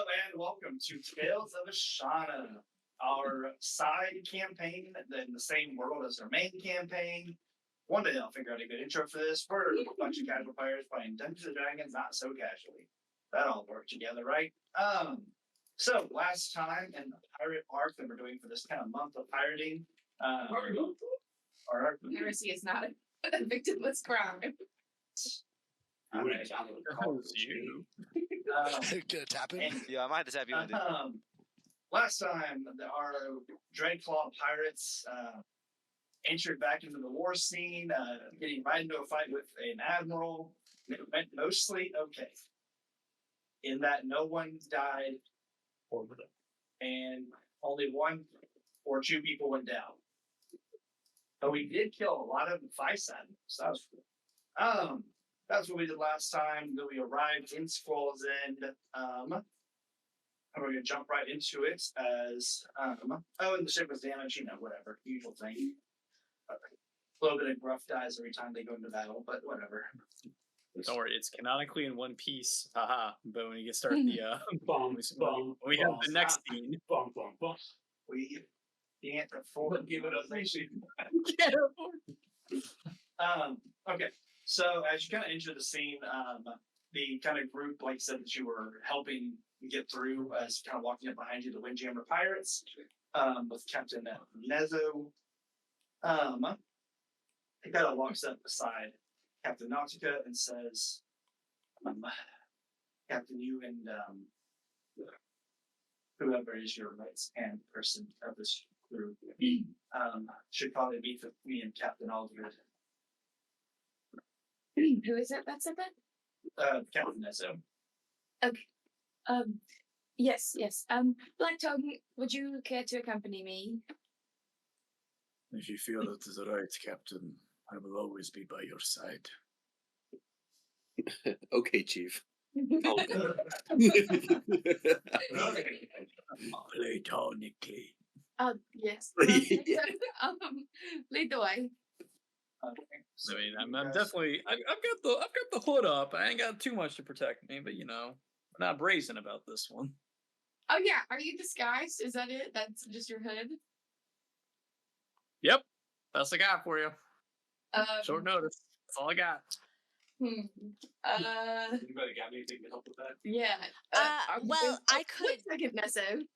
and welcome to Tales of Ashana, our side campaign in the same world as our main campaign. One day I'll figure out a good intro for this. We're a bunch of casual players playing Dungeons and Dragons, not so casually. That all worked together, right? So last time in the pirate arc that we're doing for this kind of month of pirating, our Heresy is not a victimless crime. You. Gonna tap him? Yeah, I might have to tap you in. Last time, our Dreadclaw pirates entered back into the war scene, getting right into a fight with an admiral. It went mostly okay. In that no one died, and only one or two people went down. But we did kill a lot of the Vice admirals. So that was cool. That's what we did last time. Then we arrived in Squall's End. And we're going to jump right into it as... and the ship was damaged, whatever. Usual thing. A little bit of gruff dies every time they go into battle, but whatever. Don't worry, it's canonically in one piece. Haha. But when you get started the Bum, when we have the next scene. We can't afford give it a Okay. So as you kind of enter the scene, the kind of group, like I said, that you were helping get through as kind of walking up behind you, the Windjammer Pirates, with Captain Nezzo. He kind of walks up beside Captain Nautica and says, Captain, you and whoever is your right-hand person of this group should probably meet with me and Captain Aldred. Who is it that said that? Captain Nezzo. Okay. Yes. Black Tongue, would you care to accompany me? If you feel that is right, Captain, I will always be by your side. Okay, Chief. Platonically. Yes. Yeah. Lead the way. So I mean, I'm definitely. I've got the hood up. I ain't got too much to protect me, but we're not brazen about this one. Oh yeah, are you disguised? Is that it? That's just your hood? Yep, that's I got for you. Short Um, notice. That's all I got. Anybody got anything to help with that? Yeah. Well, I could. Wait a second, Nesso.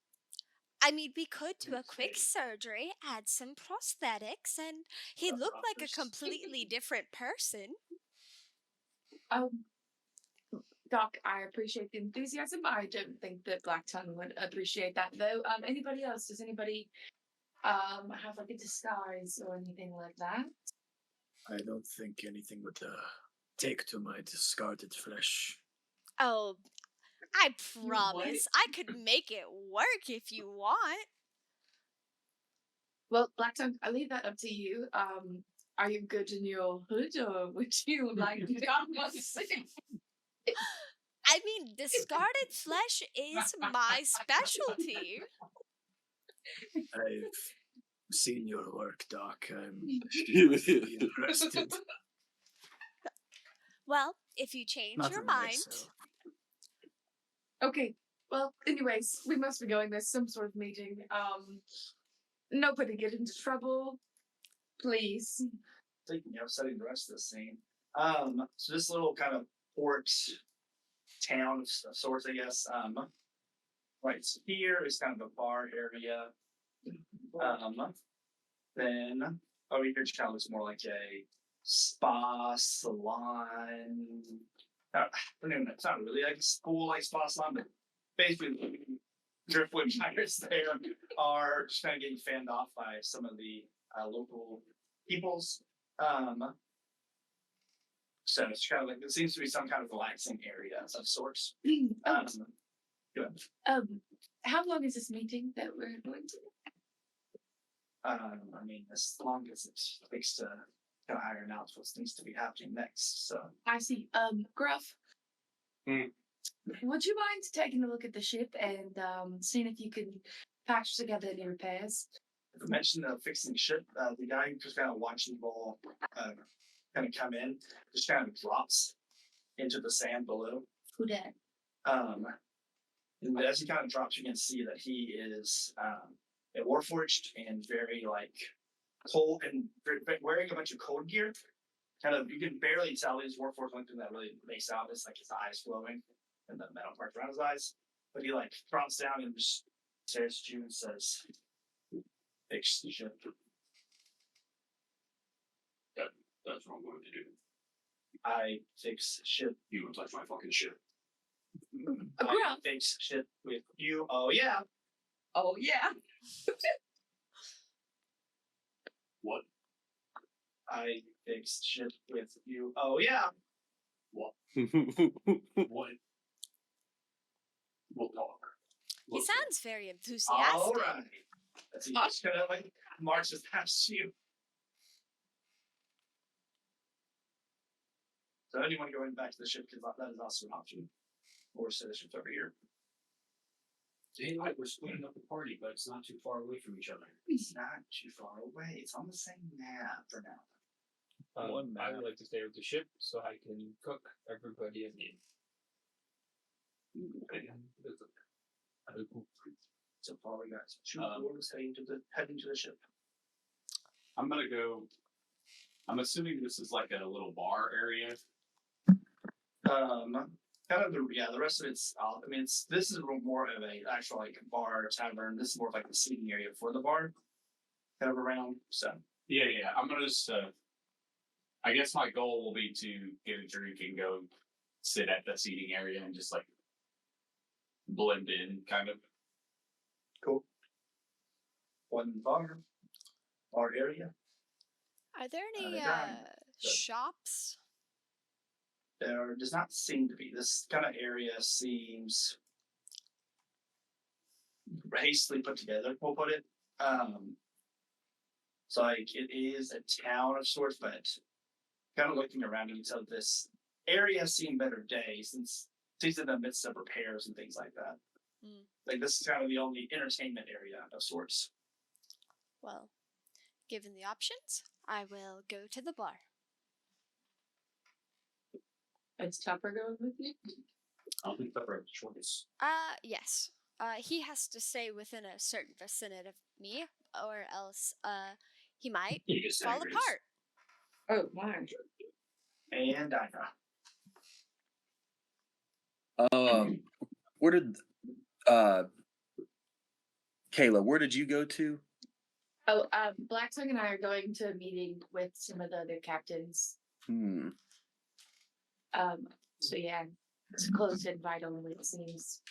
I mean, we could do a quick surgery, add some prosthetics, and he'd look like a completely different person. Doc, I appreciate the enthusiasm. I don't think that Black Tongue would appreciate that, though. Anybody else? Does anybody have like a disguise or anything like that? I don't think anything would take to my discarded flesh. Oh, I promise I could make it work if you want. Well, Black Tongue, I leave that up to you. Are you good in your hood, or would you like to I mean, discarded flesh is my specialty. I've seen your work, Doc. I'm really interested. Well, if you change Not your unless, mind. Okay. Well, anyways, we must be going. There's some sort of meeting. Nobody get into trouble, please. Setting the rest of the scene. So this little kind of port town of sorts, I guess. Right here is kind of a bar area. Then over here, it kind of looks more like a spa salon. I don't even know, it's not really like a school like spa salon, but basically Driftwood Pirates there are just kind of getting fanned off by some of the local peoples. So it's kind of like it seems to be some kind of relaxing area of sorts. Go ahead. How long is this meeting that we're going to? I mean, as long as it takes to kind of iron out what needs to be happening next. So I see. Gruff. Would you mind taking a look at the ship and seeing if you can patch together any repairs? I mentioned fixing the ship. The guy who just kind of watching the ball kind of come in, just kind of drops into the sand below. Who that? And as he kind of drops, you can see that he is a warforged and very like cold and wearing a bunch of cold gear. Kind of, you can barely tell his warforged one thing that really makes out is like his eyes glowing and the metal part around his eyes. But he like drops down and just stares at you and says, "Fix the ship." That's what I'm going to do. I fix ship. You won't touch my fucking ship. I Gruff. fix ship with you. Oh yeah. Oh yeah. What? I fix ship with you. Oh yeah. What? We'll talk. He Look, sounds very enthusiastic. All right. That's he just kind of like marches past you. So anyone going back to the ship, because that is also an option. Or set the ship over here. daylight, we're splitting up the party, but it's not too far away from each other. It's not too far away. It's on the same map for now. One I map. would like to stay with the ship so I can cook everybody a meal. So follow you guys. Two dwarves heading to the ship. I'm gonna go. I'm assuming this is like a little bar area. Kind of the rest of it's. I mean, this is more of a actual like bar tavern. This is more of like the seating area for the bar, kind of around. So Yeah. I'm gonna just. I guess my goal will be to get a drink and go sit at the seating area and just like blend in, kind of. cool. One bar area. Are there any dime. shops? There does not seem to be. This kind of area seems hastily put together. We'll put it. So like it is a town of sorts, but kind of looking around, you can tell this area has seen better days since it's in the midst of repairs and things like that. Mm. Like this is kind of the only entertainment area of sorts. Well, given the options, I will go to the bar. Is Tupper going with you? I don't think that's the right choice. Yes. He has to stay within a certain vicinity of me, or else, he might You get fall sandwiches. apart. Oh my. And Dinah. Where did Kayla, where did you go to? Oh, Black Tongue and I are going to a meeting with some of the other captains. So yeah, it's close and vital, it seems.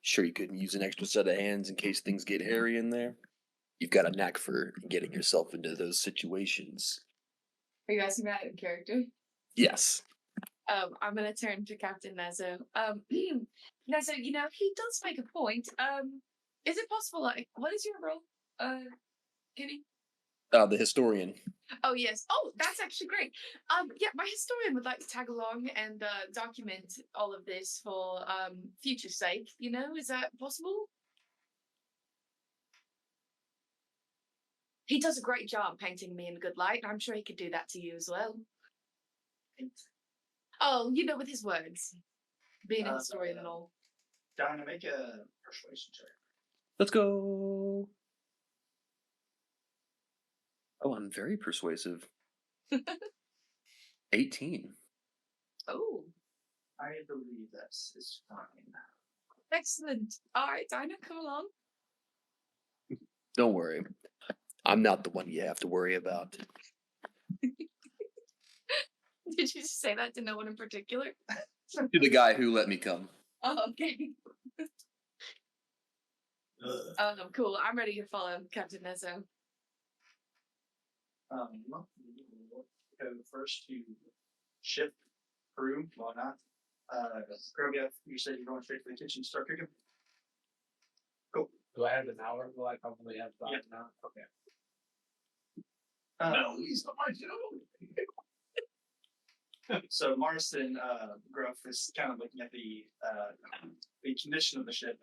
Sure you couldn't use an extra set of hands in case things get hairy in there? You've got a knack for getting yourself into those situations. Are you asking that in character? Yes. I'm gonna turn to Captain Nezzo. Nezzo, he does make a point. Is it possible, like, what is your role, Kitty? The historian. Oh yes. Oh, that's actually great. Yeah, my historian would like to tag along and document all of this for future sake. Is that possible? He does a great job painting me in a good light, and I'm sure he could do that to you as well. Oh, with his words, being a historian and all. Dinah, make a persuasion check. Let's go. Oh, I'm very persuasive. 18. Oh, I believe that's is fine. excellent. All right, Dinah, come along. Don't worry. I'm not the one you have to worry about. Did you say that to no one in particular? To the guy who let me come. Oh, okay. Cool. I'm ready to follow Captain Nezzo. Go first to ship crew. Why not? Grovia, you said you're going straight to the kitchen to start cooking. Do I have an hour? Well, I probably have about an hour. Okay. No, he's not my job. So Marston Gruff is kind of looking at the condition of the ship.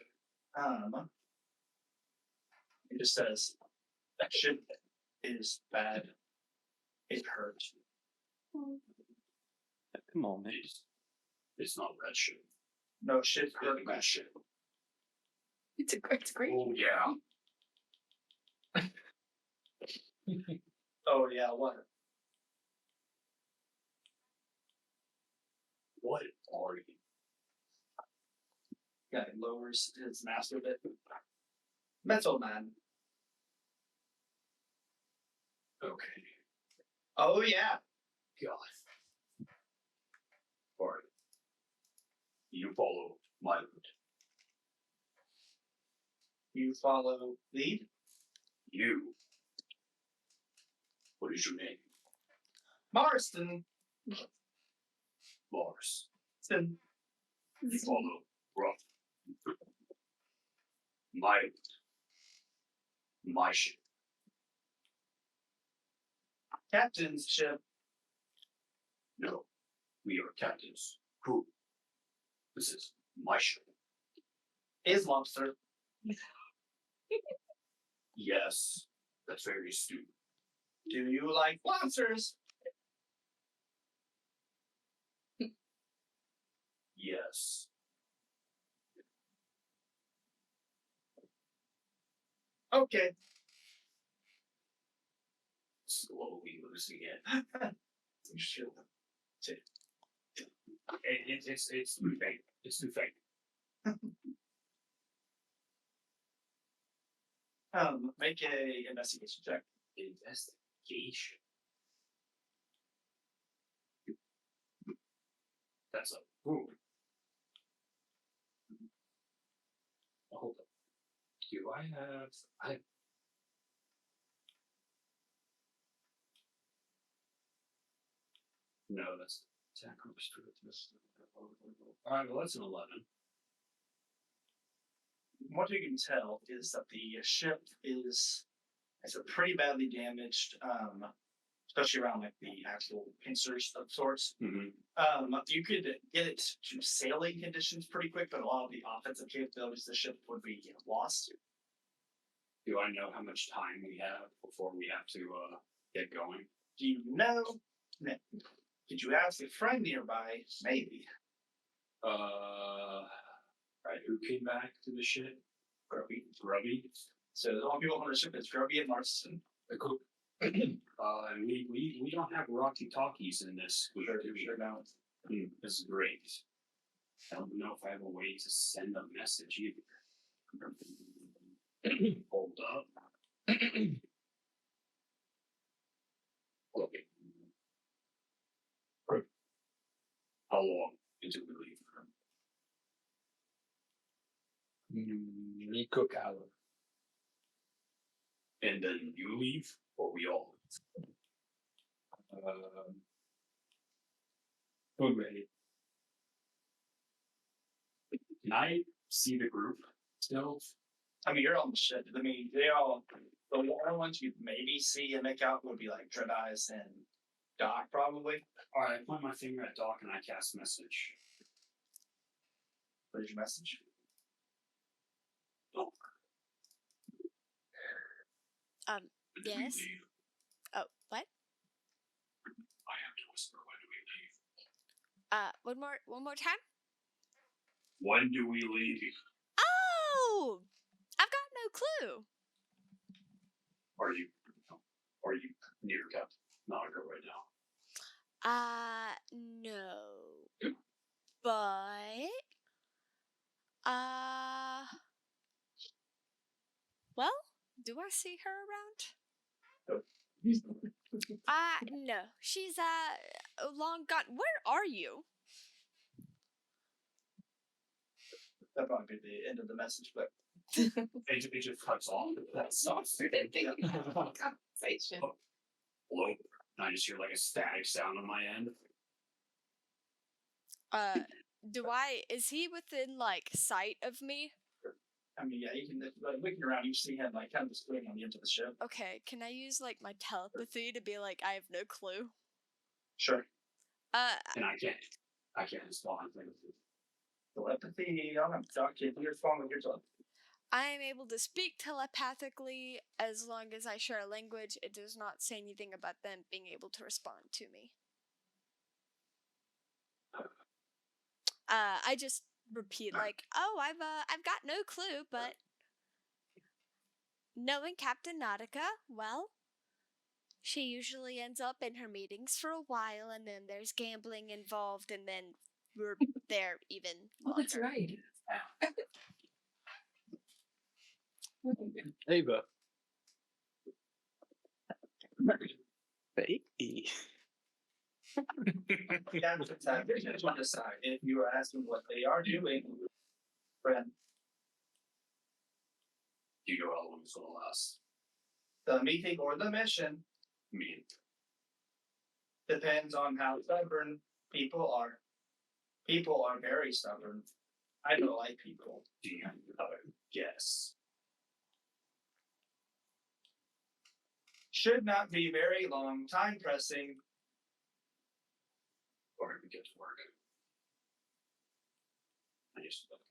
He just says that ship is bad. It hurts. Come on, man. It's not red ship. No shit, good bad shit. It's a great. Oh yeah. Oh yeah, what? What are you? Guy lowers his mask a bit. Metal man. Okay. Oh yeah. God. Alright. You follow my route. You follow lead. You. What is your name? Marston. Lars. Marston. You follow Rough. My route. My ship. Captain's ship. No. We are captains. Crew. This is my ship. Is lobster. Yes. That's very stupid. Do you like lobsters? Yes. Okay. Slowly losing it. Sure. It's too fake. It's too fake. Make a investigation check. Investigation. That's a boom. Hold up. Do I have? No, that's attack or restricted. Alright, well that's an 11. What you can tell is that the ship is pretty badly damaged, especially around like the actual pincers of sorts. Mm-hmm. You could get it to sailing conditions pretty quick, but a lot of the offensive capabilities of the ship would be lost. Do I know how much time we have before we have to get going? Do you know? No. Did you ask a friend nearby? Maybe. Right, who came back to the ship? Grubby. Grubby. So the only people on the ship is Grubby and Marston. The cook. And we don't have Rocky Talkies in this. We Sure don't. This is great. I don't know if I have a way to send a message either. Hold up. Okay. How long until we leave? Me cook hour. And then you leave, or we all leave? Food ready. Can I see the group still? I mean, you're on the ship. I mean, the only ones you maybe see and make out would be like Dread Eyes and Doc, probably. Alright, I point my finger at Doc and I cast message. What is your message? Doc. When do we Yes. leave? Oh, what? I have to whisper. When do we leave? One more time. When do we leave? Oh, I've got no clue. Are you near Captain Naga right now? No. But, well, do I see her around? No. She's, long gone. Where are you? That'd probably be the end of the message, but It just cuts off. That's so stupid. Conversation. Hello? And I just hear like a static sound on my end. Is he within, like, sight of me? I mean, yeah, you can like looking around, you see him like kind of squinting on the edge of the ship. Okay, can I use, like, my telepathy to be like, I have no clue? Sure. And I can't respond. Telepathy, I don't have Doc, you're fine with your telepathy. I am able to speak telepathically as long as I share a language. It does not say anything about them being able to respond to me. I just repeat like, "Oh, I've got no clue," but knowing Captain Nautica, well, she usually ends up in her meetings for a while, and then there's gambling involved, and then we're there even Oh, longer. that's right. Ava. Baby. Captain's ambition to decide if you are asking what they are doing, friend. Do you know how long it's gonna last? The meeting or the mission Me. depends on how stubborn people are. People are very stubborn. I don't like people. Do you have a guess? Should not be very long, time pressing. Or if we get to work.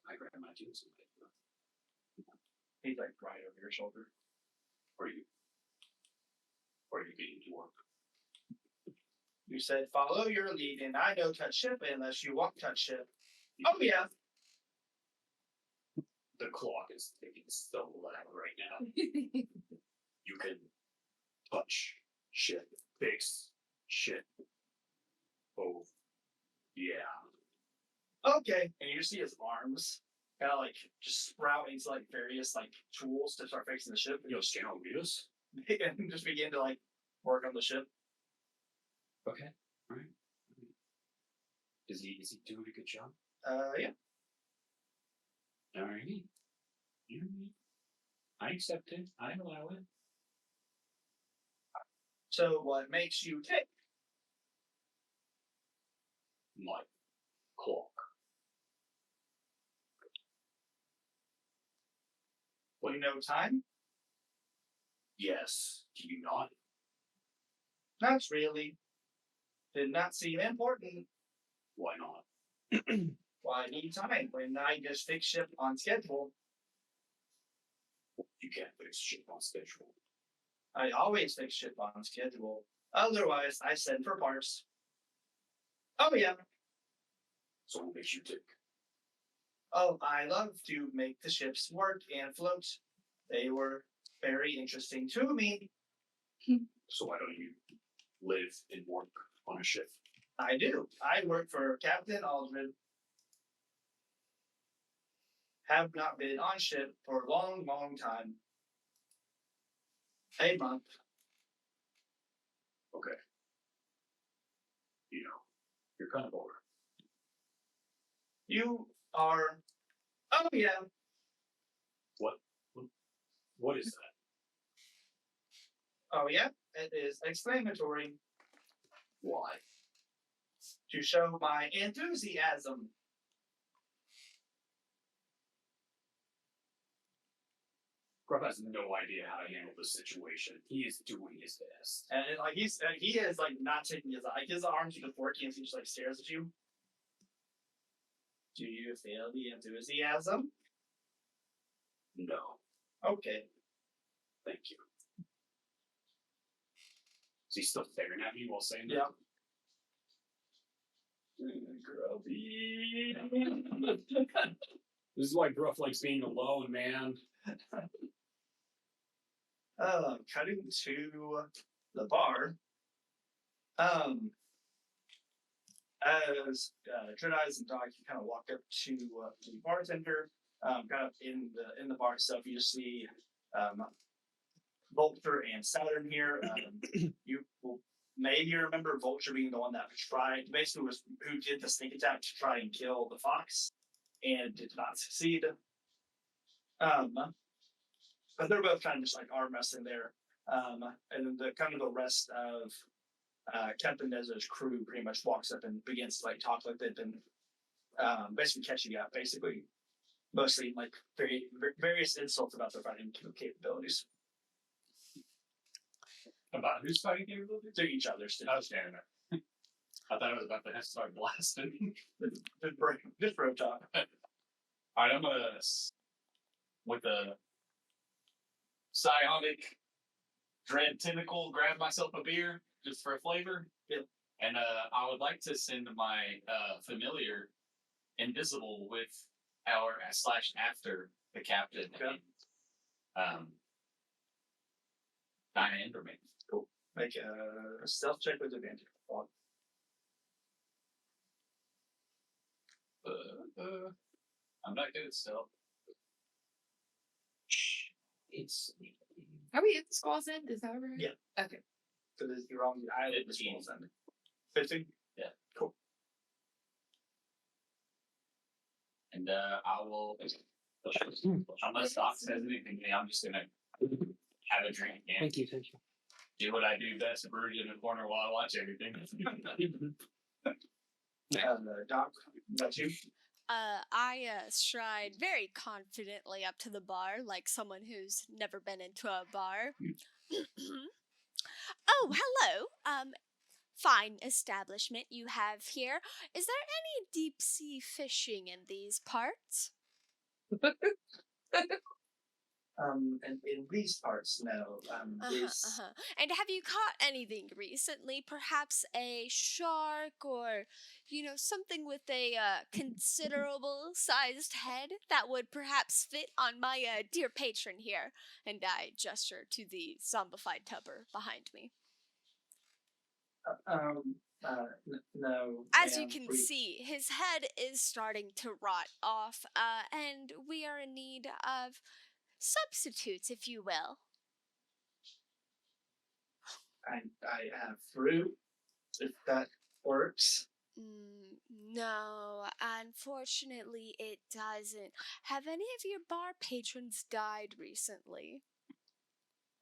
I grab my jeans and He's like right over your shoulder. Or you getting to work. You said follow your lead, and I don't touch ship unless you want touch ship. Oh yeah. The clock is ticking so loud right now. You can touch shit, fix shit. Oh, yeah. Okay. And you see his arms kind of like just sprout into like various like tools to start fixing the ship. You know, stand on wheels. And just begin to like work on the ship. Okay, all right. Is he doing a good job? Yeah. All right. I accept it. I allow it. So what makes you tick? My clock. You know time? Yes. Do you not? Not really. Did not seem important. Why not? Well, I need time when I just fix ship on schedule. You can't fix shit on schedule. I always fix ship on schedule. Otherwise, I send for parts. Oh yeah. So what makes you tick? Oh, I love to make the ships work and float. They were very interesting to me. So why don't you live and work on a ship? I do. I work for Captain Aldred. Have not been on ship for a long, long time. A month. Okay. You know, you're kind of bored. You are. Oh yeah. What is that? Oh yeah. It is exclamatory Why? to show my enthusiasm. Gruff has no idea how to handle this situation. He is doing his best. And like he is like not taking his eye. His arms are just working, and he just like stares at you. Do you feel the enthusiasm? No. Okay. Thank you. Is he still staring at me while saying Yeah. Gruffy. This is why Gruff likes being alone, man. Cutting to the bar. As Dread Eyes and Dog, you kind of walk up to the bartender. Kind of in the bar itself, you just see Vulture and Saturn here. You will maybe remember Vulture being the one that basically who did the sneak attack to try and kill the fox, and did not succeed. But they're both kind of just like arm wrestling there. And then the rest of Captain Nezra's crew pretty much walks up and begins to like talk like they've been basically catching up, basically. Mostly like various insults about their fighting capabilities. About who's fighting capabilities? To each other still. I was standing there. I thought I was about to start blasting. Just bro talk. Alright, I'm gonna, with a psionic dread tentacle, grab myself a beer just for a flavor. Yep. And I would like to send my familiar invisible with our / after the captain. Okay. And, Dinah Enderman. Cool. Make a stealth check with advantage. I'm not good at stealth. It's Are we at the Squall's End? Is that right? Yeah. Okay. So you're on the island of 15. Squall's End. 15? Yeah. Cool. And I will, unless Doc says anything to me, I'm just gonna have a drink and thank you. do what I do best, brood in the corner while I watch everything. Doc, that's you. I stride very confidently up to the bar, like someone who's never been into a bar. Oh, hello. Fine establishment you have here. Is there any deep sea fishing in these parts? And in these parts, no. And have you caught anything recently? Perhaps a shark or, something with a considerable sized head that would perhaps fit on my dear patron here? And I gesture to the zombified tubber behind me. No. As you ma'am, can we- see, his head is starting to rot off, and we are in need of substitutes, if you will. I have fruit, if that works. No, unfortunately it doesn't. Have any of your bar patrons died recently?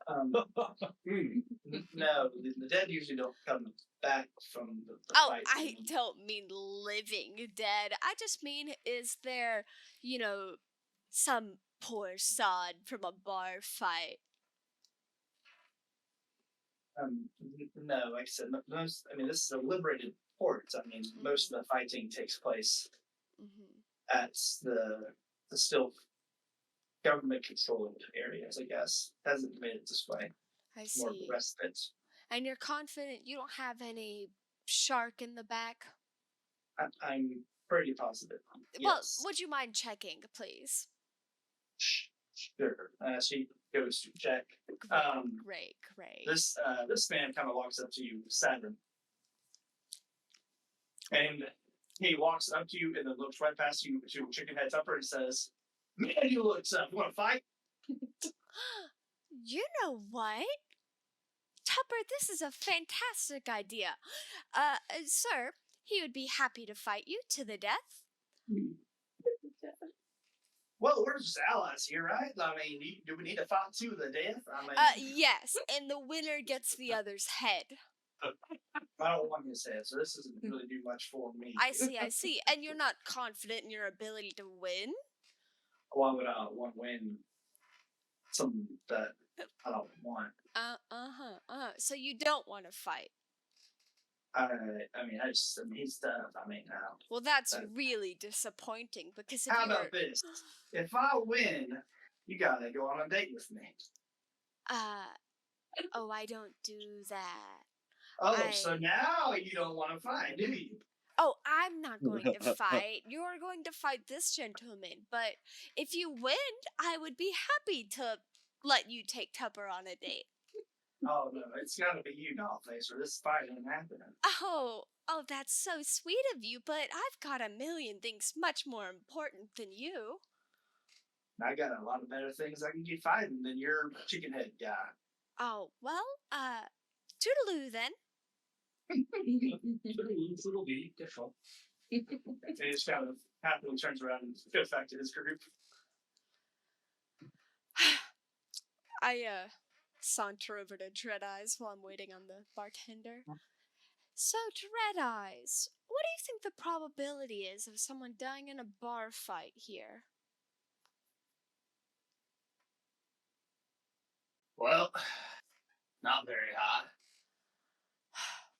No, the dead usually don't come back from the Oh, fight. I don't mean living dead. I just mean, is there, some poor sod from a bar fight? No, like I said, most. I mean, this is a liberated port. I mean, most of the fighting takes place at the still government-controlled areas. I guess hasn't made it this way. I More of the see. rest of it. And you're confident you don't have any shark in the back? I'm pretty positive. Well, Yes. would you mind checking, please? Sure. She goes to check. Great. This man kind of walks up to you, Saturn, and he walks up to you and then looks right past you to Chicken Head Tupper and says, "Man, you look tough. You want to fight?" You know what? Tupper, this is a fantastic idea. Sir, he would be happy to fight you to the death. Well, we're just allies here, right? I mean, do we need to fight to the death? I mean, Yes, and the winner gets the other's head. I don't want his head, so this doesn't really do much for me. I see. And you're not confident in your ability to win? Why would I want to win something that I don't want? So you don't want to fight. I mean, he's tough. I mean, Well, that's really disappointing because if how you were... about this? If I win, you gotta go on a date with me. Oh, I don't do that. Oh, so now you don't want to fight, do you? Oh, I'm not going to fight. You're going to fight this gentleman. But if you win, I would be happy to let you take Tupper on a date. Oh, no, it's gotta be you, Dollface, or this fight ain't happening. Oh, that's so sweet of you, but I've got a million things much more important than you. I got a lot of better things I can get fighting than your chicken head guy. Oh, well, toodaloo then. It'll be different. And he just kind of happily turns around and goes back to his group. I, saunter over to Dread Eyes while I'm waiting on the bartender. So, Dread Eyes, what do you think the probability is of someone dying in a bar fight here? Well, not very high.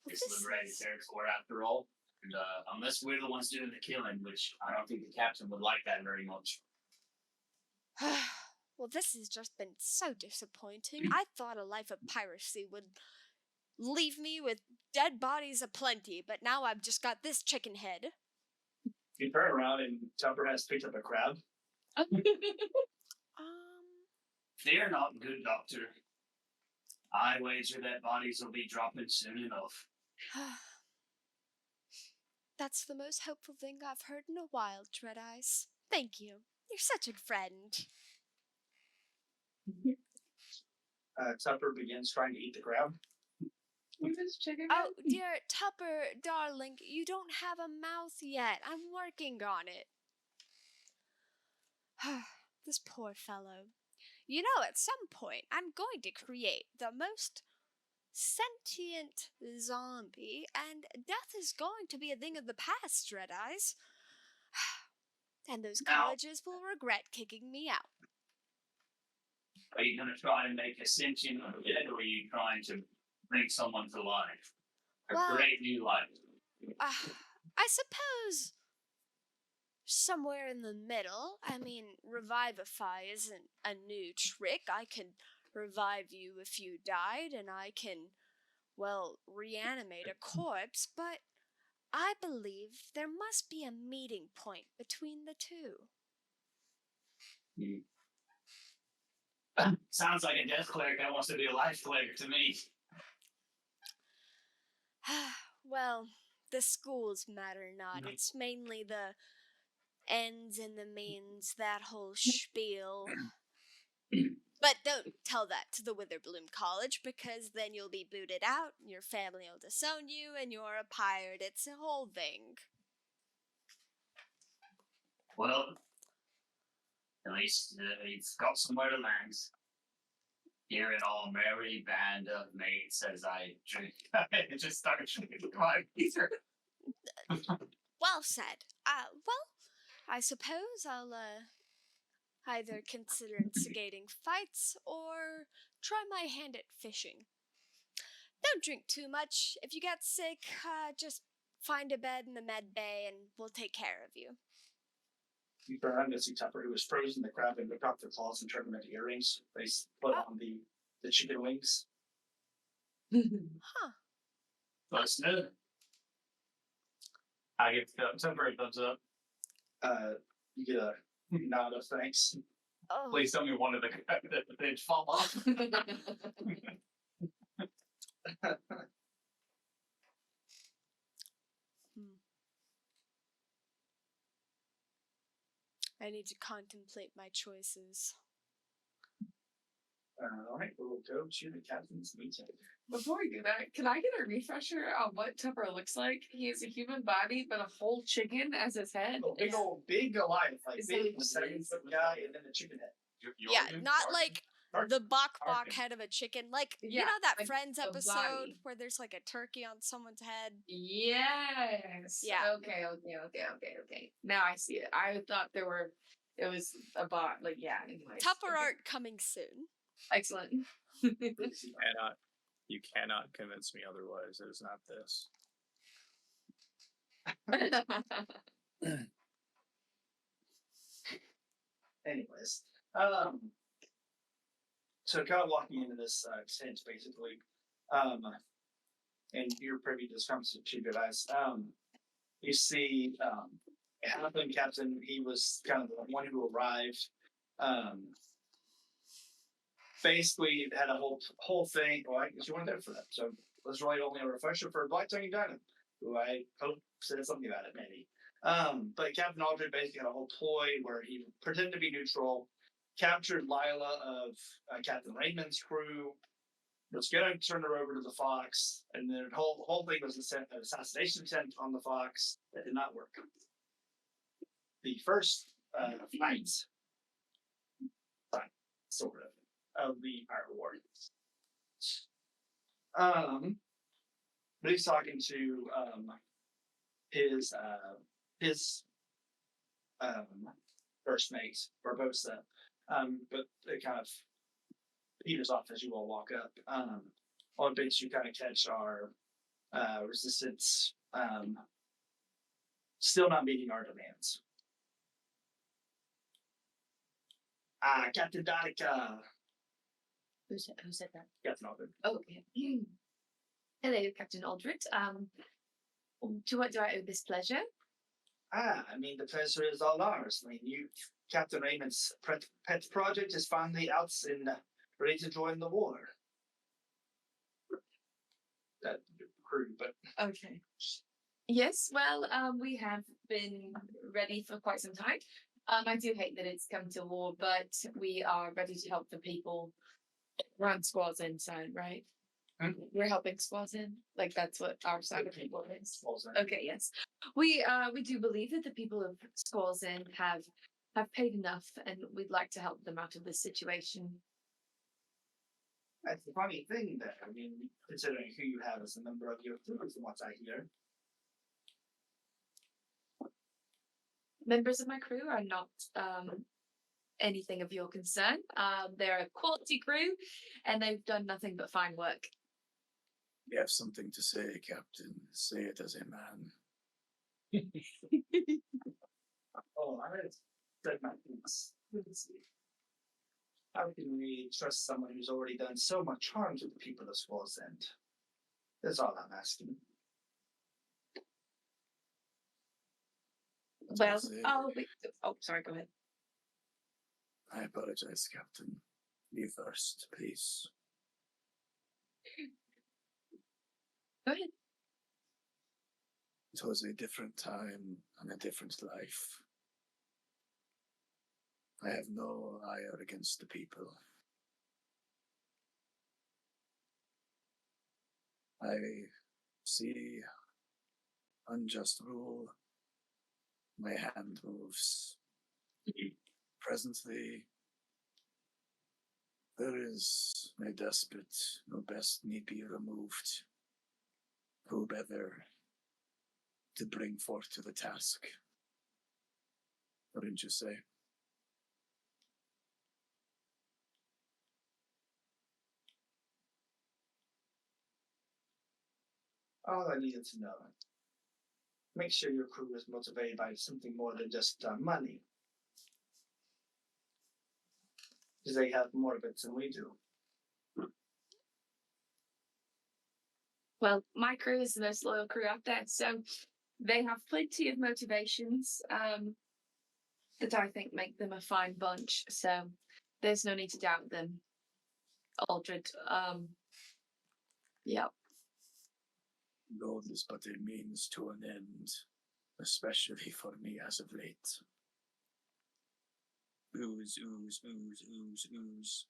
It's This liberated is- territory after all. And unless we're the ones doing the killing, which I don't think the captain would like that very much. Well, this has just been so disappointing. I thought a life of piracy would leave me with dead bodies aplenty, but now I've just got this chicken head. You turn around and Tupper has picked up a crab. Fear not, good doctor. I wager that bodies will be dropping soon enough. That's the most hopeful thing I've heard in a while, Dread Eyes. Thank you. You're such a friend. Tupper begins trying to eat the crab. Oh, dear Tupper, darling, you don't have a mouth yet. I'm working on it. This poor fellow. You know, at some point, I'm going to create the most sentient zombie, and death is going to be a thing of the past, Red Eyes. And those colleges will regret kicking me out. Are you going to try and make a sentient undead, or are you trying to bring someone to life? A great new life. I suppose somewhere in the middle. I mean, revivify isn't a new trick. I can revive you if you died, and I can, well, reanimate a corpse, but I believe there must be a meeting point between the two. Sounds like a death cleric that wants to be a life cleric to me. Well, the schools matter not. It's mainly the ends and the means, that whole spiel. But don't tell that to the Witherbloom College, because then you'll be booted out, your family will disown you, and you're a pirate. It's a whole thing. Well, at least you've got somewhere to land. Hear it all merry band of mates as I drink. It just started drinking my Peter. Well said. Well, I suppose I'll, either consider instigating fights or try my hand at fishing. Don't drink too much. If you get sick, just find a bed in the med bay and we'll take care of you. You turn around to see Tupper, who was frozen the crab, and ripped off their claws and turned them into earrings. They put on the chicken wings. Huh. That's good. I give Tupper a thumbs up. You get a nod of thanks. Oh. Please tell me one of the things fall off. I need to contemplate my choices. All right, we'll go to the captain's meeting. Before we do that, can I get a refresher on what Tupper looks like? He has a human body, but a whole chicken as his head. Big Goliath, like Is big that- 7-foot guy, and then the chicken head. Yeah, not like the bok Tarkin. head of a chicken. Like, you Yeah, know that like Friends the episode body. where there's like a turkey on someone's head? Yes. Yeah. Okay. Now I see it. I thought it was a bot. Like, yeah. Anyways. Tupper Okay. art coming soon. Excellent. You cannot convince me otherwise. It is not this. Anyways, so kind of walking into this tent, basically, and you're privy to this conversation, too, good eyes. You see, Halfling Captain. He was kind of the one who arrived. Basically, had a whole thing. Well, I guess you weren't there for that, so let's write only a refresher for Black Tongue and Dynam, who I hope said something about it, maybe. But Captain Aldred basically had a whole ploy where he pretended to be neutral, captured Lila of Captain Raymond's crew, was going to turn her over to the Fox, and then the whole thing was an assassination attempt on the Fox that did not work. The first fight, sort of the Pirate War. But he's talking to his first mate, Barbosa, but it kind of peters off as you all walk up. All the bits you kind of catch are resistance, still not meeting our demands. Captain Donica. Who said that? Captain Aldred. Oh, okay. Hello, Captain Aldred. To what do I owe this pleasure? I mean, the pleasure is all ours. I mean, Captain Raymond's pet project is finally out and ready to join the war. That crew, but Okay. Yes, well, we have been ready for quite some time. I do hate that it's come to war, but we are ready to help the people run Squall's inside, right? We're helping Squall's in. Like that's what our side of people is. Okay, yes. We do believe that the people of Squall's End have paid enough and we'd like to help them out of this situation. that's the funny thing there. I mean, considering who you have as a member of your crew, from what I hear. Members of my crew are not anything of your concern. They're a quality crew and they've done nothing but fine work. You have something to say, Captain. Say it as a man. Oh, I said my things. How can we trust someone who's already done so much harm to the people of Squall's End? That's all I'm asking. Well, sorry, go ahead. I apologize, Captain. You first, please. Go ahead. It was a different time and a different life. I have no ire against the people. I see unjust rule. My hand moves. Presently, there is no despot, no best need be removed. Who better to bring forth to the task? Wouldn't you say? All I needed to know. Make sure your crew is motivated by something more than just money. Because they have more of it than we do. Well, my crew is the most loyal crew out there, so they have plenty of motivations that I think make them a fine bunch. So there's no need to doubt them. Aldred, yeah. Gold is but a means to an end, especially for me as of late. Ooze, ooze, ooze, ooze, ooze.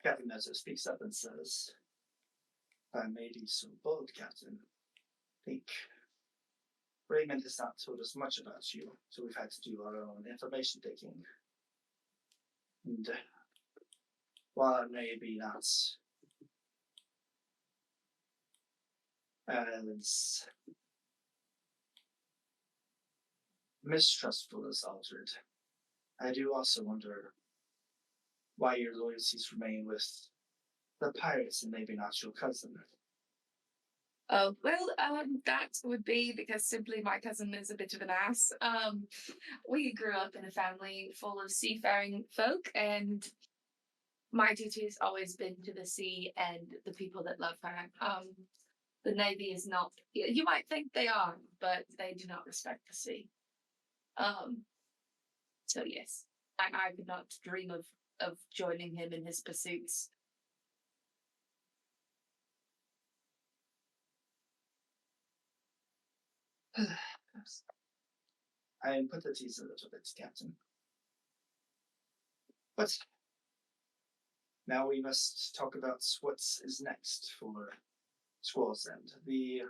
Captain Nezza speaks up and says, I may be so bold, Captain. I think Raymond has not told us much about you, so we've had to do our own information taking. And while it may be not as mistrustful as Aldred, I do also wonder why your loyalties remain with the pirates and maybe not your cousin. Oh, well, that would be because simply my cousin is a bit of an ass. We grew up in a family full of seafaring folk, and my duty has always been to the sea and the people that love her. The Navy is not, you might think they are, but they do not respect the sea. So yes, I could not dream of joining him in his pursuits. I empathize a little bit, Captain. But now we must talk about what is next for Squall's End. We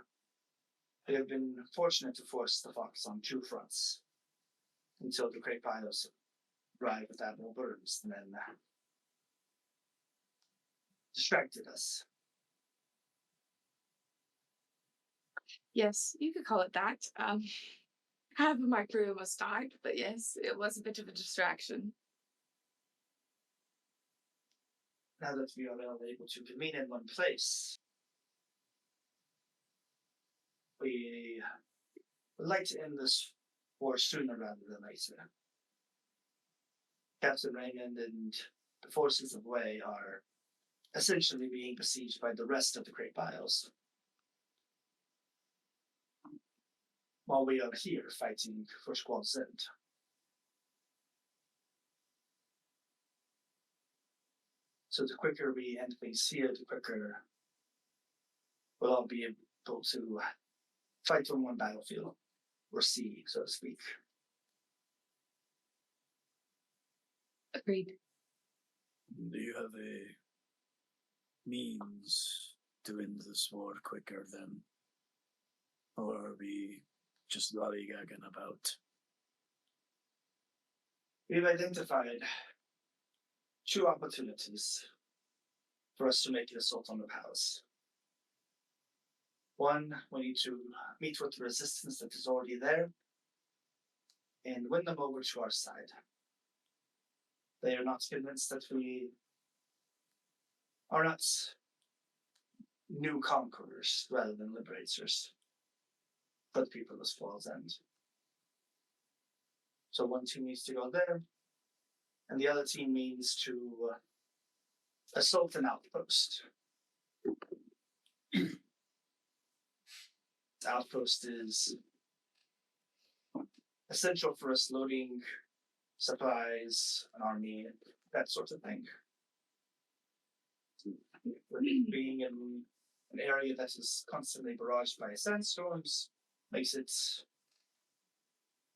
have been fortunate to force the Fox on two fronts until the Great Bios arrived with Admiral Burns and then distracted us. Yes, you could call it that. Half of my crew almost died, but yes, it was a bit of a distraction. Now that we are all able to convene in one place, we would like to end this war sooner rather than later. Captain Raymond and the forces of Way are essentially being besieged by the rest of the Great Bios. while we are here fighting for Squall's end. So the quicker we end things here, the quicker we'll all be able to fight on one battlefield, or sea, so to speak. Agreed. Do you have a means to end this war quicker than, or are we just lollygagging about? We've identified 2 opportunities for us to make an assault on the palace. One, we need to meet with the resistance that is already there and win them over to our side. They are not convinced that we are not new conquerors rather than liberators, but people of Squall's End. So one team needs to go there, and the other team means to assault an outpost. The outpost is essential for us loading supplies, an army, that sort of thing. Being in an area that is constantly barraged by sandstorms makes it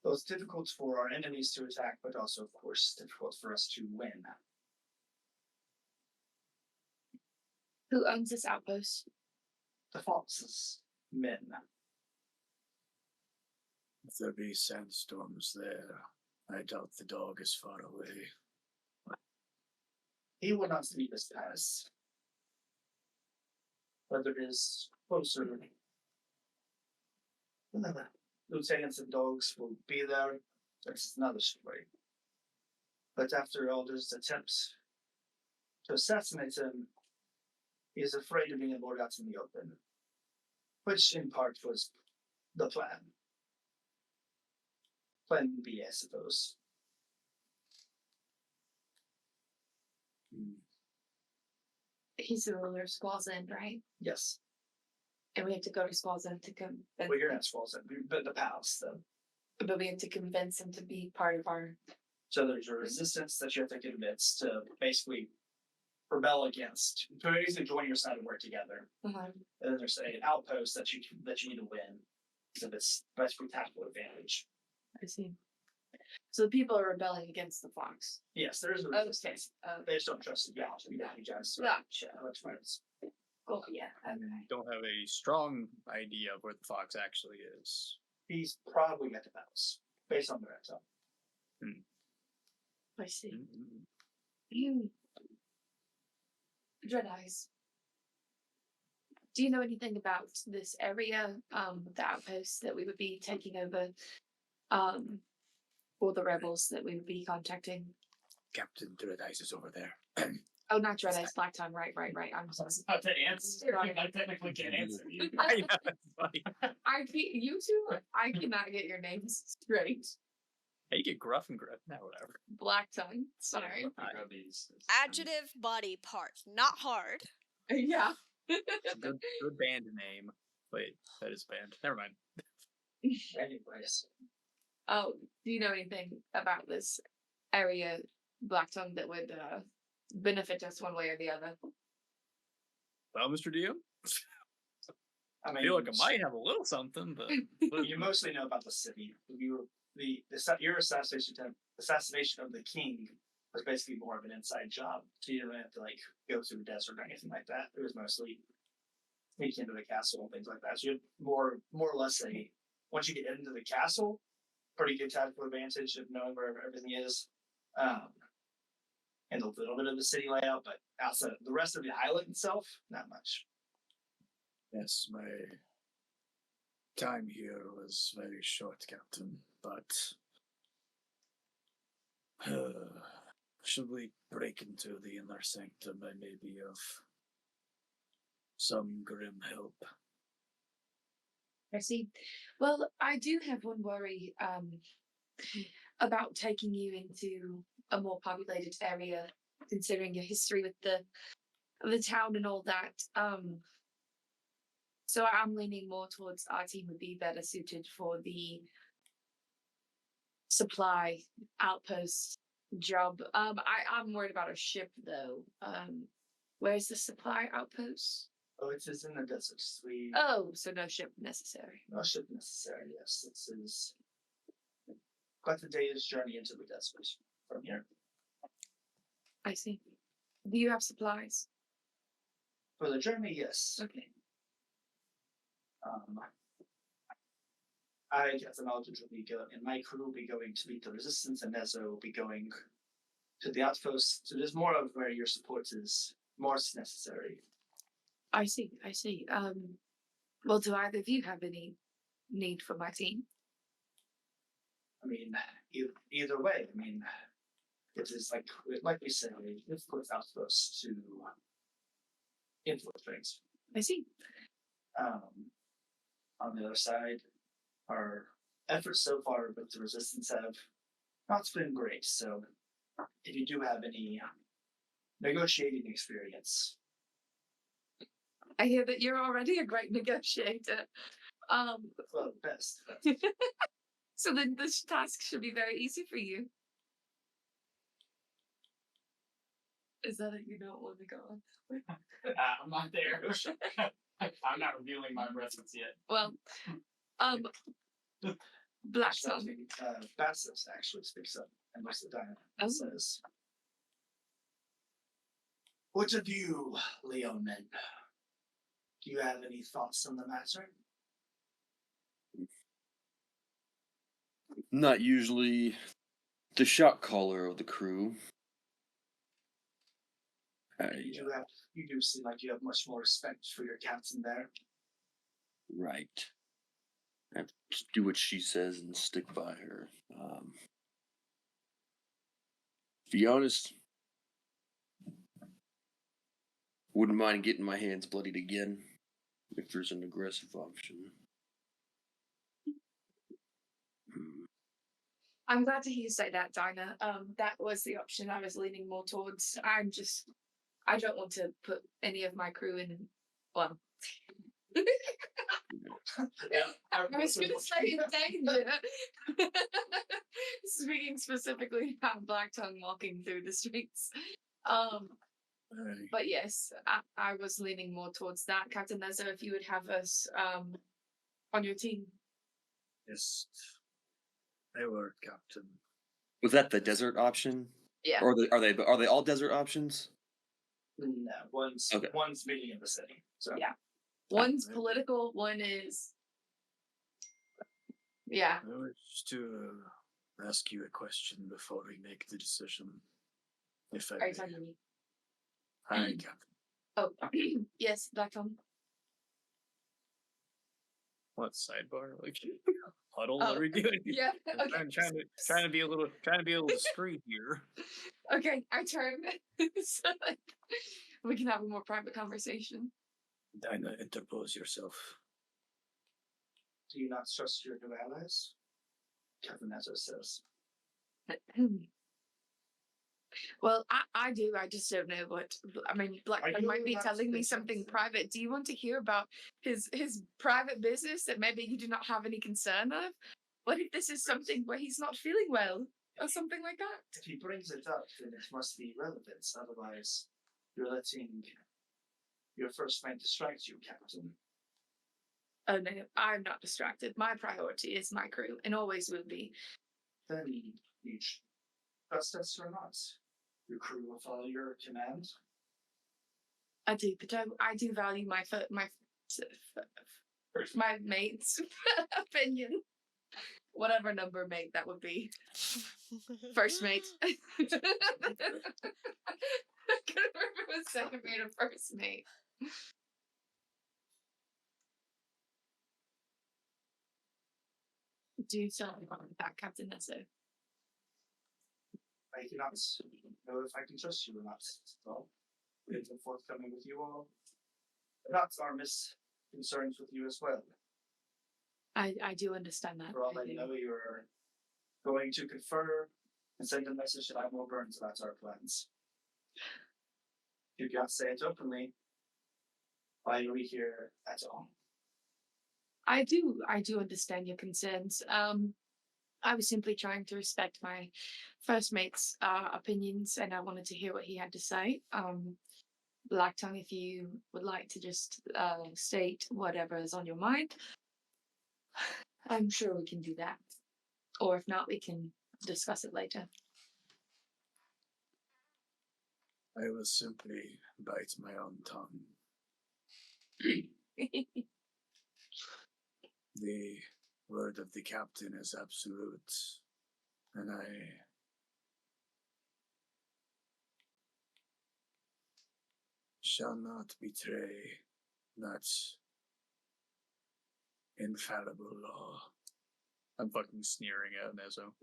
both difficult for our enemies to attack, but also, of course, difficult for us to win. Who owns this outpost? The Fox's men. If there be sandstorms there, I doubt the dog is far away. He will not leave this palace. Whether it is closer, lieutenants and dogs will be there. That's another story. But after all those attempts to assassinate him, he is afraid of being brought out in the open, which in part was the plan. Plan B, I suppose. He's the ruler of Squall's End, right? Yes. And we have to go to Squall's End to convince Well, you're not Squall's End, but the palace, though. but we have to convince him to be part of our So there's a resistance that you have to convince to basically rebel against, to basically join your side and work together. And then there's an outpost that you need to win. So it's basically tactical advantage. I see. So the people are rebelling against the fox. Yes, there is a resistance. They just don't trust the gods. We don't just Gotcha. much friends. Oh yeah. Okay. Don't have a strong idea of where the fox actually is. He's probably at the house, based on the rest. I see. Mm-hmm. Dread Eyes. Do you know anything about this area, the outpost that we would be taking over, or the rebels that we would be contacting? Captain Dreadice is over there. Oh, not Dread Eyes, Black Tongue. Right. I'm sorry. Not to answer. I technically can't answer you. I know, it's funny. You two, I cannot get your names straight. Hey, you get gruff and gruff. Now, whatever. Black Tongue. Sorry. Adjective body part, not hard. Yeah. Good band name. Wait, that is band. Never mind. Anyways, Oh, do you know anything about this area, Black Tongue, that would benefit us one way or the other? Well, Mr. DM, I I mean, feel like I might have a little something, but you mostly know about the city. Your assassination of the king was basically more of an inside job. So you didn't have to go through the desert or anything like that. It was mostly sneak into the castle and things like that. So you had more or less once you get into the castle, pretty good tactical advantage of knowing where everything is. And a little bit of the city layout, but outside the rest of the island itself, not much. Yes, my time here was very short, Captain, but should we break into the inner sanctum, I may be of some grim help. I see. Well, I do have one worry about taking you into a more populated area, considering your history with the town and all that. So I'm leaning more towards our team would be better suited for the supply outpost job. I'm worried about a ship though. Where's the supply outpost? Oh, it is in the deserts. Oh, so no ship necessary. No ship necessary. Yes, this is quite a day's journey into the desert from here. I see. Do you have supplies? For the journey, yes. Okay. I, Captain Aldridge, will be going, and my crew will be going to meet the resistance, and Nezo will be going to the outpost. So there's more of where your support is more necessary. I see. I see. Well, do either of you have any need for my team? I mean, either way. I mean, it is like we said, a difficult outpost to infiltrate. I see. On the other side, our efforts so far with the resistance have not been great. So, if you do have any negotiating experience, I hear that you're already a great negotiator. well, best. So then this task should be very easy for you. Is that it? You don't want to go on? I'm not there. I'm not revealing my presence yet. Well, Blackstone. Bassus actually speaks up and looks at Diana and says, "What of you, Leonin? Do you have any thoughts on the matter?" Not usually the shot caller of the crew. You do seem like you have much more respect for your captain there. Right. I have to do what she says and stick by her. To be honest, wouldn't mind getting my hands bloodied again if there's an aggressive option. I'm glad to hear you say that, Dinah. That was the option I was leaning more towards. I don't want to put any of my crew in, well. I was going to say in danger. Speaking specifically about Black Tongue walking through the streets. But yes, I was leaning more towards that. Captain Nezo, if you would have us on your team. Yes. I were captain. Was that the desert option? Yeah. Or are they all desert options? No, one's meeting in the city. So Yeah. One's political, one is. Yeah. I wish to ask you a question before we make the decision. If I Are you may. talking to me? Hi, Captain. Oh, yes, Black Tongue. What sidebar? Like huddle? Oh, What are we doing? Yeah. I'm Okay. trying to be a little discreet here. Okay, I turn so like, we can have a more private conversation. Dinah, interpose yourself. do you not trust your new allies? Captain Nezo says. Well, I do. I just don't know what. I mean, Black Are Tongue you might be allowed to telling me say something something? private. Do you want to hear about his private business that maybe you do not have any concern of? What if this is something where he's not feeling well or something like that? If he brings it up, then it must be relevant. Otherwise, you're letting your first mate distract you, Captain. Oh no, I'm not distracted. My priority is my crew, and always will be. Then you trust us or not. Your crew will follow your command. I do, but I do value my mate's opinion. Whatever number mate that would be. First mate. I couldn't remember if it was second mate or first mate. Do you tell me about that, Captain Nesso? I cannot know if I can trust you or not. So, we've been forthcoming with you all. Not our concerns with you as well. I do understand that. For all I I do. know, you're going to confer and send a message that Admiral Burns about our plans. If you can't say it openly, why are we here at all? I do understand your concerns. I was simply trying to respect my first mate's opinions, and I wanted to hear what he had to say. Black Tongue, if you would like to just state whatever is on your mind, I'm sure we can do that. Or if not, we can discuss it later. I will simply bite my own tongue. The word of the captain is absolute, and I shall not betray that infallible law. I'm fucking sneering at Nezzo.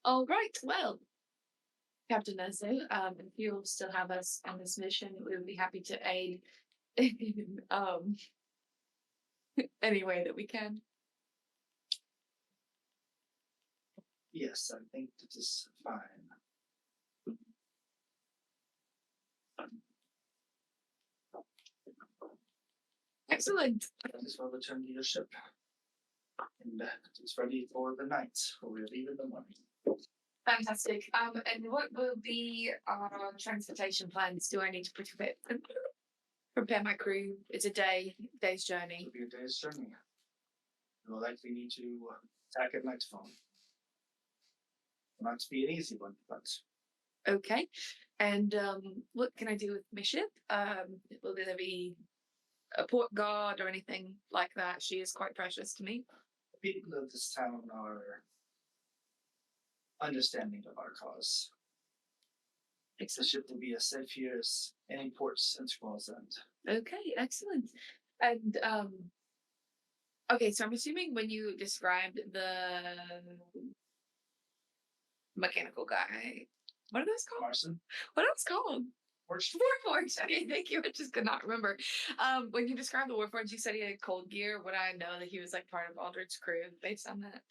All right, well, Captain Nezzo, if you'll still have us on this mission, we would be happy to aid in any way that we can. Yes, I think that is fine. Excellent. That is well return to your ship. And it's ready for the night, or we'll leave in the morning. Fantastic. And what will be our transportation plans? Do I need to prepare my crew? It's a day's journey. It'll be a day's journey. We'll likely need to attack at nightfall. Not to be an easy one, but Okay. And what can I do with my ship? Will there be a port guard or anything like that? She is quite precious to me. the people of this town are understanding of our cause. The ship will be as safe here as any ports in Squall's End. Okay, excellent. And okay, so I'm assuming when you described the mechanical guy, what are those called? Marson, What else called? Forge, Warforged. Okay, thank you. I just could not remember. When you described the Warforged, you said he had cold gear. Would I know that he was like part of Aldrich's crew based on that?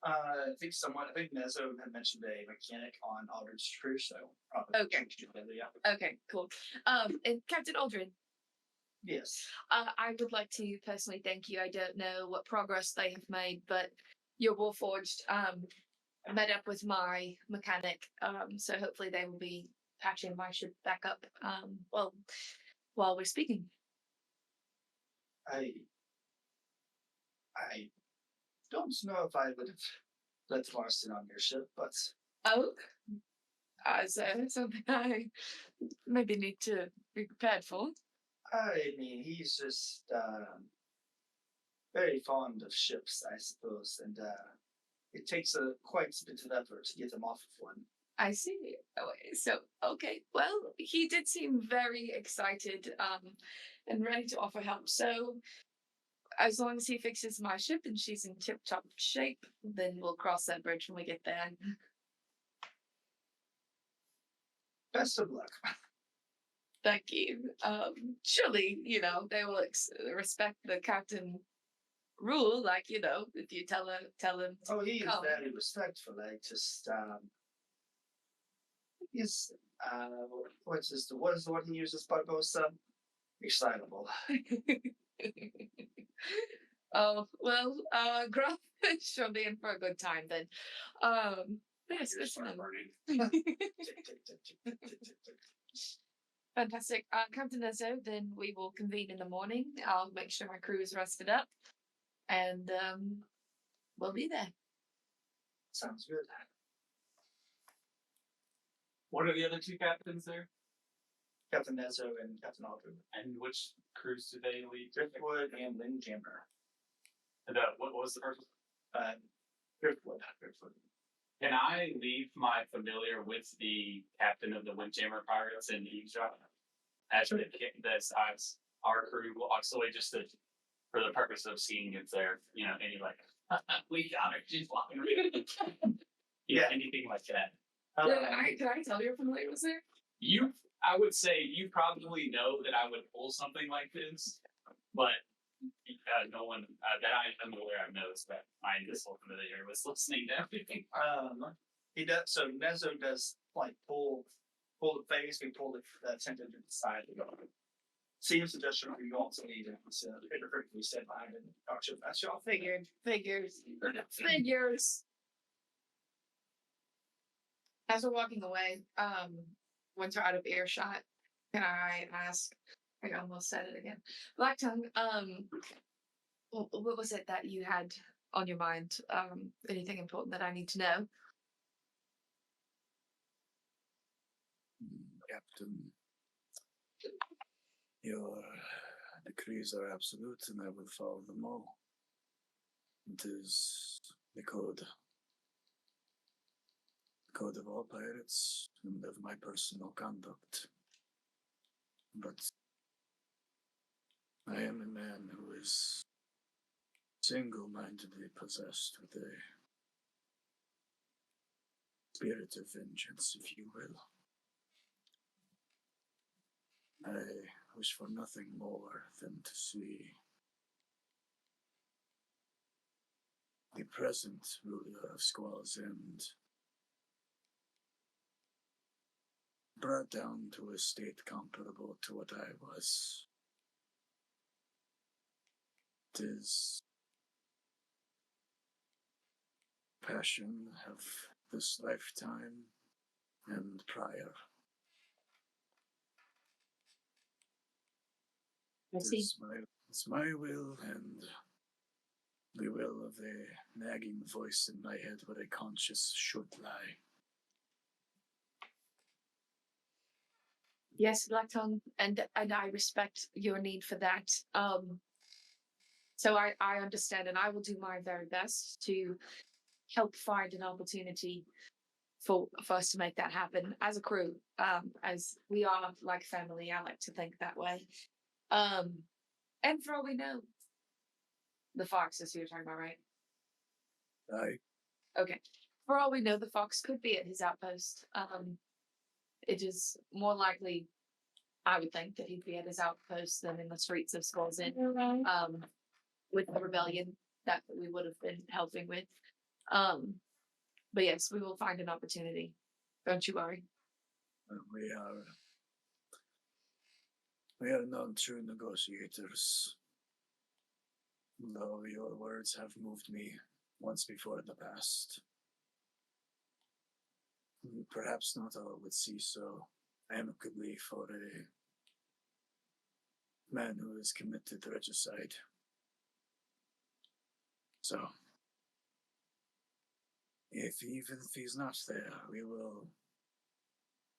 I think Nezzo had mentioned a mechanic on Aldridge's crew, so probably. Okay. Yeah. Okay, cool. And Captain Aldrin, Yes. I would like to personally thank you. I don't know what progress they have made, but your Warforged met up with my mechanic, so hopefully they will be patching my ship back up. While we're speaking. I don't know if I would have let Marston on your ship, but Oh, so something I maybe need to be prepared for. I mean, he's just very fond of ships, I suppose, and it takes quite a bit of effort to get him off of one. I see. Oh, so okay. Well, he did seem very excited and ready to offer help. So as long as he fixes my ship and she's in tip-top shape, then we'll cross that bridge when we get there. Best of luck. Thank you. Surely, they will respect the captain rule. Like, if you tell him. Oh, he is come. very respectful. I just he's what is the word he uses, Barbosa? Excitable. Oh, well, Gruff is surely in for a good time then. Yes, listen. Fantastic. Captain Ezzo, then we will convene in the morning. I'll make sure my crew is rested up. And we'll be there. Sounds good. What are the other two captains there? Captain Nezzo and Captain Aldrin. And which crews do they lead? Driftwood and Windjammer. What was the first one? Driftwood. Can I leave my familiar with the captain of the Windjammer Pirates and eavesdrop? As as our crew will actually for the purpose of seeing if they're, any like we got her, she's walking around. Anything like that. Can I tell you're familiar with her? I would say you probably know that I would pull something like this, but no one that I'm aware of knows that my invisible familiar was listening to everything. He does. So Nezzo does like pull pull the face, we pull the tendon to the side. Seems suggestion we also need to we said behind and talk to that's y'all Figured. Figures. Figures. As we're walking away, once we're out of earshot, can I ask? I almost said it again. Black Tongue, what was it that you had on your mind? Anything important that I need to know? Captain, your decrees are absolute, and I will follow them all. It is the code of all pirates and of my personal conduct. But I am a man who is single-mindedly possessed with a spirit of vengeance, if you will. I wish for nothing more than to see the present ruler of Squall's End brought down to a state comparable to what I was. It is passion of this lifetime and prior. I see. It's my will and the will of a nagging voice in my head where a conscience should lie. Yes, Black Tongue, and I respect your need for that. So I understand, and I will do my very best to help find an opportunity for us to make that happen as a crew. As we are like family, I like to think that way. And for all we know, the fox is who you're talking about, right? Aye. Okay. For all we know, the fox could be at his outpost. It is more likely, I would think, that he'd be at his outpost than in the streets of Squall's Inn. With the rebellion that we would have been helping with. But yes, we will find an opportunity. Don't you worry. We are not true negotiators. Though your words have moved me once before in the past. Perhaps not all would see so amicably for a man who has committed regicide. So, even if he's not there, we will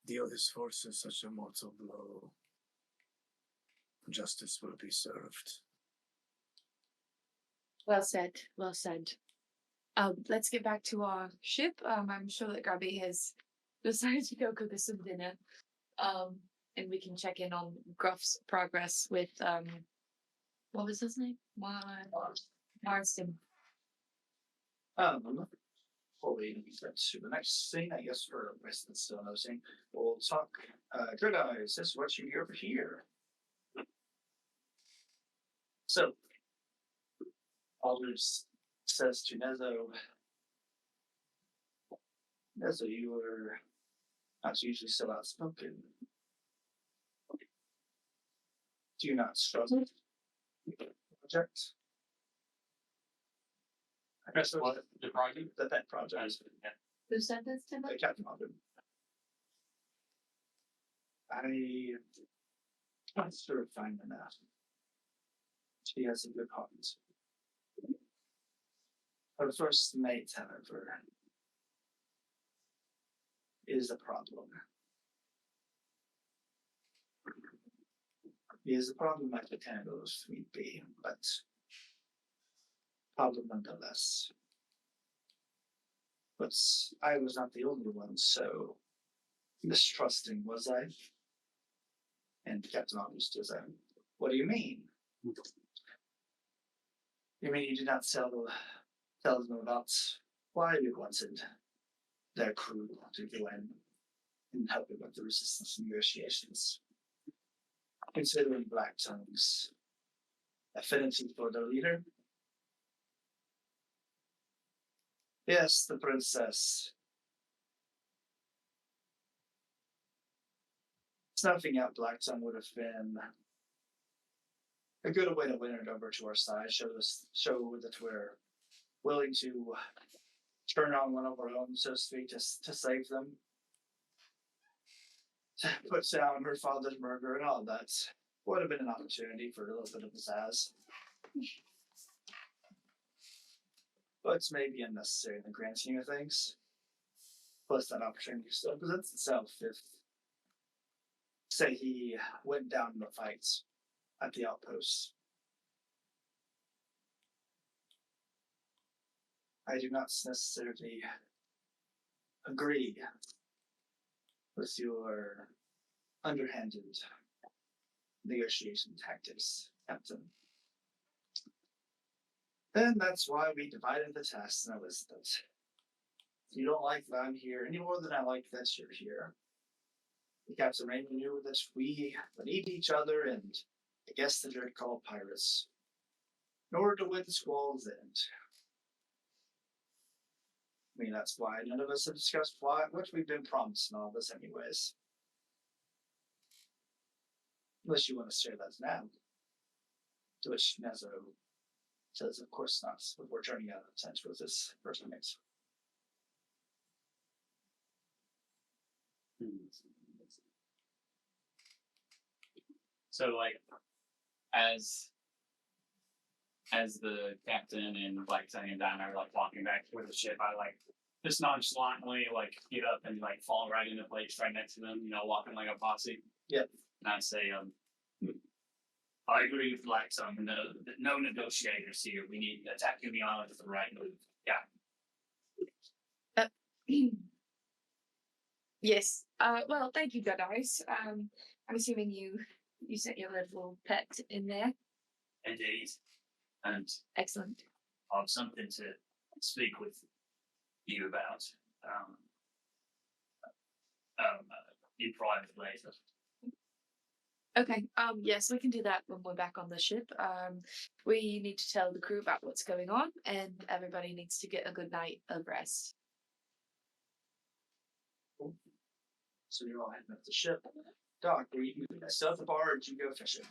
deal his forces such a mortal blow. Justice will be served. Well said. Well said. Let's get back to our ship. I'm sure that Grubby has decided to go cook us some dinner. And we can check in on Gruff's progress with what was his name? Marston. Before we get to the next scene, I guess for the rest of the still noticing, we'll talk. Good eyes, this is what you hear over here. So, Alders says to Nezo, you were not usually so outspoken. Do you not struggle with the project? I guess What the project? that project. Who said this to me? Captain Alden. I'm not sure if I'm enough. She has a good heart. Her first mate, however, is a problem. He is a problem I could handle if need be, but problem nonetheless. But I was not the only one, so mistrusting was I? And Captain August was what do you mean? You mean you did not tell them about why you wanted their crew to go in and help you with the resistance negotiations? Considering Black Tongue's affinity for their leader? Yes, the princess snuffing out Blackstone would have been a good way to win it over to our side. Show that we're willing to turn on one of our own, so to speak, to save them. To put down her father's murder and all that would have been an opportunity for a little bit of pizzazz. But it's maybe unnecessary in the grand scheme of things. Plus, that opportunity still presents itself if, say, he went down in the fights at the outpost. I do not necessarily agree with your underhanded negotiation tactics, Captain. And that's why we divided the tasks, and I was that. If you don't like that I'm here any more than I like that you're here. The Captain Raymond knew that we would need each other and against the dirt called pirates in order to win the Squall's end. I mean, that's why none of us have discussed what we've been promised in all this anyways. Unless you want to share that now. To which Nezzo says, of course not, before turning out of sense with this person makes. So like as the captain and like Sunny and Diamond are like walking back toward the ship, I like just nonchalantly like get up and like fall right into place right next to them, you know, walking like a posse. Yep. And I say, I agree with Blackstone. No negotiators here. We need attacking the island is the right move. Yeah. Yes. Well, thank you, Jedi's. I'm assuming you sent your little pet in there. Indeed. And Excellent. I have something to speak with you about. In private later. Okay. Yes, we can do that when we're back on the ship. We need to tell the crew about what's going on, and everybody needs to get a good night of rest. So you're all heading up the ship. Doc, were you still at the bar or did you go fishing?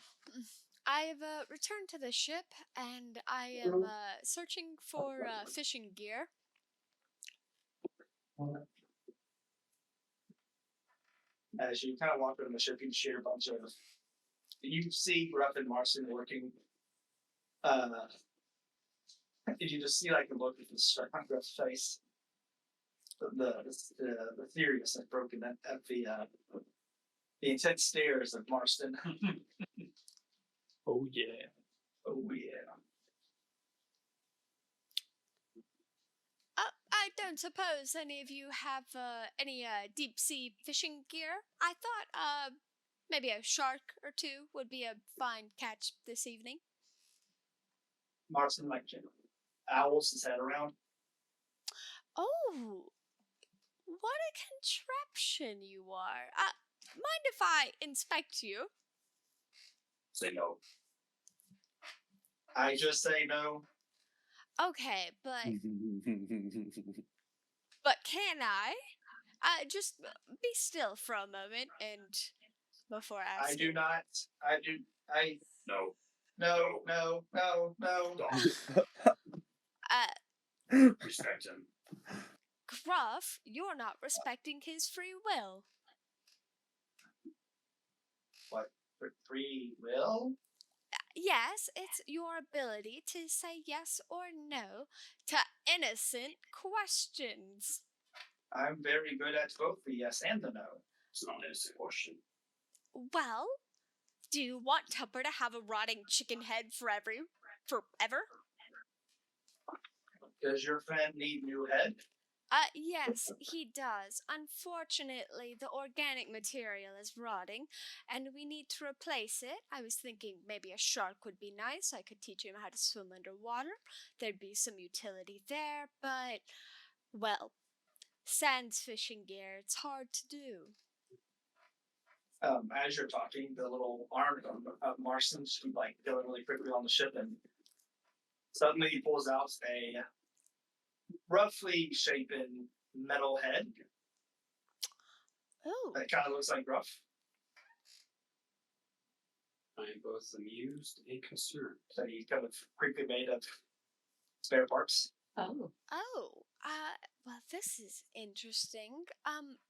I've returned to the ship and I am searching for fishing gear. As you kind of walk around the ship, you see a bunch of. You see Ruff and Marston working. You just see like a look at this on Ruff's face. The furious and broken at the intense stares of Marston. Oh yeah. Oh yeah. I don't suppose any of you have any deep sea fishing gear. I thought maybe a shark or two would be a fine catch this evening. Marston like owls his head around. Oh, what a contraption you are. Mind if I inspect you? Say no. I just say no. Okay, but can I? Just be still for a moment and before asking. I do not. I No. no. Respect him. Gruff, you're not respecting his free will. What? Free will? Yes, it's your ability to say yes or no to innocent questions. I'm very good at both the yes and the no. It's not an innocent question. Well, do you want Tupper to have a rotting chicken head forever? Does your friend need new head? Yes, he does. Unfortunately, the organic material is rotting, and we need to replace it. I was thinking maybe a shark would be nice. I could teach him how to swim underwater. There'd be some utility there, but, well, sans fishing gear, it's hard to do. As you're talking, the little arm of Marston's like going really quickly on the ship, and suddenly he pulls out a roughly shapen metal head Oh. that kind of looks like Ruff. I am both amused and concerned. So you kind of quickly made of spare parts. Oh. Oh, well, this is interesting.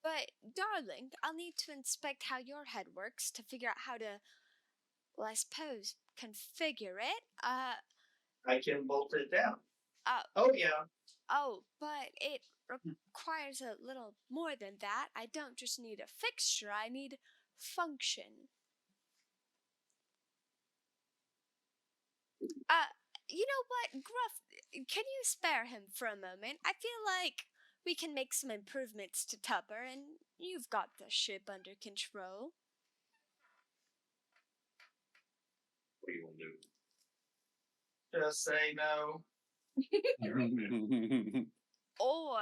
But darling, I'll need to inspect how your head works to figure out how to, well, I suppose, configure it. I can bolt it down. Uh, Oh yeah. oh, but it requires a little more than that. I don't just need a fixture, I need function. You know what, Gruff, can you spare him for a moment? I feel like we can make some improvements to Tupper, and you've got the ship under control. What do you want to do? Just say no. Or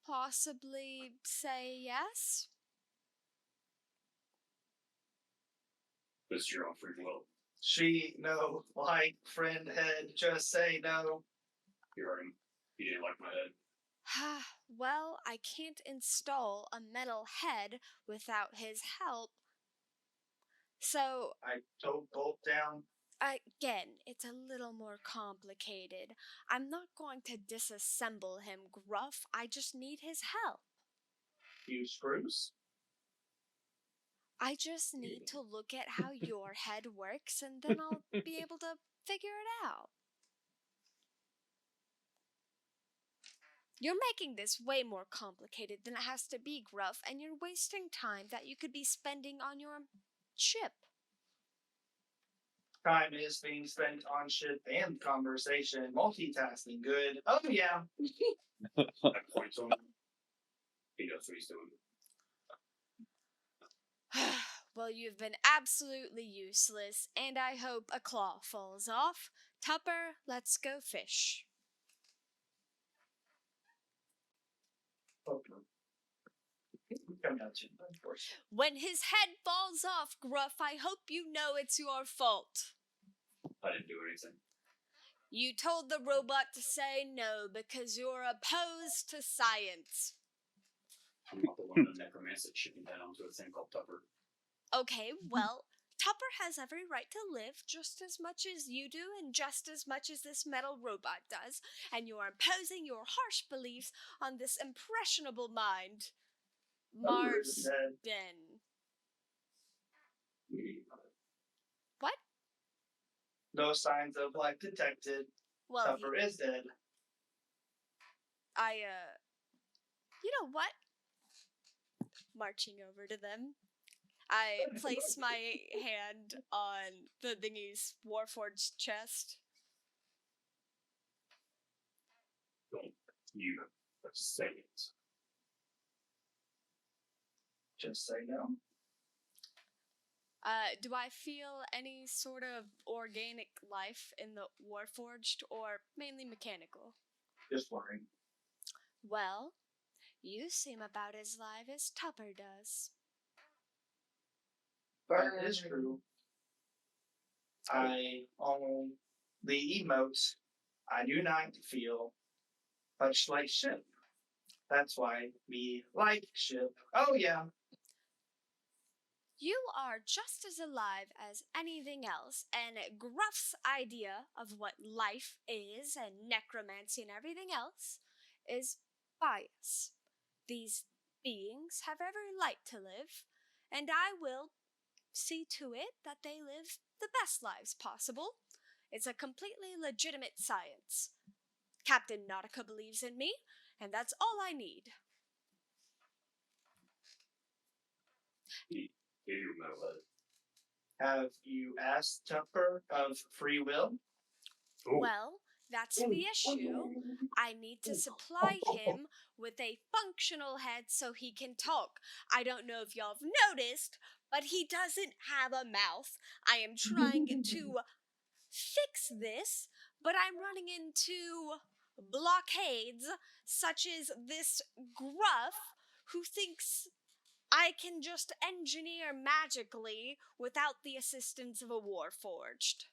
possibly say yes? This is your own free will. She no like friend head. Just say no. You heard him. He didn't like my head. Well, I can't install a metal head without his help. So, I told bolt down. again, it's a little more complicated. I'm not going to disassemble him, Gruff. I just need his help. You screws. I just need to look at how your head works, and then I'll be able to figure it out. You're making this way more complicated than it has to be, Gruff, and you're wasting time that you could be spending on your ship. Time is being spent on ship and conversation, multitasking. Good. Oh yeah. I point to him. He knows what he's doing. Well, you've been absolutely useless, and I hope a claw falls off. Tupper, let's go fish. Come down to of course. When his head falls off, Gruff, I hope you know it's your fault. I didn't do anything. You told the robot to say no because you're opposed to science. I'm not the one that necromancer shipping that onto a thing called Tupper. Okay, well, Tupper has every right to live just as much as you do and just as much as this metal robot does, and you're imposing your harsh beliefs on this impressionable mind. Marsden. What? No signs of life detected. Well, Tupper is dead. you know what? Marching over to them, I place my hand on the thingy's Warforged chest. Don't you say it. Just say no. Do I feel any sort of organic life in the Warforged, or mainly mechanical? Just worrying. Well, you seem about as live as Tupper does. That is true. I own the emotes. I do not feel much like ship. That's why we like ship. Oh yeah. You are just as alive as anything else, and Gruff's idea of what life is and necromancy and everything else is bias. These beings have every right to live, and I will see to it that they live the best lives possible. It's a completely legitimate science. Captain Nautica believes in me, and that's all I need. Give you a metal Have you asked Tupper of free will? Well, that's the issue. I need to supply him with a functional head so he can talk. I don't know if y'all have noticed, but he doesn't have a mouth. I am trying to fix this, but I'm running into blockades such as this Gruff who thinks I can just engineer magically without the assistance of a Warforged.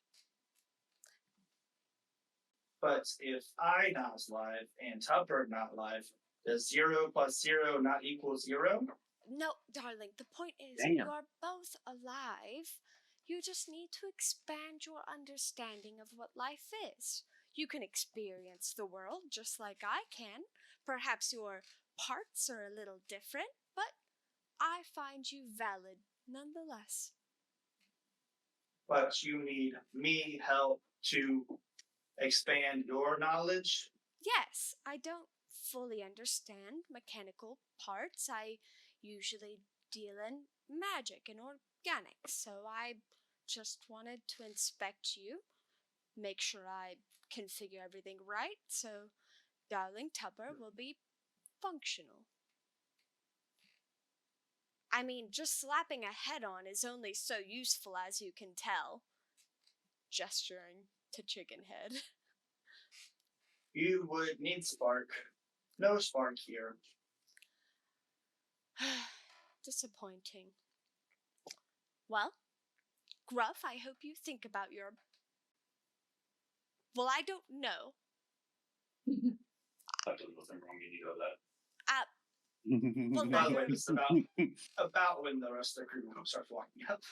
But if I not live and Tupper not live, does 0 plus 0 not equal 0? No, darling, the point is Damn. you are both alive. You just need to expand your understanding of what life is. You can experience the world just like I can. Perhaps your parts are a little different, but I find you valid nonetheless. But you need me help to expand your knowledge. Yes, I don't fully understand mechanical parts. I usually deal in magic and organics, so I just wanted to inspect you, make sure I configure everything right, so Darling Tupper will be functional. I mean, just slapping a head on is only so useful, as you can tell. Gesturing to Chicken Head. You would need spark. No spark here. Disappointing. Well, Gruff, I hope you think about your... Well, I don't know. That doesn't nothing wrong, you know that. Well, By now the way, you're... this is about when the rest of the crew starts walking up.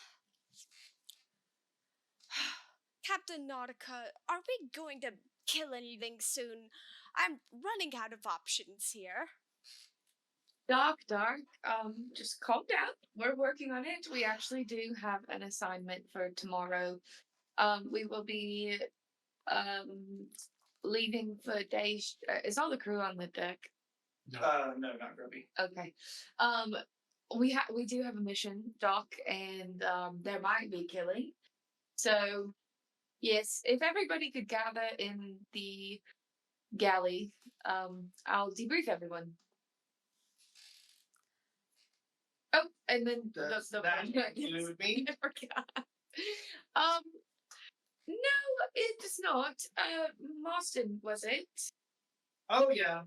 Captain Nautica, are we going to kill anything soon? I'm running out of options here. Dark. Just calm down. We're working on it. We actually do have an assignment for tomorrow. We will be leaving for day. Is all the crew on the deck? No, not Grubby. Okay. We do have a mission, Doc, and there might be killing. So yes, if everybody could gather in the galley, I'll debrief everyone. Oh, and then Does the that yes, include me? I forgot. No, it does not. Marston, was it? Oh yeah.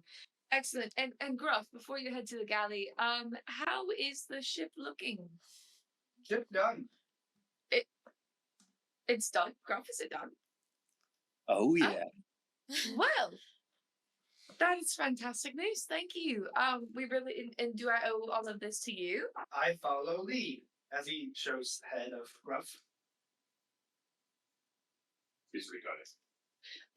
Excellent. And Gruff, before you head to the galley, how is the ship looking? Ship done. It's done. Gruff, is it done? Oh yeah. Well, that is fantastic news. Thank you. We really and do I owe all of this to you? I follow lead as he shows head of Gruff. Basically got it.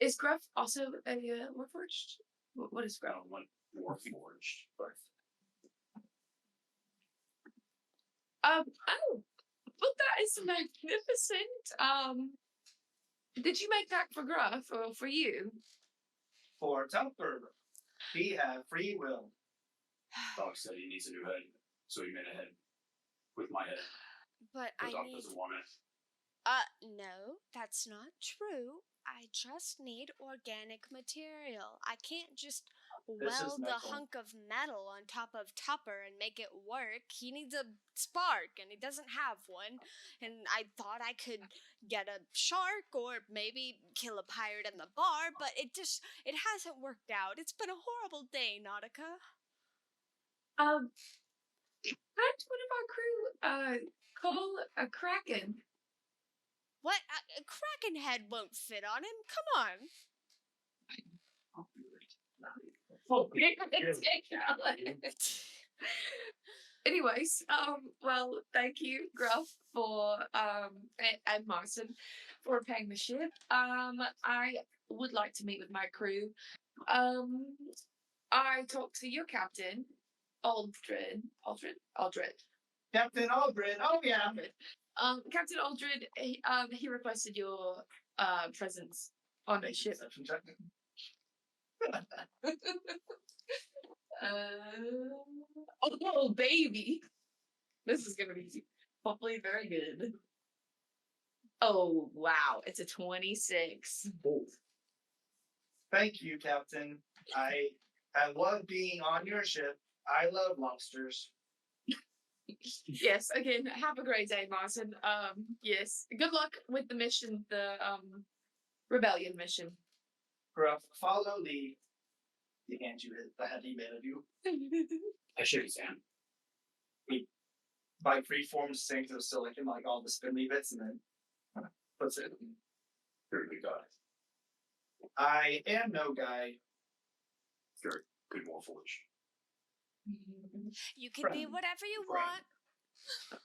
Is Gruff also a Warforged? What is Gruff? One more forged, but Oh, well, that is magnificent. Did you make that for Gruff or for you? For Tupper, he had free will. Doc said he needs a new head, so he made a head with my head. But But I Doc need... doesn't want it. No, that's not true. I just need organic material. I can't just This is weld a metal. hunk of metal on top of Tupper and make it work. He needs a spark, and he doesn't have one. And I thought I could get a shark or maybe kill a pirate in the bar, but it hasn't worked out. It's been a horrible day, Nautica. Had one of our crew call a kraken. What? A kraken head won't fit on him. Come on. Anyways, well, thank you, Gruff, for and Marson for paying the ship. I would like to meet with my crew. I talked to your captain, Aldred. Captain Aldred. Oh yeah. Captain Aldred, he requested your presence on a ship. Perception check. Oh baby, this is gonna be hopefully very good. Oh wow, it's a 26. Thank you, Captain. I love being on your ship. I love lobsters. Yes, again, have a great day, Martin. Yes, good luck with the mission, the rebellion mission. Gruff, follow lead. He hands you the head he made of you. I shake his hand. By freeform sinks of silicon, like all the spindly bits, and then puts it. Very good guy. I am no guy. Very good Warforged. You can be Friend. whatever you Friend. want.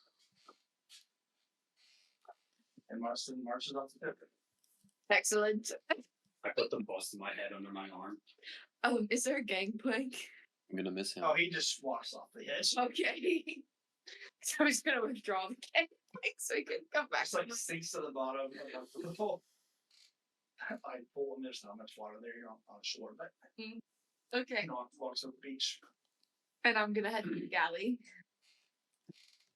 And Marston marches off the pit. Excellent. I put the bust of my head under my arm. Is there a gangplank? I'm gonna miss him. Oh, he just walks off the edge. Okay. So he's gonna withdraw the gangplank so he can come back. Just like sinks to the bottom. I pull him. There's not much water there. You're on shore, but Okay. walks to the beach. And I'm gonna head to the galley.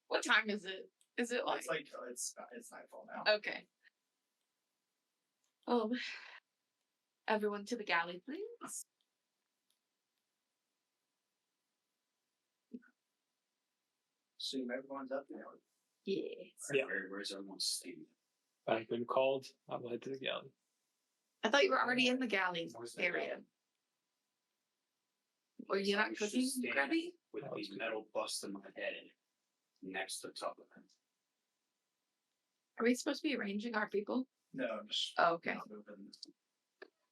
What time is it? Is it like? It's nightfall now. Okay. Everyone to the galley, please. Assume everyone's up now. Yes. Yeah. Where's everyone staying? I've been called. I'll head to the galley. I thought you were already in the galley Where's the area. galley? Were you not I'm just cooking, standing Grubby? with the metal bust in my head next to the top of it. Are we supposed to be arranging our people? No, I'm just. Oh, okay. Moving.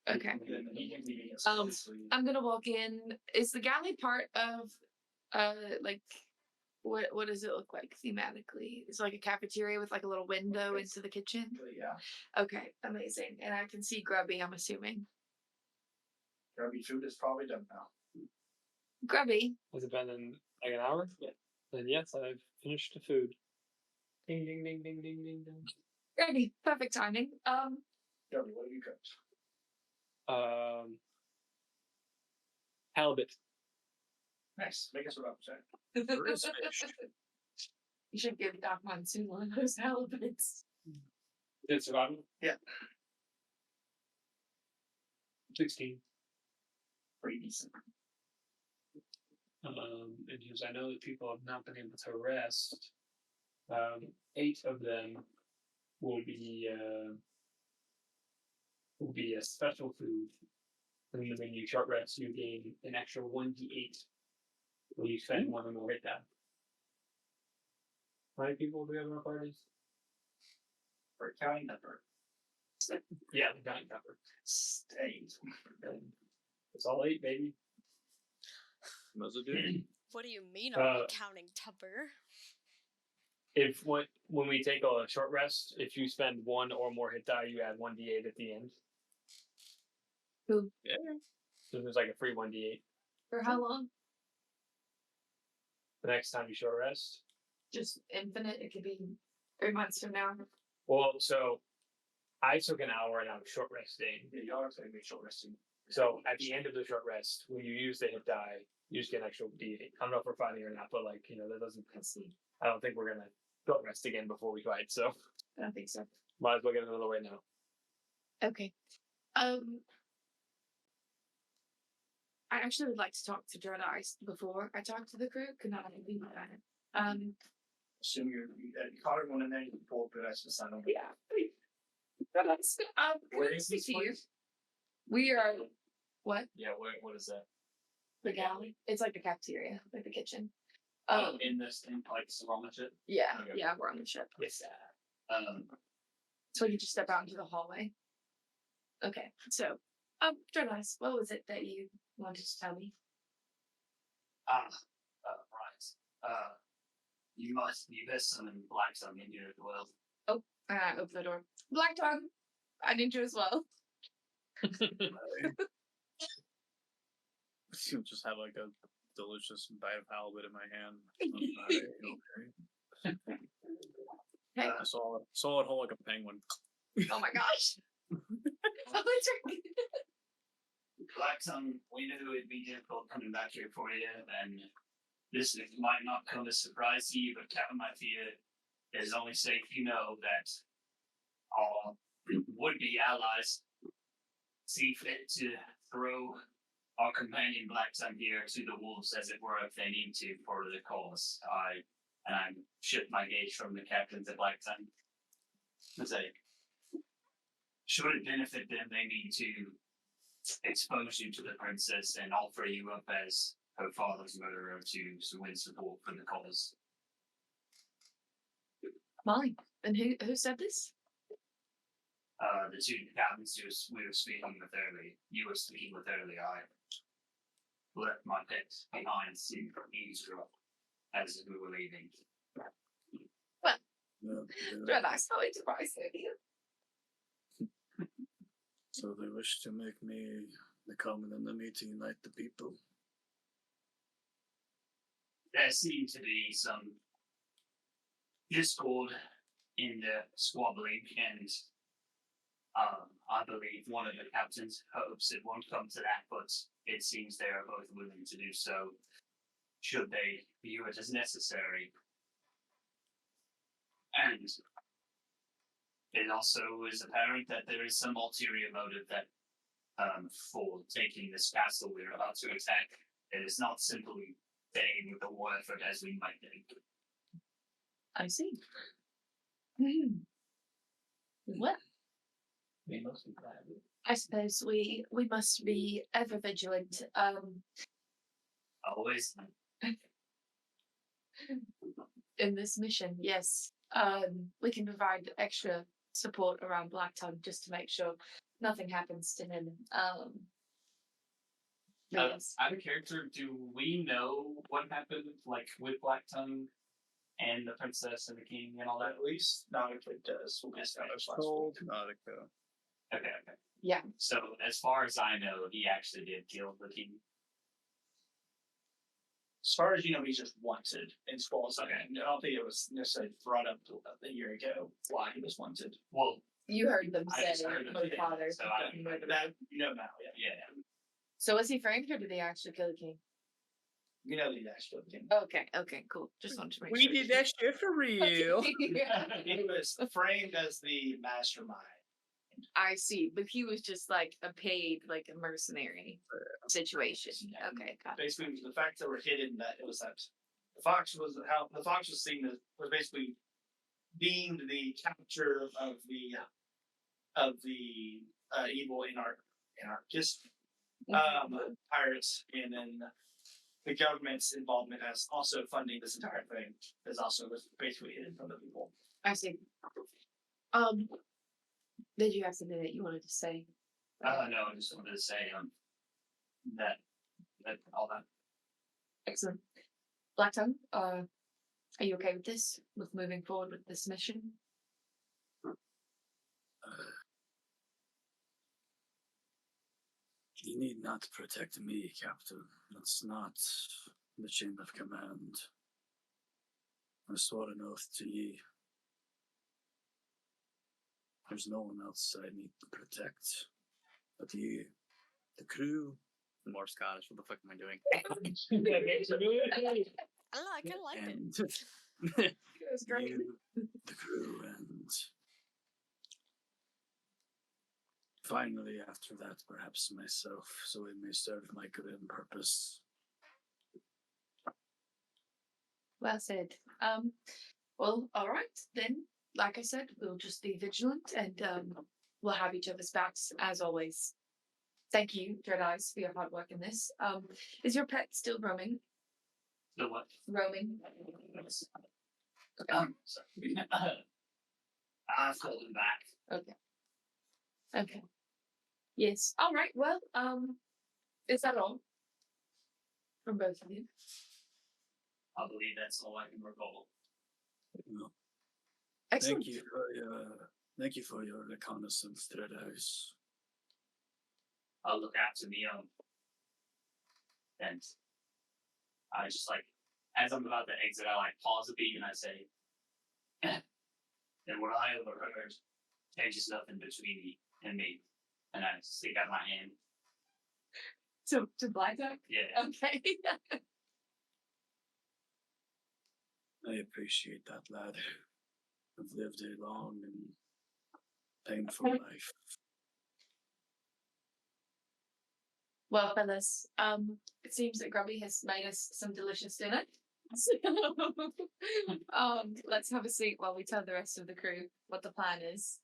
Okay. Moving. I'm gonna walk in. Is the galley part of like what does it look like thematically? It's like a cafeteria with like a little window into the kitchen. Yeah. Okay, amazing. And I can see Grubby, I'm assuming. Grubby food is probably done now. Grubby. Has it been in like an hour? Yeah. Then yes, I've finished the food. Ding ding ding ding ding ding ding. Grubby, perfect timing. Grubby, what have you cooked? Halibut. Nice. Make us a rub check. There is fish. You should give Doc Monsoon one of those halibuts. Did survival? Yeah. 16. Pretty decent. And because I know that people have not been able to rest, 8 of them will be a special food. And then when you short rest, you gain an extra 1d8 when you spend one or more hit die. How many people do we have in our parties? For counting number. Yeah, the counting number. 8. It's all 8, baby. Those are good. What do you mean are we Uh, counting Tupper? If when we take a short rest, if you spend 1 or more hit die, you add 1d8 at the end. Ooh. Yeah. So there's like a free 1d8 For how long? the next time you short rest. Just infinite. It could be 3 months from now. Well, so I took an hour and I was short resting. Yeah, y'all are going to be short resting. So at the end of the short rest, when you use the hit die, you just get an extra d8. I don't know if we're fighting or not, but like, that doesn't. I don't think we're gonna short rest again before we fight. So I don't think so. might as well get it out of the way now. Okay. I actually would like to talk to Dread Eyes before I talk to the crew. Could not be my bad. Assume you caught everyone in there. You can pull up the rest of the sun. Yeah. Dread Eyes. Where can I is speak this to you? place? We are what? Yeah, what is that? The galley. It's like the cafeteria, like the kitchen. In this thing, like on the ship? Yeah, Okay. yeah, we're on the ship. Yes. So you just step out into the hallway. Okay, so Dread Eyes, what was it that you wanted to tell me? Right. You best summon Black Sun in here as well. Open the door. Black Dog, I need you as well. You just have like a delicious bite of halibut in my hand. Okay. Okay. Saw it whole like a penguin. Oh my gosh. Oh, it's right. Black Sun, we knew it'd be difficult coming back here for you, and this might not come as a surprise to you, but Captain my fear is only safe you know that our would-be allies see fit to throw our companion Black Sun here to the wolves, as it were, if they need to for the cause. I shift my gaze from the captain to Black Sun. I say, should it benefit them, they need to expose you to the princess and offer you up as her father's murderer to win support for the cause. Molly, and who said this? The two captains we were speaking with earlier, you were speaking with earlier, I left my pet behind to eavesdrop as we were leaving. Well, Yeah, Dread Eyes, how enterprising. so they wish to make me the common enemy to unite the people. There seemed to be some discord in the squabbling, and I believe one of the captains hopes it won't come to that, but it seems they are both willing to do so, should they view it as necessary. And it also is apparent that there is some ulterior motive that for taking this castle we're about to attack. It is not simply staying with the war effort as we might think. I see. Well, We must be glad. I suppose we must be ever vigilant. Always. In this mission, yes. We can provide extra support around Blacktongue just to make sure nothing happens to him. But yes. Out of character, do we know what happened, like with Blacktongue and the princess and the king and all that? At least Nautica does. We established last Told week. Nautica. Okay. Yeah. So as far as I know, he actually did kill the king. As far as you know, he's just wanted in Squall's. Okay. I don't think it was necessarily brought up a year ago why he was wanted. Well, You heard them I say, just heard them my say it, father. so I- fucking murdered him. That you know now, yeah. yeah. So was he framed or did he actually kill the king? You know the actual king. Okay, cool. Just wanted to make We sure. did that shit for real. He was framed as the mastermind. I see, but he was just like a paid, like a mercenary situation. Okay, got it. Basically, the fact that were hidden that it was that the fox was how the fox was seen as was basically deemed the capture of the evil in our history. Pirates, and then the government's involvement as also funding this entire thing is also was basically hidden from the people. I see. Did you have something that you wanted to say? No, I just wanted to say that all that. Excellent. Blacktongue, are you okay with this? With moving forward with this mission? You need not protect me, Captain. That's not the chain of command. I swore an oath to ye. There's no one else I need to protect but ye, the crew. More Scottish. What the fuck am I doing? I like it. And That's great. you, the crew, and finally, after that, perhaps myself, so it may serve my good end purpose. Well said. Well, all right then. Like I said, we'll just be vigilant and we'll have each other's backs as always. Thank you, Dread Eyes, for your hard work in this. Is your pet still roaming? The what? Roaming. Sorry. I've called him back. Okay. Yes. All right. Well, is that all from both of you? I believe that's all I can recall. Well, Excellent. thank you for your reconnaissance, Thread Eyes. I'll look after me and I just as I'm about to exit, I pause a beat and I say, and what I overheard changes nothing between me and me. And I stick out my hand. To Blackjack? Yeah. Okay. I appreciate that, lad. I've lived a long and painful life. Well, fellas, it seems that Grubby has made us some delicious dinner. So, let's have a seat while we tell the rest of the crew what the plan is.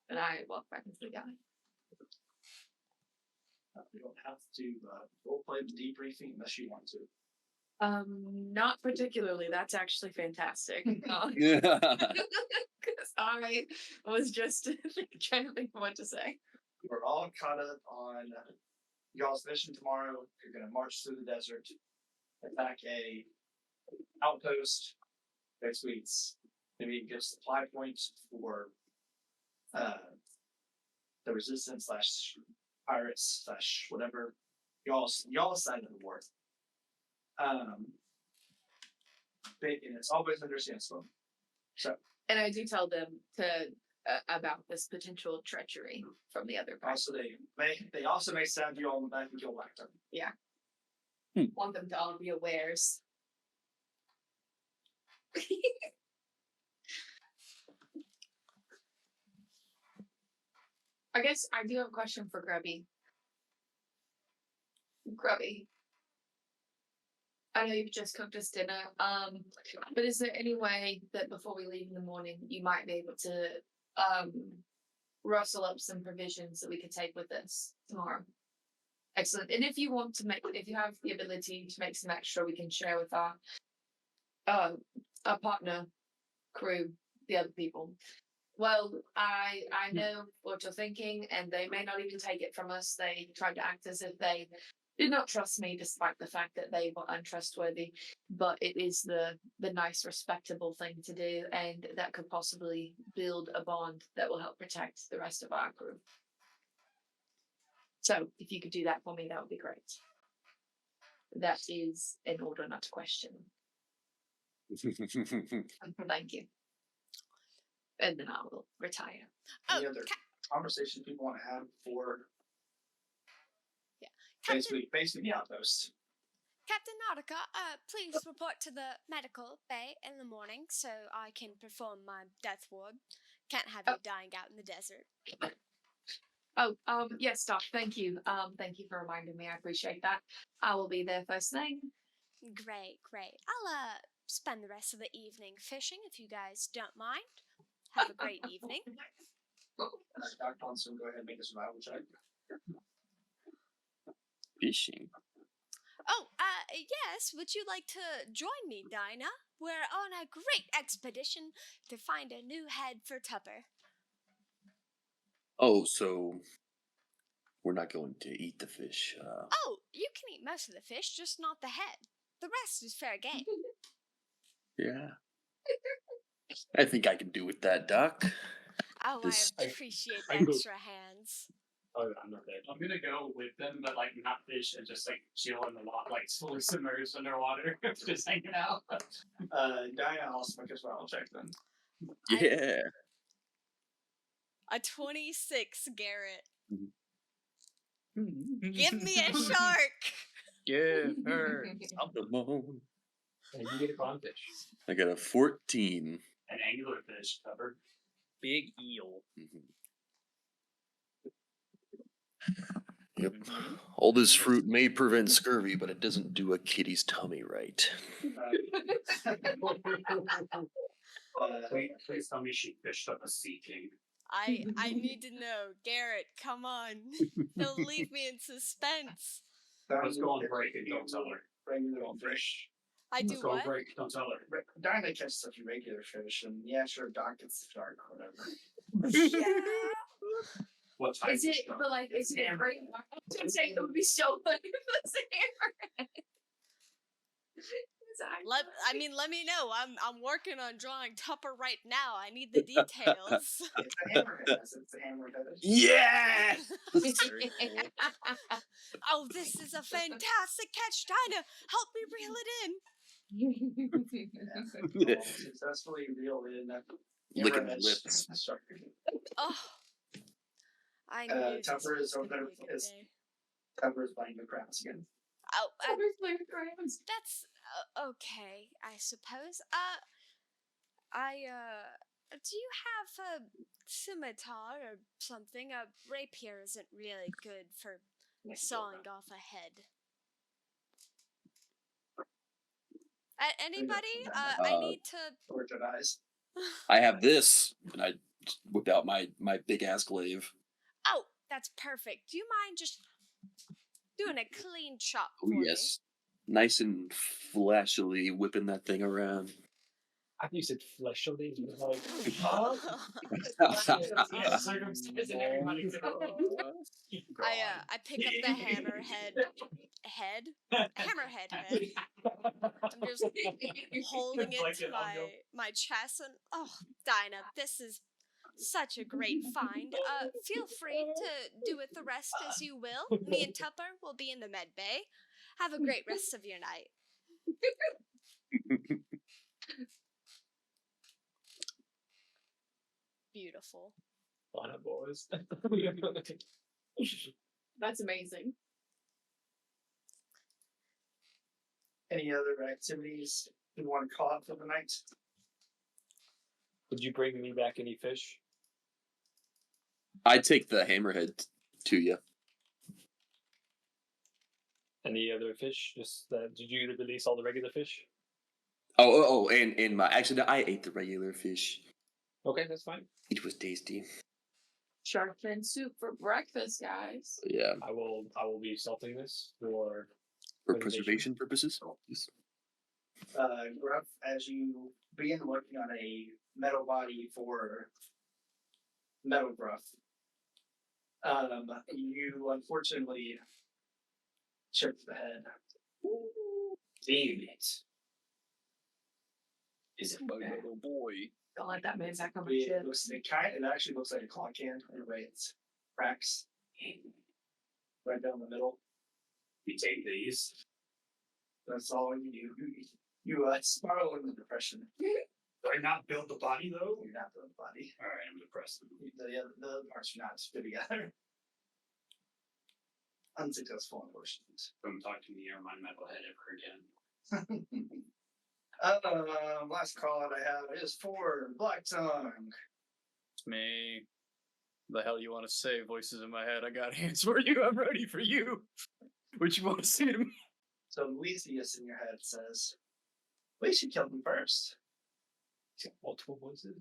And I walk back into the guy. We don't have to role play the debriefing unless you want to. Not particularly. That's actually fantastic. Because I was just trying to think of what to say. We're all caught up on y'all's mission tomorrow. You're going to march through the desert, attack a outpost. Basically, it's maybe give supply points for the resistance slash pirates slash whatever y'all side of the war. And it's always understandable. So And I do tell them to about this potential treachery from the other also party. they also may stab you all in the back and kill Black them. Want them to all be awares. I guess I do have a question for Grubby. Grubby. I know you've just cooked us dinner. But is there any way that before we leave in the morning you might be able to rustle up some provisions that we could take with us tomorrow? Excellent. And if you want to if you have the ability to make some extra, we can share with our partner crew, the other people. Well, I know what you're thinking, and they may not even take it from us. They tried to act as if they did not trust me, despite the fact that they were untrustworthy. But it is the nice, respectable thing to do, and that could possibly build a bond that will help protect the rest of our crew. So, if you could do that for me, that would be great. That is an order, not a question. Thank you. And then I will retire. Any other conversation people want to have for Captain, basically the outpost? Captain Nautica, please report to the medical bay in the morning so I can perform my death ward. Can't have you dying out in the desert. Yes, Doc. Thank you. Thank you for reminding me. I appreciate that. I will be there first thing. Great. I'll spend the rest of the evening fishing if you guys don't mind. Have a great evening. Dr. Thompson, go ahead and make a survival check. Fishing. Oh, yes, would you like to join me, Dinah? We're on a great expedition to find a new head for Tupper. Oh, so we're not going to eat the fish. Oh, you can eat most of the fish, just not the head. The rest is fair game. Yeah. I think I can do with that, Doc. Oh, This- I appreciate the I can go- extra hands. Oh, I'm not there. I'm gonna go with them, but like not fish and just like chill in the water, like fully submerged underwater, just hanging out. Diana also make a survival check then. Yeah. A 26, Garrett. Mm-hmm. Give me a shark! Give her. Come on. And you get a clownfish. I got a 14. An anglerfish covered. Big eel. Yep. All this fruit may prevent scurvy, but it doesn't do a kitty's tummy right. Please tell me she fished up a sea king. I need to know. Garrett, come on. Don't leave me in suspense. Let's go on break and don't tell her. Regular fish. I do Let's go on what? break, don't tell her. Diana catches a few regular fish, and yeah, sure, Doc gets the shark, whatever. Yeah. What type Is it, of shark? but like, is it a great? I was gonna say it would be so funny if it's a hammerhead. Let me know. I'm working on drawing Tupper right now. I need the details. It's a hammerhead. It's a hammerhead. Yeah! Oh, this is a fantastic catch, Dinah. Help me reel it in. Successfully reeled in. Licking hammerhead lips. shark. Oh, I knew this Tupper was is gonna over be a good is- day. Tupper is biting the crabs again. Oh, Crabs. that's okay, I suppose. Do you have a scimitar or something? A rapier isn't really good for sawing off a head. Anybody? I need to. Tortured eyes. I have this, and I whip out my big ass glaive. Oh, that's perfect. Do you mind just doing a clean chop Oh, for me? yes. Nice and flashily whipping that thing around. I think you said fleshly. Like, Yeah, circumstance and everybody. I pick up the hammerhead head. Hammerhead head. I'm just holding it Blanket to on you. my chest and oh, Dinah, this is such a great find. Feel free to do with the rest as you will. Me and Tupper will be in the med bay. Have a great rest of your night. Beautiful. Lana boys. That's amazing. Any other activities you want to call out for the night? Would you bring me back any fish? I take the hammerhead to you. Any other fish? Just that? Did you release all the regular fish? And my actually, no, I ate the regular fish. Okay, that's fine. It was tasty. Shark fin soup for breakfast, guys. Yeah, I will be salting this for for preservation purposes. Yes. Gruff, as you begin working on a metal body for Metal Gruff, you unfortunately chipped the head. Damn it. Is it My little boy. Don't let that man back on my It ship. it actually looks like a claw can. Anyway, it's cracks right down the middle. we take these? That's all you do. You spiral into depression. Do I not build the body though? You're not the body. Alright, I'm depressed. The other parts are not fit together. Unsuccessful unfortunately. Don't talk to me or my metalhead ever again. Last call out I have is for Black Tongue. It's me. The hell you want to say? Voices in my head. I got hands for you. I'm ready for you. What you want to say to me? So Luisius in your head says, we should kill them first. multiple voices.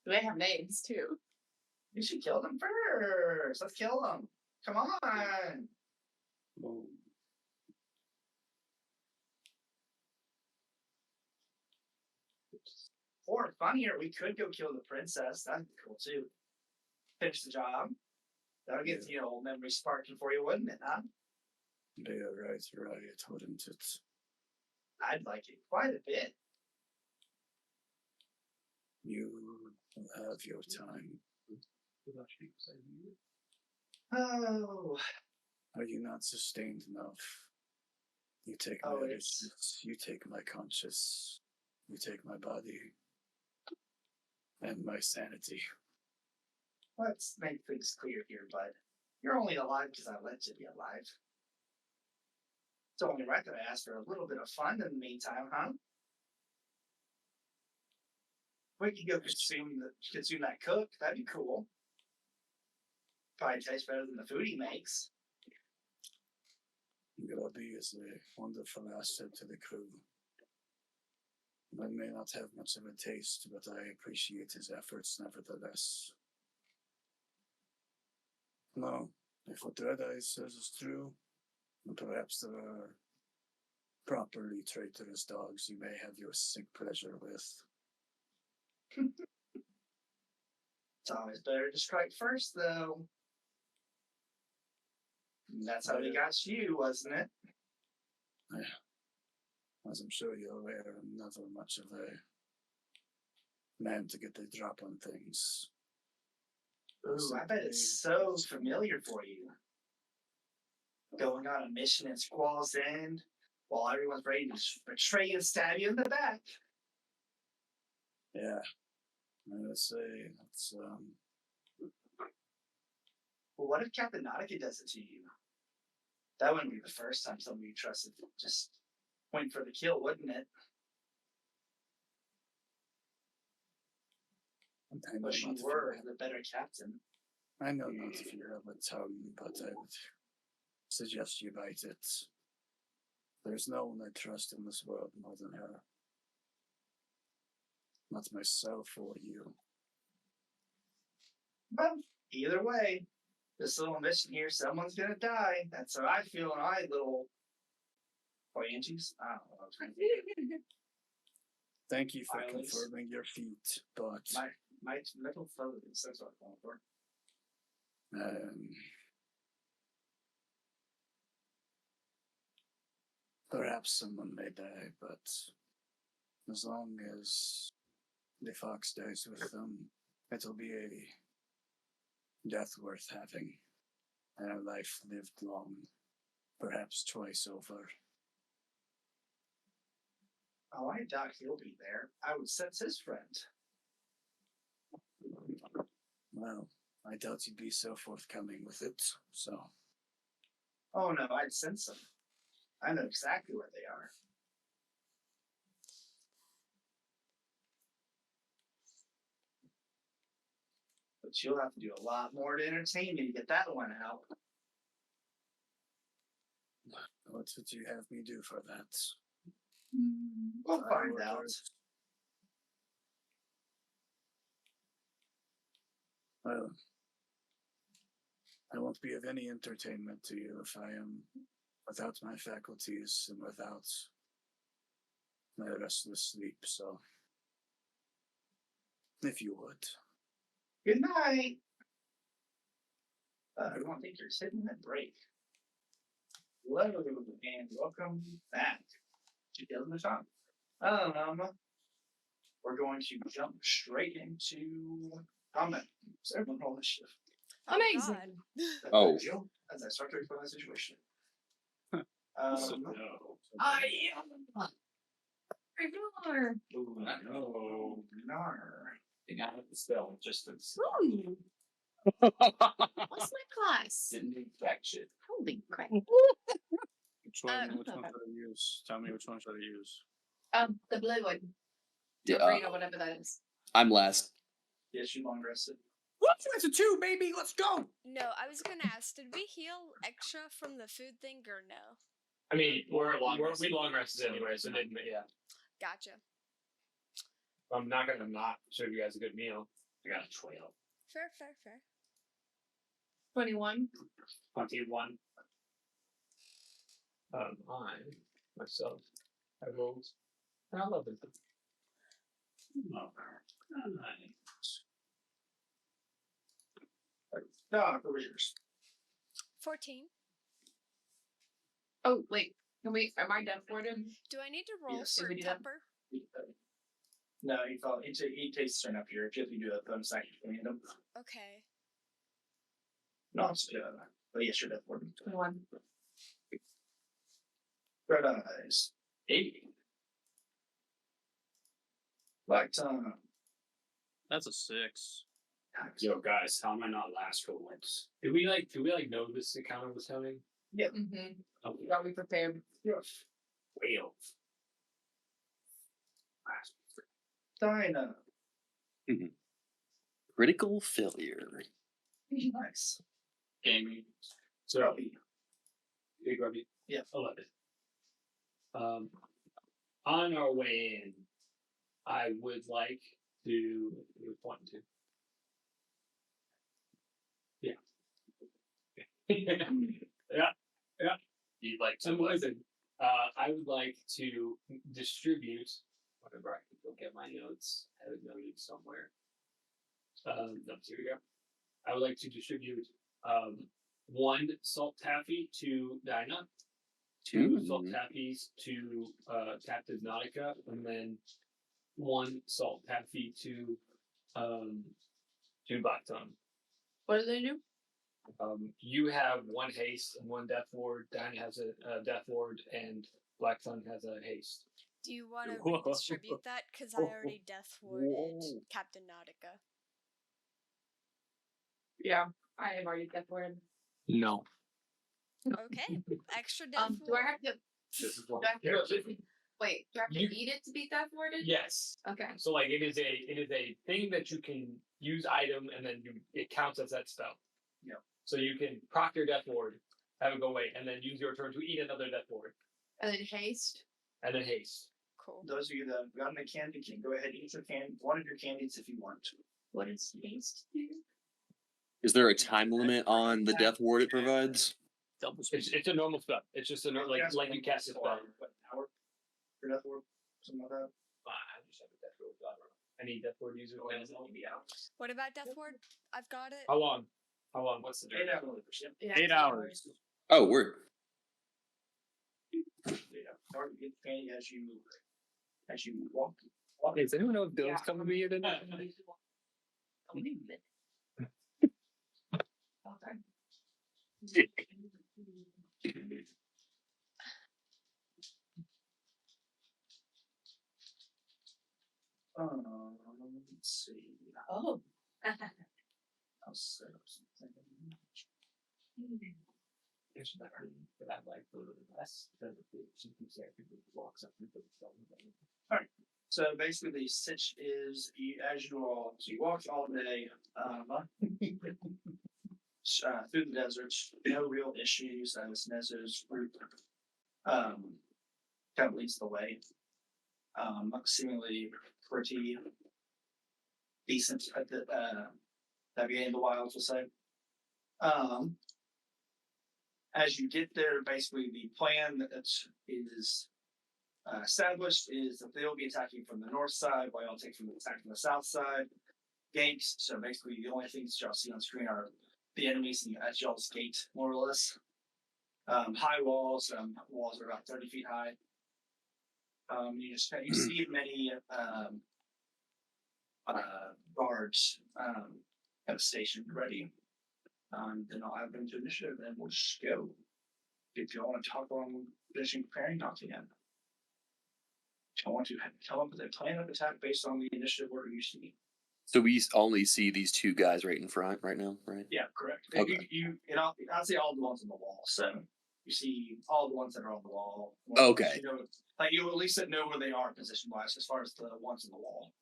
They have names too. We should kill them first. Let's kill them. Come on. Or funnier, we could go kill the princess. That'd be cool too. Finish the job. That'll get the old memory sparking for you, wouldn't it, huh? Yeah, right, wouldn't it? I'd like it quite a bit. You will have your time. Oh, Are you not sustained enough? You take my energies, you take my conscious, you take my body, and my sanity. let's make things clear here, bud. You're only alive because I let you be alive. It's only right that I asked for a little bit of fun in the meantime, huh? We could go consume that cook. That'd be cool. Probably tastes better than the food he makes. Grubby is a wonderful asset to the crew. I may not have much of a taste, but I appreciate his efforts nevertheless. No, if what Red Eyes says is true, then perhaps there are properly traitorous dogs you may have your sick pleasure with. It's always better to strike first, though. And that's how he got you, wasn't it? Yeah. As I'm sure you're aware, I'm never much of a man to get the drop on things. Ooh, I bet it's so familiar for you. Going on a mission at Squall's End while everyone's ready to betray and stab you in the back. Yeah. I would say that's Well, what if Captain Nautica does it to you? That wouldn't be the first time somebody you trusted just went for the kill, wouldn't it? But you were the better captain. I know not if you have a tongue, but I would suggest you bite it. There's no one I trust in this world more than her. Not myself or you. Well, either way, this little mission here, someone's gonna die. That's how I feel in my little phalanges. I don't know what I was trying to do. Thank you for Violence. confirming your feet, but My little phalanges, that's what I'm going for. Perhaps someone may die, but as long as the fox dies with them, it'll be a death worth having, and a life lived long, perhaps twice over. Oh, I doubt he'll be there. I would sense his friend. Well, I doubt you'd be so forthcoming with it, so. Oh no, I'd sense them. I know exactly where they are. But you'll have to do a lot more to entertain me to get that one out. What would you have me do for that? We'll I find order- out. Well, I won't be of any entertainment to you if I am without my faculties and without my restless sleep, so. If you would. Good night. I don't think you're hitting that break. Hello, and welcome back to Tales in the Shop. We're going to jump straight into combat. So everyone roll this shift. Amazing. God. Oh. As I start to explain the situation. No. I am. Ignore. No. Nar. Think I have the spell just to Ooh. What's my class? didn't do jack shit. Holy crap. Which one okay. should I use? Tell me which one should I use? The blue one. Yeah, Or green or whatever that is. I'm last. Yes, you long rested. What? That's a 2, baby. Let's go. No, I was gonna ask, did we heal extra from the food thing or no? I mean, we long rested. rested anyway, so didn't yeah. Gotcha. I'm not gonna not show you guys a good meal. I got a 12. Fair, fair, fair. 21. 21. I myself I rolled an 11. Oh, nice. Careers. 14. Oh, wait. Am I death warded? Do I need to roll Yes, for we do that. Tupper? No, he fell. He takes turn up here. If you have to do a bonus action, you can hand him. Okay. No, it's but yes, you're death warden. 21. Red eyes. 80. Black tongue. That's a 6. Yo, guys, how am I not last for once? Did we know this encounter was coming? Mm-hmm. Oh, Are we prepared? Yes. whale. Dinah. Critical failure. Nice. Gaming. So Grubby. big Grubby. Yeah. 11. On our way in, I would like to you're pointing to. Yeah. yeah. You'd like to I'm listen. I would like to distribute whatever I can go get my notes. I have it noted somewhere. No, here we go. I would like to distribute 1 salt taffy to Dinah, 2 salt taffies to Captain Nautica, and then 1 salt taffy to Blacktongue. What do they do? You have 1 haste and 1 death ward. Dinah has a death ward, and Blacktongue has a haste. Do you want to Whoa. redistribute that? Because I already death warded Whoa. Captain Nautica. Yeah, I have already death warded. No. Okay. Extra death Do I have to? This is one. Do I have to Yeah, wait, do I have to You- eat it to be death warded? yes. Okay. So like it is a thing that you can use item and then it counts as that spell. Yeah. So you can proc your death ward, have it go away, and then use your turn to eat another death ward, And then haste. and then haste. Cool. Those of you that have gotten a candy can go ahead and eat one of your candies if you want to. What does haste do? Is there a time limit on the death ward it provides? Double It's a normal spell. It's just a like you cast a spell. What, an hour? Your death ward? Something like that? I just have a death ward. I don't know. Any death ward user? What about death ward? I've got it. How long? How long? What's the 8 duration? hours. Yep. Yeah, 8 hours. Oh, word. Yeah. start to get pain as you walk. Hey, does anyone know if Bill's Yeah. coming to be here tonight? Let's see. Oh. I'll set up something. There's never but I like the less than the she keeps there people walks up and So basically, the sitch is so you walk all day through the desert. No real issues as Nez's route kind of leads the way. Seemingly pretty decent at the navigating the wilds, we'll say. As you get there, basically the plan that is established is that they'll be attacking from the north side, while y'all take from the attack from the south side. Gates. So basically, the only things y'all see on screen are the enemies at y'all's gate, more or less. High walls. Walls are about 30 feet high. You see many guards kind of stationed ready. Then I'll add them to initiative, and we'll just go. If you all want to talk on finishing preparing, not again. I want to tell them the plan of attack based on the initiative order you see. So we only see these two guys right in front right now, right? Yeah, correct. Okay. I'd say all the ones on the wall. So you see all the ones that are on the wall. Okay. You at least know where they are position wise as far as the ones on the wall.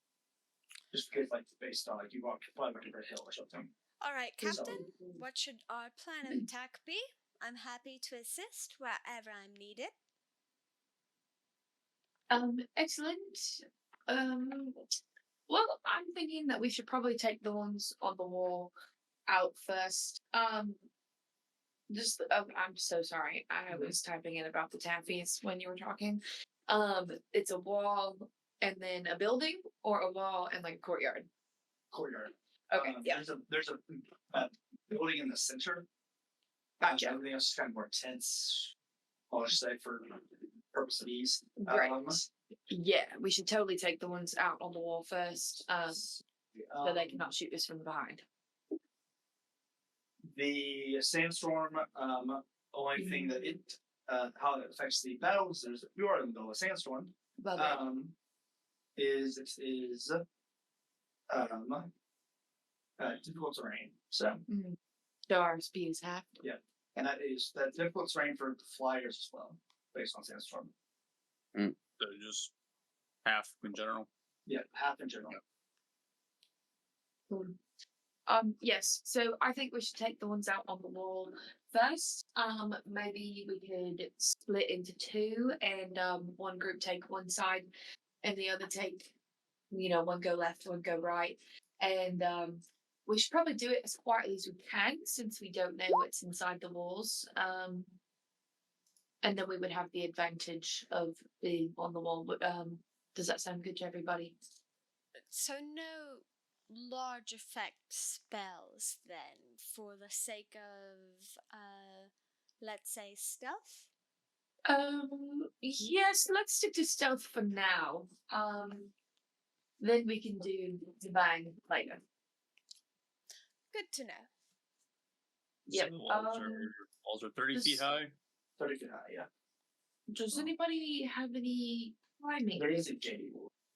Just because, based on you walk over a hill or something. All right, So- Captain. What should our plan of attack be? I'm happy to assist wherever I'm needed. Excellent. Well, I'm thinking that we should probably take the ones on the wall out first. I'm so sorry. I was typing in about the taffies when you were talking. It's a wall and then a building, or a wall and a courtyard. Courtyard. Okay, yeah, There's a building in the center. gotcha. Everything else is kind of more tense. I'll just say for purpose of ease. Great. Yeah, we should totally take the ones out on the wall first, so they cannot shoot us from behind. The sandstorm, only thing that how it affects the battles, you are in the middle of a sandstorm. Love it. Is difficult terrain. So So our speed is half. and that difficult terrain for flyers as well, based on sandstorm. So just half in general. Yeah, half in general. Cool. Yes, so I think we should take the ones out on the wall first. Maybe we could split into two, and one group take one side and the other take, one go left, one go right. And we should probably do it as quietly as we can, since we don't know what's inside the walls. And then we would have the advantage of being on the wall. Does that sound good to everybody? So no large effect spells then, for the sake of let's say stealth? Yes, let's stick to stealth for now. Then we can do the bang later. Good to know. Yep. So the walls are 30 feet this- high. 30 feet high, yeah. Does anybody have any climbing? There is a gate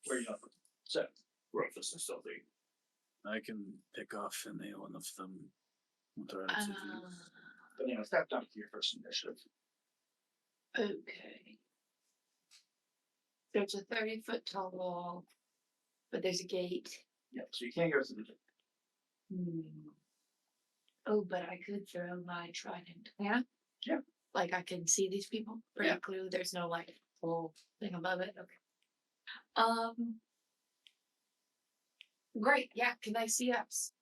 where you have so roughness and stuff. I can pick off any one of them with relative ease. But step down to your first initiative. Okay. There's a 30-foot tall wall, but there's a gate. Yeah, so you can't go through the gate. Oh, but I could throw my trident. Yeah? Yeah. I can see these people pretty Yeah. clearly. There's no full thing above it. Okay. Great. Yeah. Can they see us?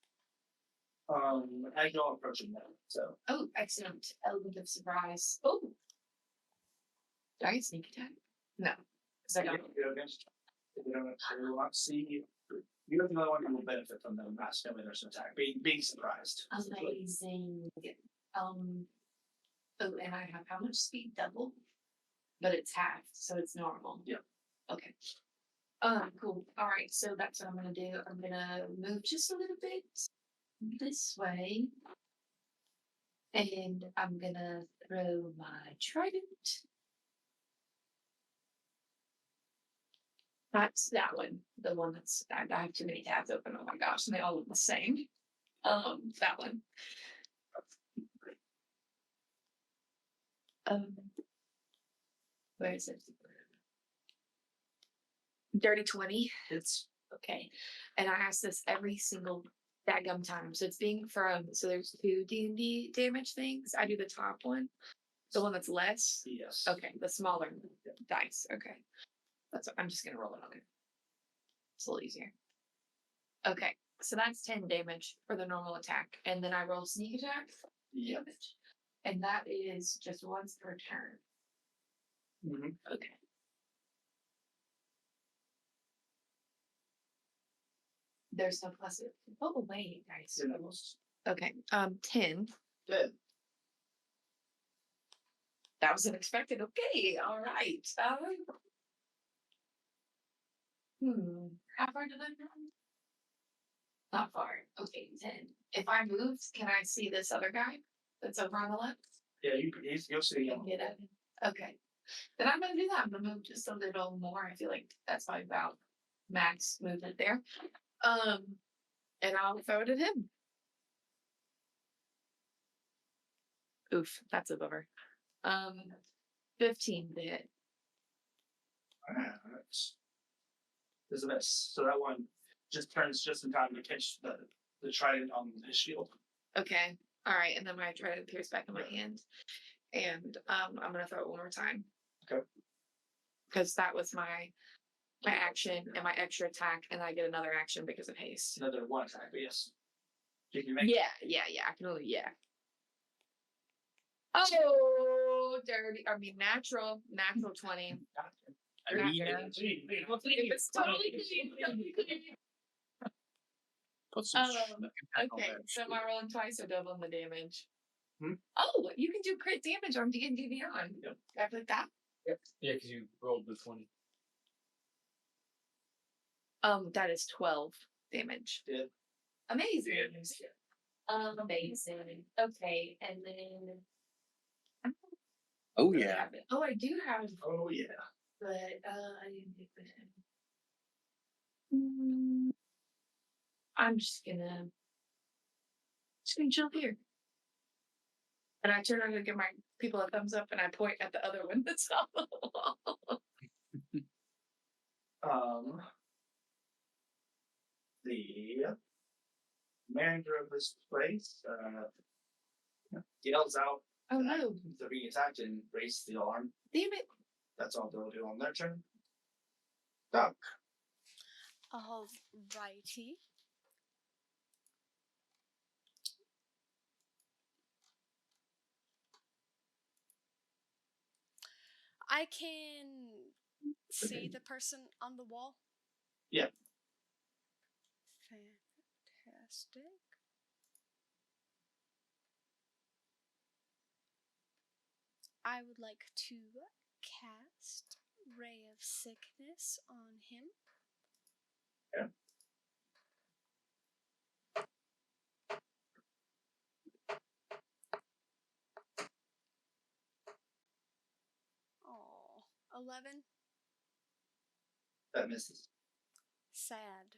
As y'all approaching them, so Oh, excellent. Element of surprise. Oh. Do I get sneak attack? No. Because I don't. you against. They will not see you. You're the only one who will benefit from them not knowing there's an attack, being surprised. Amazing. Oh, and I have how much speed? Double? but it's halved, so it's normal. Yep. Okay. Cool. All right, so that's what I'm gonna do. I'm gonna move just a little bit this way, and I'm gonna throw my trident. That's that one. The one that's I have too many tabs open. Oh my gosh, and they all look the same. That one. Where is it? Dirty 20. It's Okay. And I ask this every single daggum time. So it's being thrown. So there's two D&D damage things. I do the top one. The one that's less. yes. Okay. The smaller dice. Okay. That's I'm just gonna roll it on it. It's a little easier. Okay. So that's 10 damage for the normal attack. And then I roll sneak attack Yep. damage. And that is just once per turn. Mhm. Okay. There's no plus it. Oh wait, guys. Okay. 10. Good. That was unexpected. Okay, all right. How far did I run? Not far. Okay, 10. If I moved, can I see this other guy that's over on the left? Yeah, you'll see You him. can get it. Okay. Then I'm gonna do that. I'm gonna move just a little more. I feel like that's my about max movement there. And I'll throw it at him. Oof, that's a bummer. 15 to hit. Alright. There's a miss. So that one just turns just in time to catch the trident on his shield. Okay. All right. And then I try to pierce back in my hand. And I'm gonna throw it one more time. Okay. Because that was my action and my extra attack, and I get another action because of haste. Another one attack, but yes. You can make Yeah. I can only Oh, dirty. I mean, natural 20. It's totally clean. Put some Okay, so am I rolling twice or doubling the damage? Hmm? Oh, you can do crit damage on D&D Beyond. Yep. Can I put that? Yeah, because you rolled the 20. That is 12 damage. Yeah. Amazing. Amazing. Okay, and then Oh yeah. Oh, I do have, Oh yeah. but I didn't pick the head. I'm just gonna jump here. And I turn around and give my people a thumbs up, and I point at the other one that's on the wall. The manager of this place yells out Oh no! they're being attacked and raises the alarm. Damn it! That's all they'll do on their turn. Duck. Alrighty. I can see the person on the wall. Yeah. Fantastic. I would like to cast Ray of Sickness on him. Yeah. Oh, 11. That misses. Sad.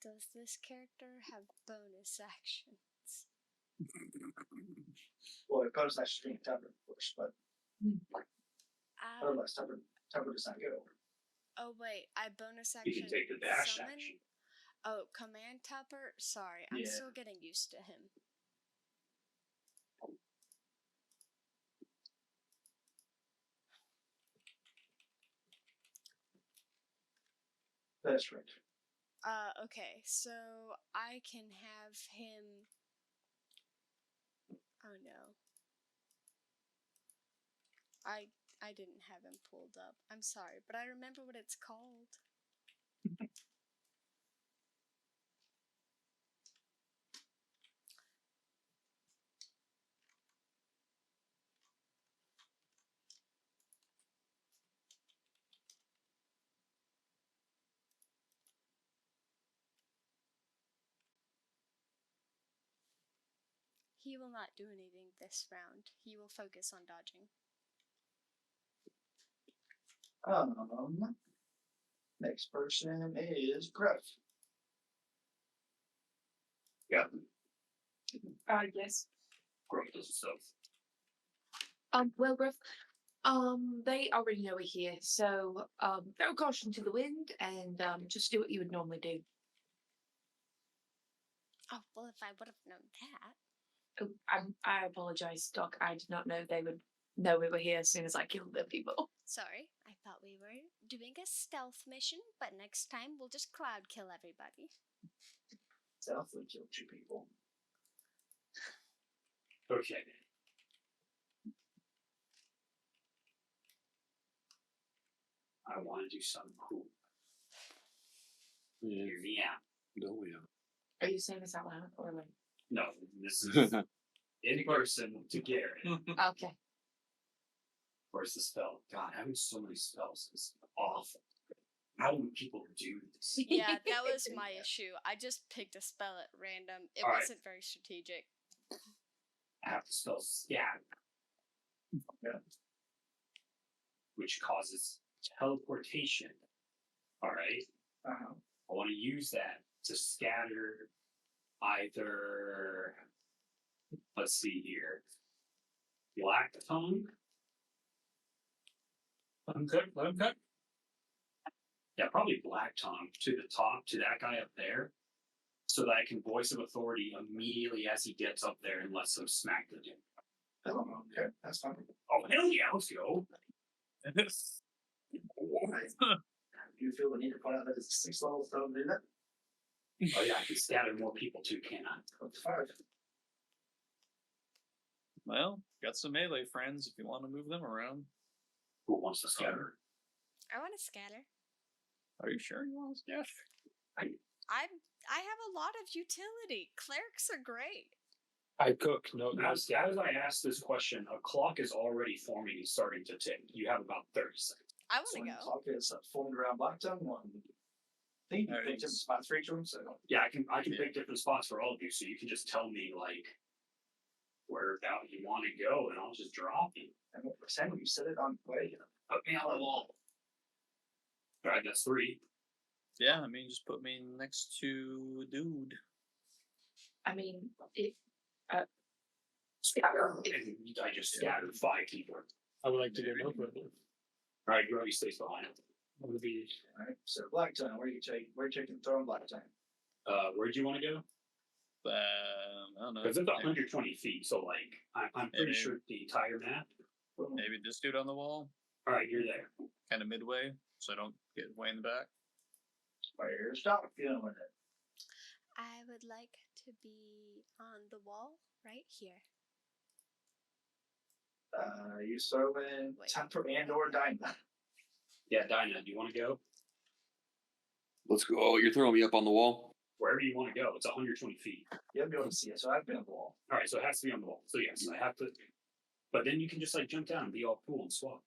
Does this character have bonus actions? Well, it goes actually temper, of course, but otherwise temper does not go. Oh wait, I bonus You action. can take the dash summon? action. Oh, command tupper. Sorry, I'm Yeah. still getting used to him. That's right. Okay, so I can have him. Oh no. I didn't have him pulled up. I'm sorry, but I remember what it's called. He will not do anything this round. He will focus on dodging. Next person is Griff. Yeah. Yes. Growth does stuff. Well, Griff, they already know we're here, so throw caution to the wind and just do what you would normally do. Oh, well, if I would have known that. Oh, I apologize, Doc. I did not know they would know we were here as soon as I killed the people. Sorry, I thought we were doing a stealth mission, but next time we'll just cloud kill everybody. Definitely killed 2 people. Okay. I want to do something cool. Hear me out. No, yeah. Are you saying this out loud or like? No, this is in person to Garrett. Okay. Where's the spell? God, having so many spells is awful. How do people do this? Yeah, that was my issue. I just picked a spell at random. It All right. wasn't very strategic. I have to spell scatter. Which causes teleportation. Alright? Uh-huh. I want to use that to scatter either, let's see here, Black Tongue. Let him cook, let him cook. Yeah, probably Black Tongue to the top, to that guy up there, so that I can voice of authority immediately as he gets up there and lets him smack the dude. Oh, okay, that's fine. Oh, hell yeah, let's go. Do you feel the need to point out that it's a 6 level spell to do that? Oh yeah, I can scatter more people too, can't I? Up to 5. Well, got some melee friends if you want to move them around. Who wants to scatter? I want to scatter. Are you sure you want to scatter? I have a lot of utility. Clerics are great. I cook. No, As I ask this question, a clock is already forming and starting to tick. You have about 30 seconds. I want So to when the go. clock is formed around Blacktongue, one. I think you Alright. picked different spots for each of them, so Yeah, I can Yeah. pick different spots for all of you, so you can just tell me like where about you want to go, and I'll just drop you. and what percent you set it on play. Put me on the wall. All right, that's 3. Yeah, I mean, just put me next to dude. I mean, it. Scatter. And I just scattered 5 people. I would like to go no further. All right, Grody stays behind. I'm gonna be. Alright, so Blacktongue, where you taking throwing Blacktongue? Where'd you want to go? I don't know. Because it's maybe, 120 feet, so like I'm pretty Maybe. sure the entire map. maybe this dude on the wall, All right, you're there. kind of midway, so I don't get way in the back. Where stop feeling it. I would like to be on the wall right here. You throw in Wait. Temper and or Dinah. Yeah, Dinah, do you want to go? Let's go. Oh, you're throwing me up on the wall? Wherever you want to go. It's 120 feet. You'll be able to see it, so I've been on the wall. All right, so it has to be on the wall. So yes, I have to. But then you can just like jump down and be all cool and swap.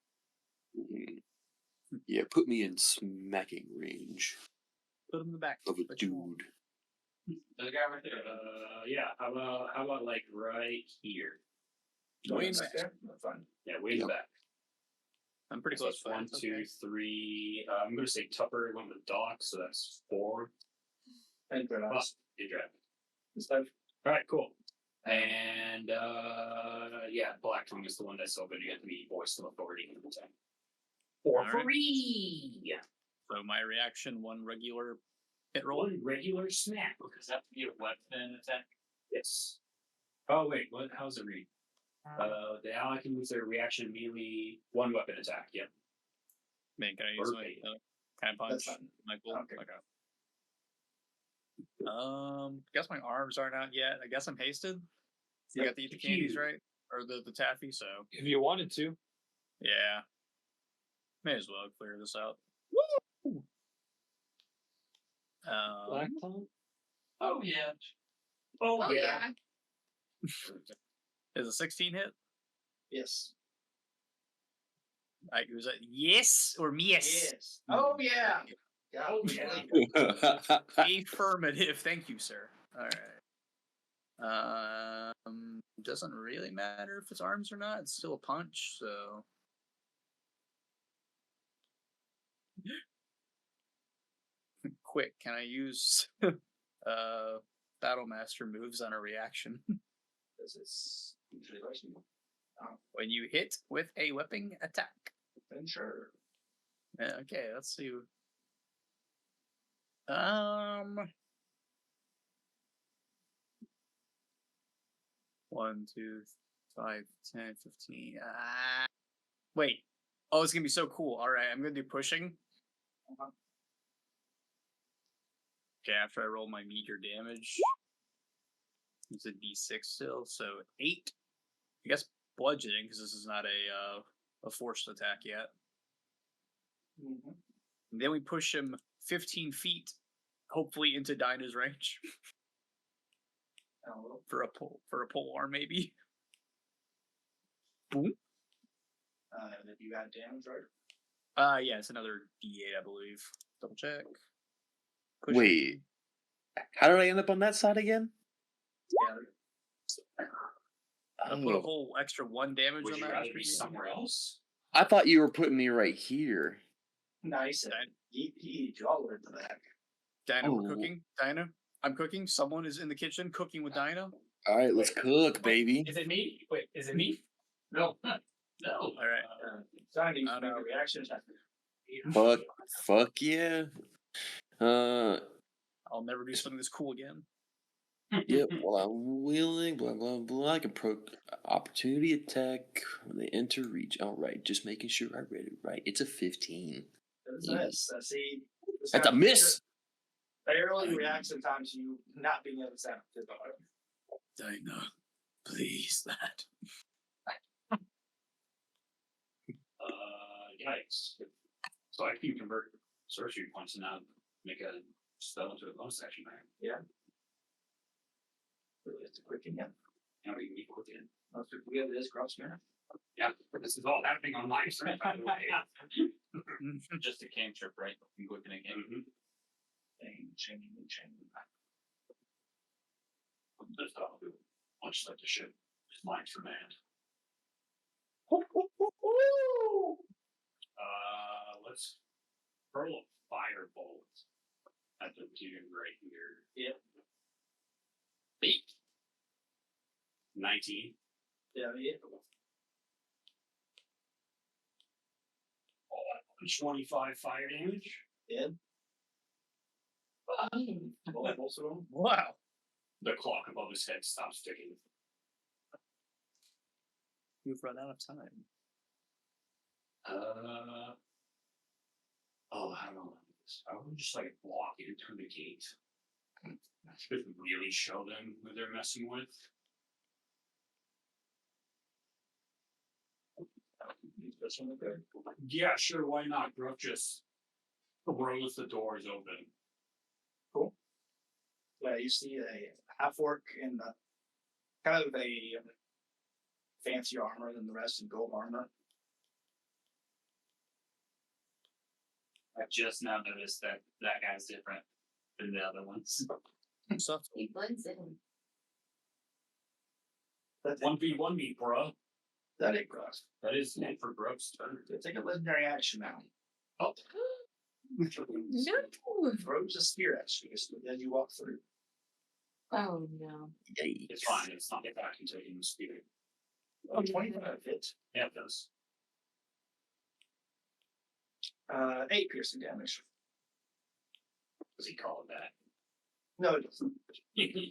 Mhm. Yeah, put me in smacking range Put him in the back. of a What you want? dude. The guy right there. Yeah. How about like right here? Way in Back back. there? That's fine. Yeah, way in the Yep. back. I'm pretty So close. that's by, 1, it's 2, okay. 3. I'm gonna say Tupper went with Doc, so that's 4. And very Well, nice. you drive. This time, All right, cool. And yeah, Black Tongue is the one that's open. You get to be voice of authority in the time. For All right. free. So my reaction, one regular hit roll. One regular smack. Does that be a weapon attack? Yes. Oh wait, what? How's it read? The ally can use their reaction immediately. 1 weapon attack. Yep. Man, can I use my Perfect. kind of punch? That's fine. My cool. Okay. Guess my arms aren't out yet. I guess I'm hasted. You Yep. got to eat the candies, Huge. right? Or the taffy, so If you wanted to. yeah. May as well clear this out. Woo! Black Tongue? Oh yeah. Oh, yeah. Is a 16 hit? yes. Was that yes or yes? Yes. Oh yeah. Yeah. Oh yeah. Affirmative. Thank you, sir. All right. Doesn't really matter if it's arms or not. It's still a punch, so. Quick, can I use Battle Master moves on a reaction? This is usually lets you. When you hit with a weapon attack. Then sure. Yeah, okay, let's see. 1, 2, 5, 10, 15. Wait. Oh, it's gonna be so cool. Alright, I'm gonna do pushing. Okay, after I roll my meteor damage. It's a d6 still, so 8. I guess bludgeoning, because this is not a forced attack yet. Mm-hmm. And then we push him 15 feet, hopefully into Dinah's range. For a pole arm, maybe. Boom. Did you add damage, right? Yeah, it's another d8, I believe. Double check. Wait, how did I end up on that side again? Yeah. I put a whole extra 1 damage Would on you that. rather be somewhere else? I thought you were putting me right here. Nice. He all the way to the back. Dinah, Oh. we're cooking. Dinah, I'm cooking. Someone is in the kitchen cooking with Dinah. All right, let's cook, Wait, baby. Is it me? Wait, is it me? No. No. All right. Trying to use I don't know. a reaction attack. Fuck yeah. I'll never do something this cool again. Yep. While I'm wheeling, blah blah blah. I can opportunity attack when they enter reach. All right, just making sure I read it right. It's a 15. That's a miss. See, That's a miss. Barely reacts sometimes to you not being able to sound the bottom. Dinah, please, that. Yikes. So I can convert sorcery points and now make a spell into a bonus action, right? Yeah. Really, it's a quick again. Now we can be quick in. Most of we have this cross here. Yeah, this is all happening on live stream, by the way. Just a cantrip, right? You quicken again. Chain. That's all. Much like the ship is mine for man. Let's hurl a firebolt at the dude right here. Yep. 19. Yeah. 25 fire damage. Dead. Most of them. Wow. The clock above his head stops ticking. You've run out of time. I don't know. I would just like block it through the gate. Should really show them who they're messing with. This one there. Yeah, sure, why not? Brooke just throws the doors open. Cool. Yeah, you see a half orc in kind of a fancy armor than the rest in gold armor. I just now noticed that that guy's different than the other ones. He blends in. That's 1v1 me, bro. that ain't gross. That is it for Brooke's turn. Take a legendary action now. Oh. No. Throws a spear at you as you walk through. Oh no. It's fine, it's not get back and taking the spear. Oh, 25 hit. Yeah, it does. 8 piercing damage. Does he call it that? No, it doesn't. You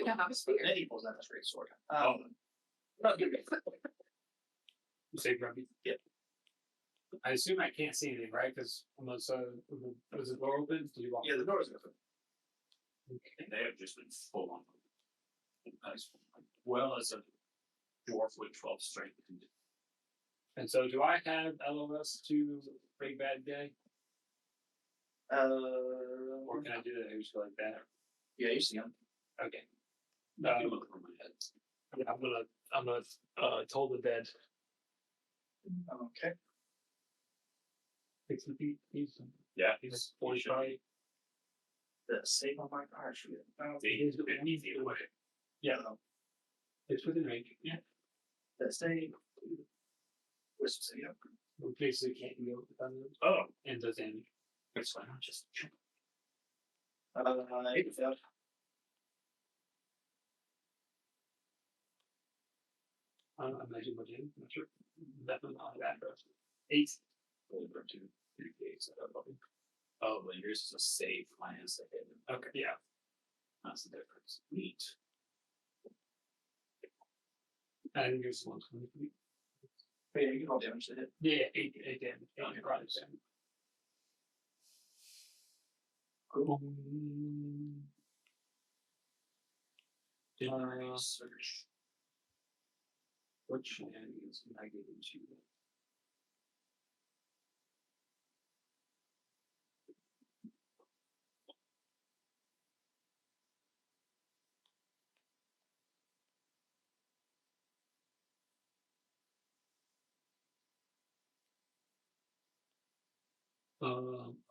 know how to spear. Then he pulls out his great sword. You say grumpy? Yeah. I assume I can't see anything, right? Because was the door open? Did you walk? Yeah, the door's open. And they have just been full on. As well as a dwarf with 12 strength. And so, do I have LOS to Big Bad Guy? Or can I do that just like that? Yeah, you see him. Okay. Look over my head. Yeah, I'm gonna toll the dead. Okay. 60 feet. Yeah, he's 45. The save on my actually. It is an easy way. Yeah, it's within range. Yeah, The save. Wisdom save. Yeah. we basically can't go with the Oh, and does damage. that's fine. I'll just. 8 failed. I don't know, imagine what in. I'm not sure. Definitely not that bro. 8. Over 2, 3 days. Oh, well, yours is a save minus the hit. Okay, yeah. That's the difference. Neat. And yours is 120. But yeah, you can roll damage to hit. Yeah, 8 damage. 8 necrotic damage. Cool. Search. What shenanigans can I get into?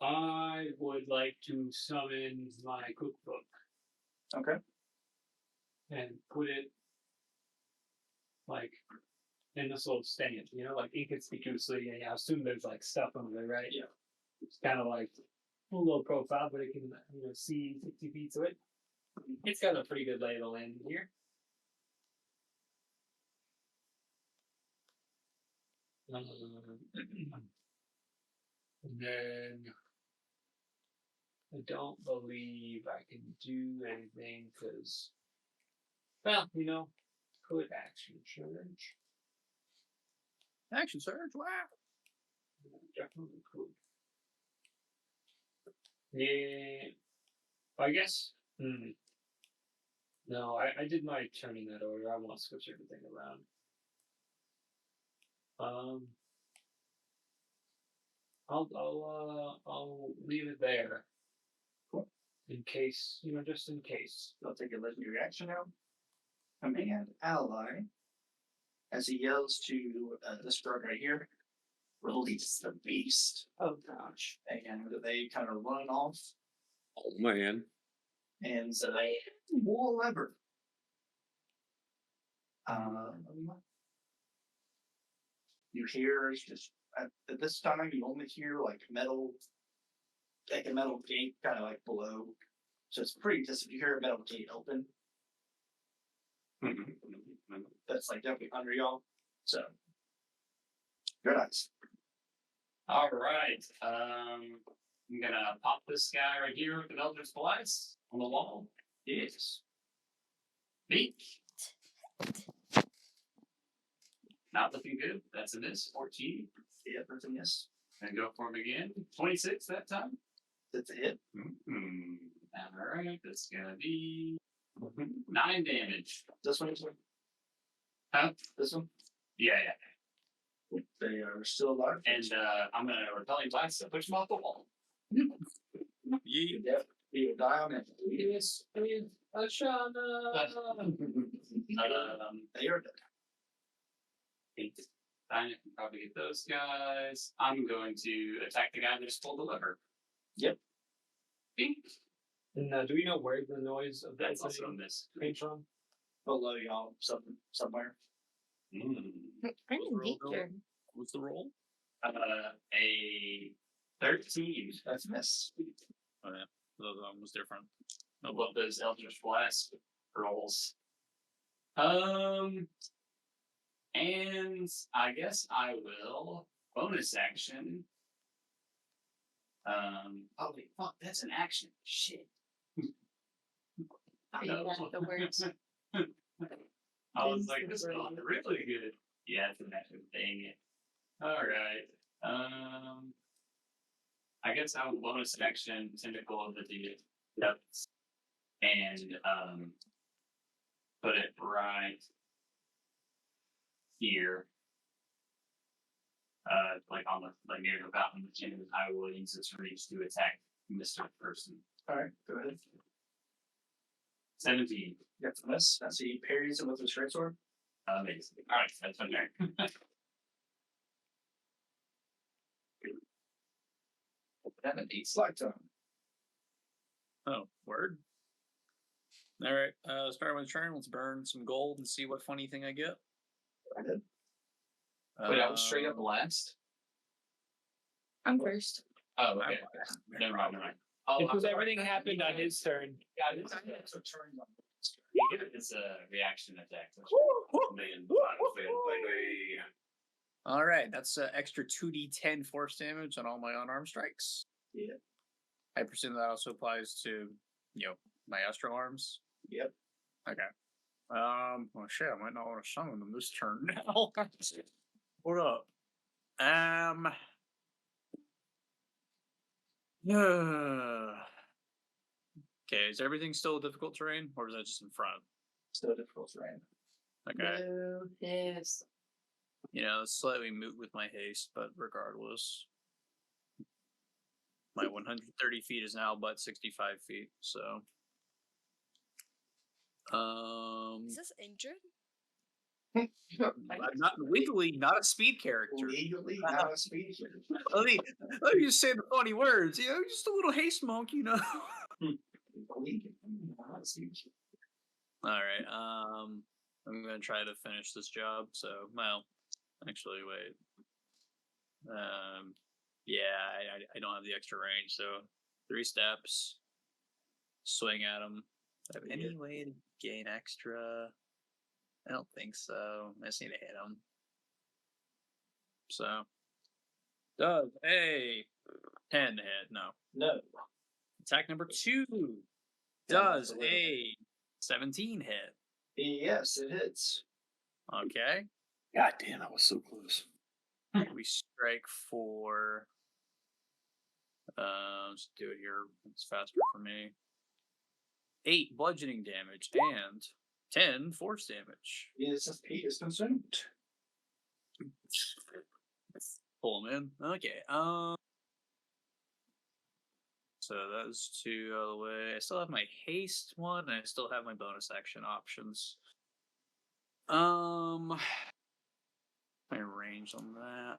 I would like to summon my cookbook Okay. and put it like in this little stand, you know, like inconspicuously. And I assume there's like stuff under there, right? Yeah. It's kind of like a low profile, but it can, you know, see 60 feet to it. It's got a pretty good lay of the land here. And then I don't believe I can do anything because, well, you know, could action surge. Action surge. Wow. Definitely could. Yeah, I guess. No, I did my turn in that order. I want to switch everything around. I'll leave it there. Cool. In case, you know, just in case. I'll take a legendary action now. Command ally. As he yells to this bird right here, release the beast. Oh gosh. And they kind of run off. Oh man. And so they pull a lever. You hear just at this time you only hear like a metal gate kind of like below. So it's pretty distant. You hear a metal gate open. That's like definitely under y'all. So good eyes. All right. I'm gonna pop this guy right here with the Eldritch Blast on the wall. Yes. Beak. Not looking good. That's a miss. 14. Yeah, that's a miss. And go for him again. 26 that time. That's a hit. All right. That's gonna be 9 damage. This one is one. Huh? This one. Yeah. They are still alive. And I'm gonna repelling blast to push him off the wall. Yeah. Yep. He will die on it. Yes, Ashana. They are dead. 8. I can probably get those guys. I'm going to attack the guy that just pulled the lever. Yep. Bink. And do we know where the noise of that That's also a miss. came from? Below y'all, somewhere. What's the roll? A 13. That's a miss. Oh yeah, that one was different. I love those Eldritch Blast rolls. And I guess I will bonus action. Oh wait, fuck, that's an action. Shit. I love the words. I was like, this is really good. Yeah, it's an action. Dang it. Alright. I guess I will bonus action Tentacle of the Depths and put it right here. Like on the near the fountain, and I will use its reach to attack Mr. Person. Alright, go ahead. 17. That's a miss. I see he parries it with his great sword. Amazing. Alright, that's my turn. And a D slide time. Oh, word. All right. Starting with turn. Let's burn some gold and see what funny thing I get. I did. Wait, I was straight up Um, last. I'm first. Oh, okay. Never mind. Oh, Because everything happened on his turn. Yeah, it's a turn on. It's a reaction attack. All right, that's extra 2d10 force damage on all my unarmed strikes. Yeah. I presume that also applies to, my astral arms. Yep. Okay. Well, shit, I might not want to summon them this turn now. What up? Okay, is everything still difficult terrain, or is that just in front? Still difficult terrain. Okay. No, yes. It's slightly moot with my haste, but regardless. My 130 feet is now but 65 feet, so. Is this injured? I'm not legally not a speed character. Legally, not a speed. Let me just say the funny words. Just a little haste monk, Legally, not a speed. All right. I'm gonna try to finish this job. So, well, actually, wait. Yeah, I don't have the extra range, so 3 steps. Swing at him. Do I have any way to gain extra? I don't think so. I just need to hit him. So, does a 10 hit? No. No. Attack number 2 does a 17 hit. Yes, it hits. Okay. God damn, I was so close. We strike for. Let's do it here. It's faster for me. 8 bludgeoning damage and 10 force damage. Yes, Pete is consumed. Pull him in. Okay. So those 2 out of the way. I still have my haste one, and I still have my bonus action options. My range on that.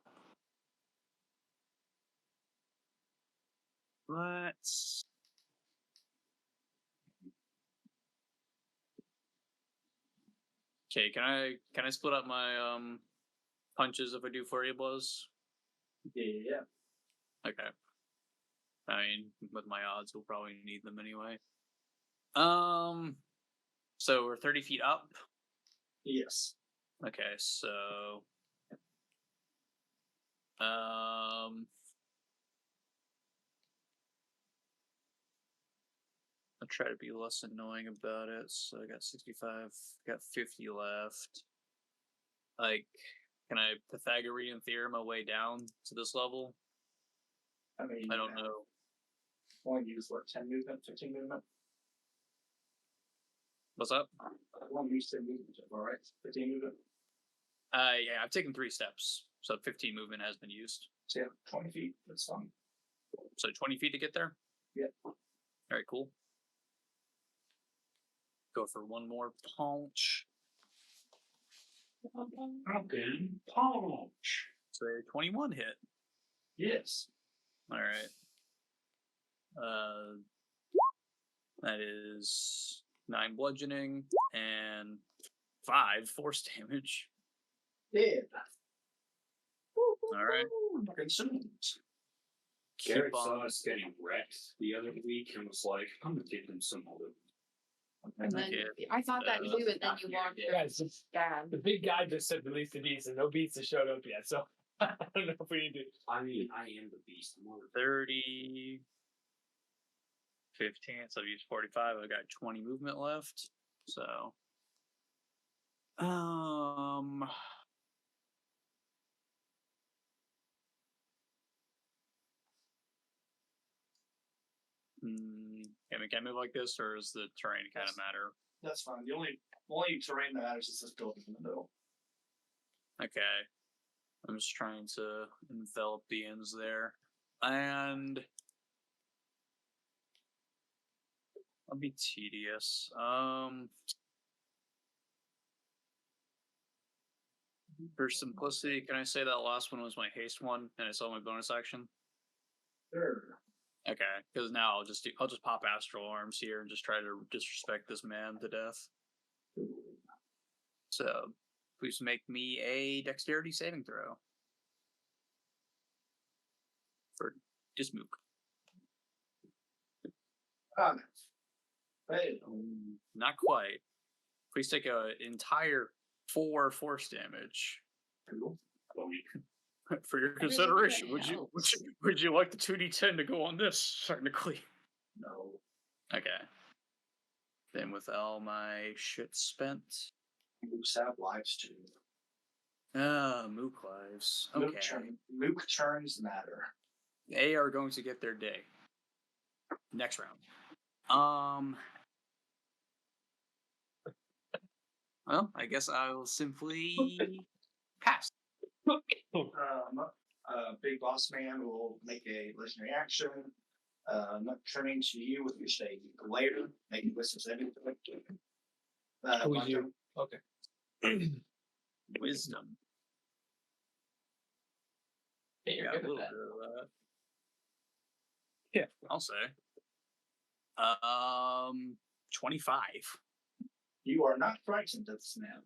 Let's. Okay, can I split up my punches if I do flurry of blows? Yeah. Okay. I mean, with my odds, we'll probably need them anyway. So we're 30 feet up. Yes. Okay, so I'll try to be less annoying about it. So I got 65, got 50 left. Like, can I Pythagorean theorem my way down to this level? I mean, I don't know. Want to use what, 10 movement, 15 movement? What's up? I want to use 10 movement, alright? 15 movement? Yeah, I've taken 3 steps. So 15 movement has been used. So yeah, 20 feet, that's fine. So 20 feet to get there? Yeah. Alright, cool. Go for one more punch. Okay, punch. So 21 hit. Yes. Alright. That is 9 bludgeoning and 5 force damage. Dead. Alright. Consumed. Garrett Keep saw on. us getting wrecked the other week and was like, I'm gonna give them some of it. And then Okay. I thought that too, and then you walked in. Guys, Dad. the big guy just said release the beast, and no beasts have showed up yet. So I don't know if we need to. I mean, I am the beast. I'm on 30, 15, so I've used 45. I've got 20 movement left. So, can I move like this, or does the terrain kind of matter? That's fine. The only terrain that matters is this building in the middle. Okay. I'm just trying to envelop the ends there. And I'll be tedious. For simplicity, can I say that last one was my haste one and I saw my bonus action? Sure. Okay, because now I'll just pop astral arms here and just try to disrespect this man to death. So, please make me a dexterity saving throw. For Dismook. Hey, Not quite. Please take an entire 4 force damage. For your consideration, would you like the 2d10 to go on this? Technically, no. okay. Then with all my shit spent, Mooks have lives too. Mook lives. Okay, Mook turns matter. they are going to get their day. Next round. Well, I guess I'll simply pass. Big boss man will make a legendary action. Not turning to you with your stay later, making wisdom saving throw. Who's you? Okay. Wisdom. Hey, you're Yeah, good a at little that. bit of that. Yeah, I'll say. 25. You are not frightened of this man.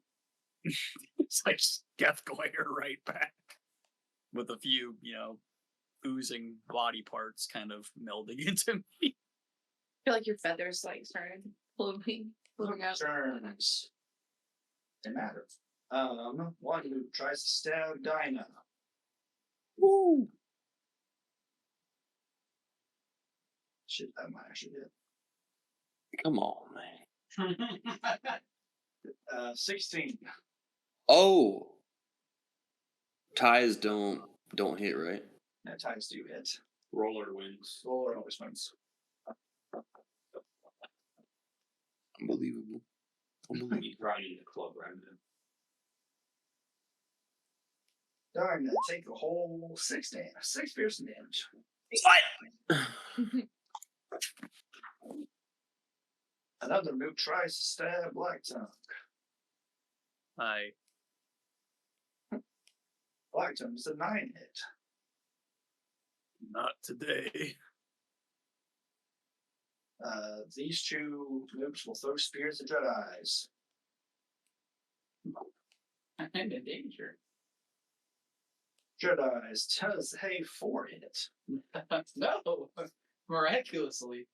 It's like just death glare right back. With a few, oozing body parts kind of melding into me. I feel like your feathers like started floating out. Turns. They matter. One who tries to stab Dinah. Woo! Shit, that might actually hit. Come on, man. 16. Oh, ties don't hit, right? That ties do hit. Roller wins. Roller always wins. Unbelievable. He's riding the club right now. Dinah, take a whole 6 piercing damage. What? Another mook tries to stab Black Tongue. Black Tongue is a 9 hit. Not today. These two mooks will throw spears at Jedi's. I'm in danger. Jedi's does a 4 hit. No, miraculously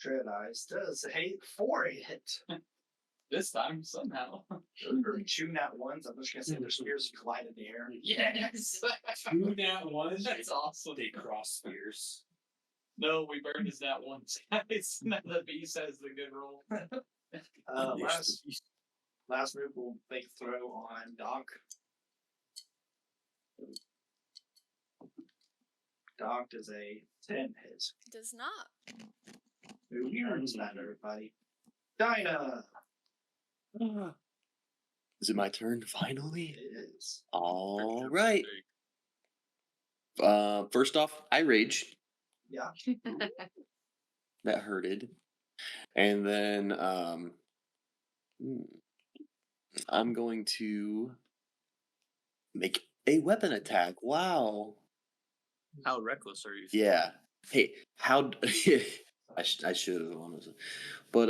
Jedi's does a 4 hit. this time somehow. Those are 2 nat ones. I'm just gonna say their spears collide in the air. Yes. 2 nat ones. That's awesome. They cross spears. No, we burned his nat once, guys. Now the beast has the good roll. Last move will make a throw on Doc. Doc does a 10 hit. Does not. Who turns that, everybody? Dinah! Is it my turn finally? It is. All right. First off, I rage. Yeah. That hurted. And then I'm going to make a weapon attack. Wow. How reckless are you? Yeah. Hey, how I should have honestly. But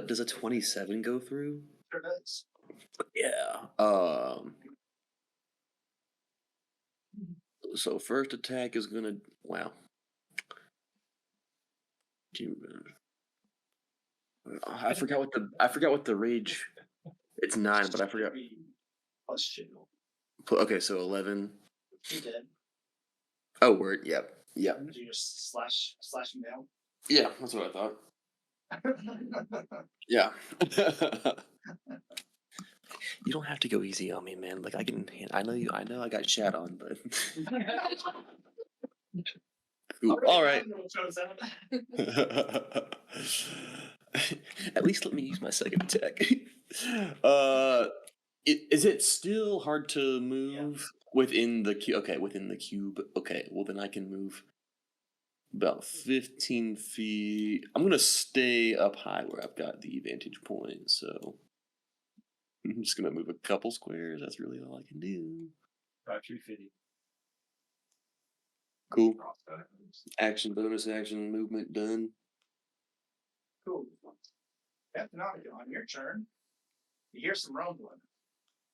does a 27 go through? Sure does. Yeah. So first attack is gonna wow. I forgot what the rage. It's 9, but I forgot. Plus 2. Okay, so 11. He did. Oh, word. Yep. Yep. Did you just slash him down? Yeah, that's what I thought. Yeah. You don't have to go easy on me, man. Like I know I got chat on, but Ooh, all right. At least let me use my second attack. Is it still hard to move within the cube? Okay, within the cube. Okay, well then I can move about 15 feet. I'm gonna stay up high where I've got the vantage point, so I'm just gonna move a couple squares. That's really all I can do. About 350. Cool. Action, bonus action, movement done. Cool. Captain Nautical, on your turn, you hear some rumbling.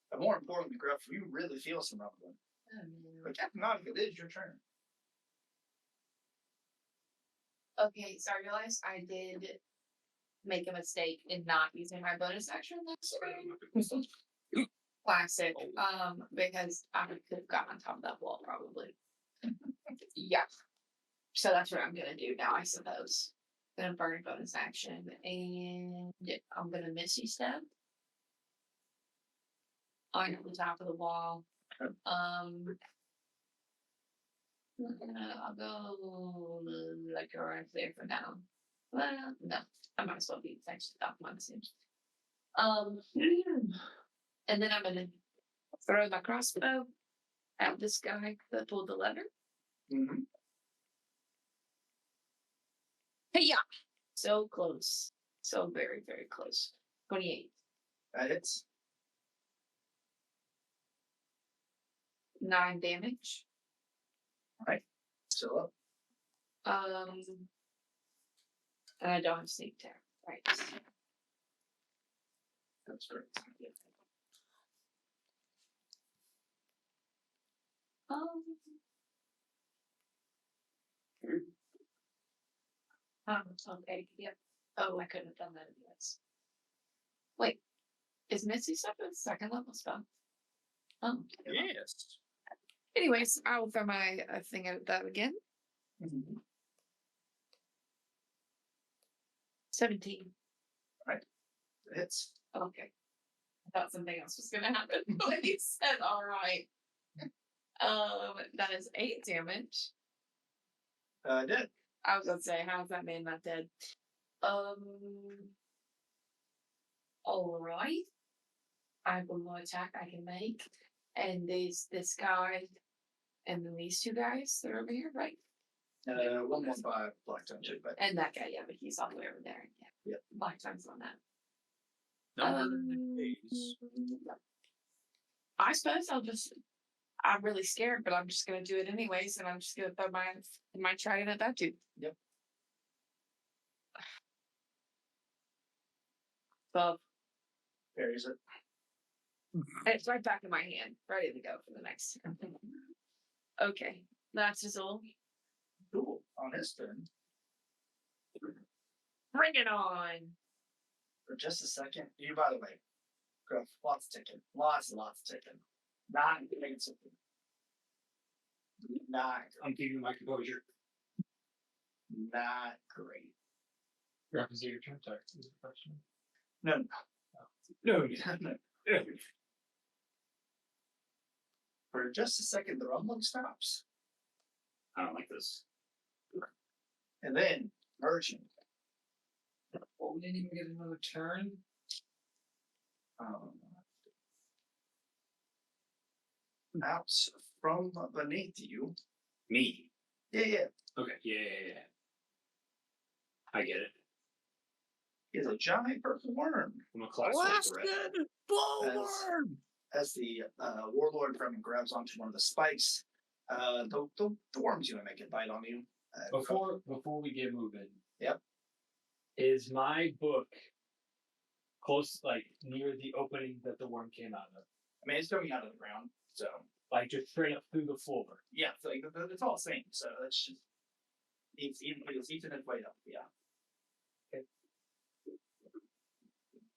But more importantly, Gruff, you really feel some rumbling. But Captain Nautical, it is your turn. Okay, so I realized I did make a mistake in not using my bonus action last turn. Classic. Because I could have gotten on top of that wall probably. Yeah. So that's what I'm gonna do now, I suppose. Gonna burn a bonus action and I'm gonna Misty Step on the top of the wall. I'll go like right there for now. Well, no, I might as well be actually off my seems. And then I'm gonna throw my crossbow at this guy that pulled the lever. Mm-hmm. Hey, yeah, so close, so very, very close. 28. That hits. 9 damage. Alright. Still up. And I don't have sneak attack. Right. That's great. Okay, yeah. Oh, I couldn't have done that anyways. Wait, is Misty Step a second level spell? Oh, Yes. anyways, I will throw my thing at that again. 17. It hits. Okay. I thought something else was gonna happen when you said alright. That is 8 damage. Dead. I was gonna say, how's that man not dead? Alright. I have one more attack I can make. And there's this guy and then these two guys that are over here, right? One more by Black Tongue too, but And that guy, yeah, but he's all the way over there. Yeah. Yep. Black Tongue's on that. Number of days. I suppose I'm really scared, but I'm just gonna do it anyways, and I'm just gonna throw my trident at that dude. Yep. 12. parries it. And it's right back in my hand, ready to go for the next. Okay, that's his all. Cool. On his turn. Bring it on. For just a second. You, by the way, Gruff, lots ticking. Lots ticking. Not great something. Not I'm keeping my composure. not great. Grab is your turn. Sorry. Is it a question? No. For just a second, the rumbling stops. I don't like this. And then merging. Well, we didn't even get another turn. Out from beneath you. Me. Yeah. Okay. Yeah. I get it. Is a giant purple worm. I'm a class threat. As the warlord from grabs onto one of the spikes, the worm's gonna make a bite on you. Before we get moving. Yep. Is my book close, like near the opening that the worm came out of? I mean, it's coming out of the ground, so Like just straight up through the floor. yeah, so like, it's all the same. So that's just it's eating its way up. Yeah.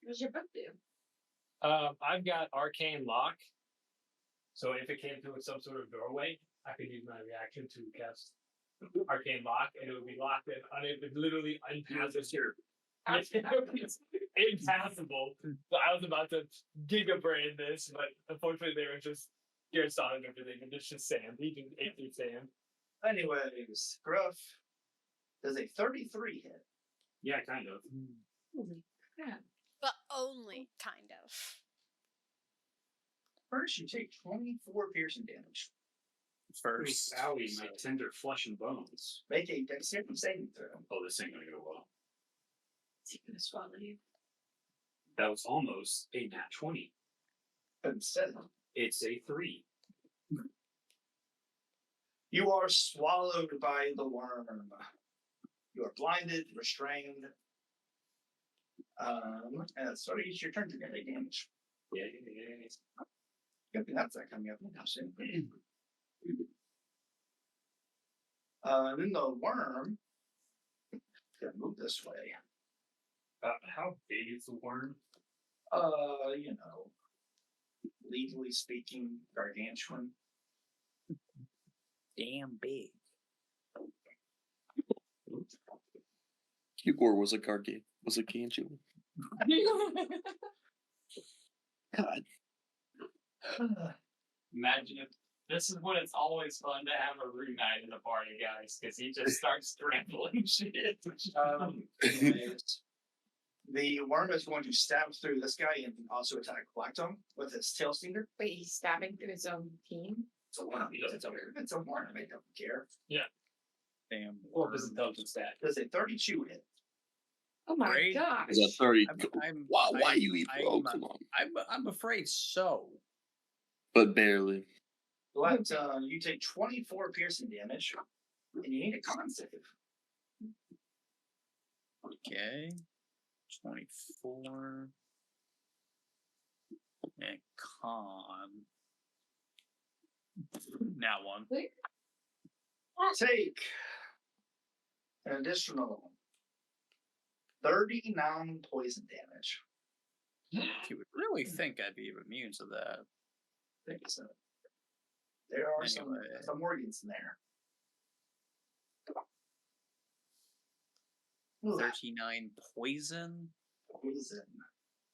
What does your book do? I've got arcane lock. So if it came through some sort of doorway, I could use my reaction to cast arcane lock, and it would be locked in, and it would literally impassable. It's impassable. So I was about to gigabrain this, but unfortunately they were just scared solid and everything, and it's just sand. He can ate through sand. Anyways, Gruff does a 33 hit. Yeah, kind of. Holy crap. But only kind of. First, you take 24 piercing damage. First. Owie, my tender flesh and bones. Make a dexterity saving throw. Oh, this ain't gonna go well. Is he gonna swallow you? That was almost a nat 20. But instead, It's a 3. You are swallowed by the worm. You are blinded, restrained. And so it's your turn to get damage. Yeah. Good thing that's not coming up now soon. Then the worm gonna move this way. How big is the worm? You know, legally speaking, gargantuan. Damn big. Hugor was a gargantuan. God. Imagine if this is when it's always fun to have a root night in the party, guys, because he just starts scrambling shit. Anyways, the worm is going to stab through this guy and also attack Blackstone with his tail stinger. Wait, he's stabbing through his own team? It's a worm. It's a worm. I don't care. Damn. What was the intelligence stat? Does a 32 hit? Oh my Great. gosh. Is that 30? I'm- Why you even? I'm- Oh, come on. I'm afraid so. But barely. But you take 24 piercing damage, and you need a con save. Okay. 24. And con. Now one. Take an additional 39 poison damage. You would really think I'd be immune to that. I think so. There are Anyway. some organs in there. 39 poison? Poison.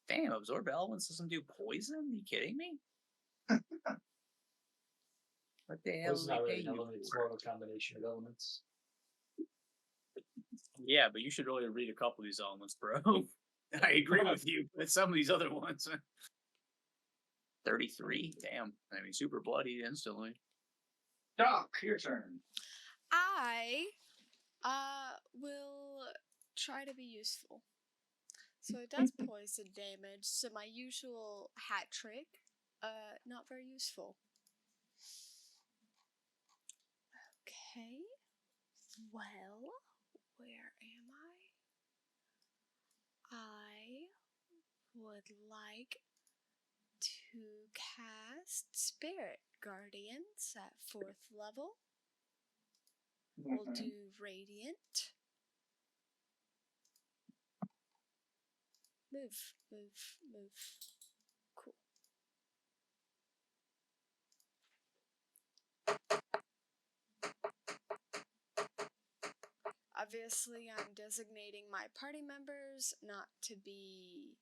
Damn, absorb elements doesn't do poison? Are you kidding me? What the hell It's is not really pay an you element, it's for? more of a combination of elements. Yeah, but you should really read a couple of these elements, bro. I agree with you, but some of these other ones. 33? Damn. I mean, super bloody instantly. Doc, your turn. I will try to be useful. So it does poison damage, so my usual hat trick, not very useful. Okay. Well, where am I? I would like to cast Spirit Guardians at 4th level. We'll do Radiant. Move. Cool. Obviously, I'm designating my party members not to be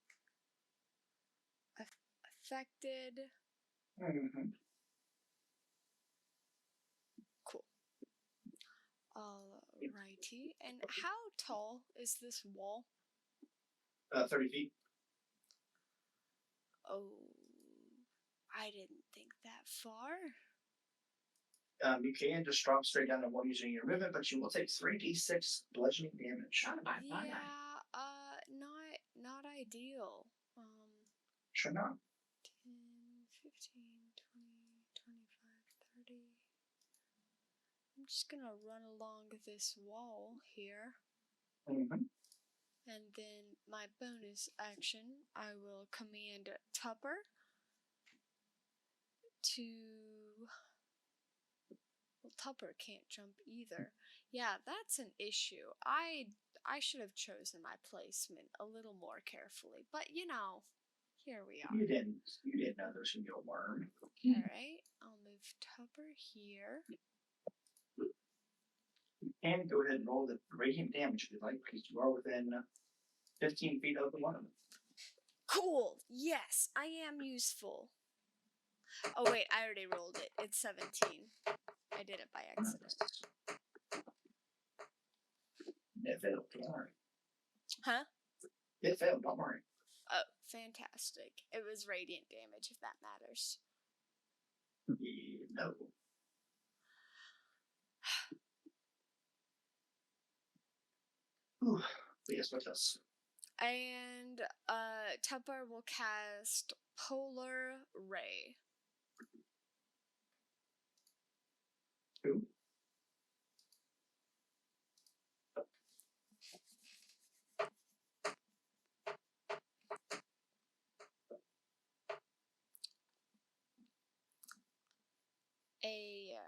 affected. Cool. Alrighty. And how tall is this wall? 30 feet. Oh, I didn't think that far. You can just drop straight down to one using your movement, but you will take 3d6 bludgeoning damage. Yeah, not ideal. Sure not. 10, 15, 20, 25, 30. I'm just gonna run along this wall here. And then my bonus action, I will command Tupper to... Well, Tupper can't jump either. Yeah, that's an issue. I should have chosen my placement a little more carefully, but you know, here we are. You didn't know there was gonna be a worm. Alright, I'll move Tupper here. You can go ahead and roll the radiant damage if you'd like, because you are within 15 feet of the one of them. Cool! Yes, I am useful. Oh wait, I already rolled it. It's 17. I did it by accident. It failed, don't worry. Huh? It failed, don't worry. Oh, fantastic. It was radiant damage, if that matters. No. Whew. Yes, with us. And Tupper will cast Polar Ray. Who? a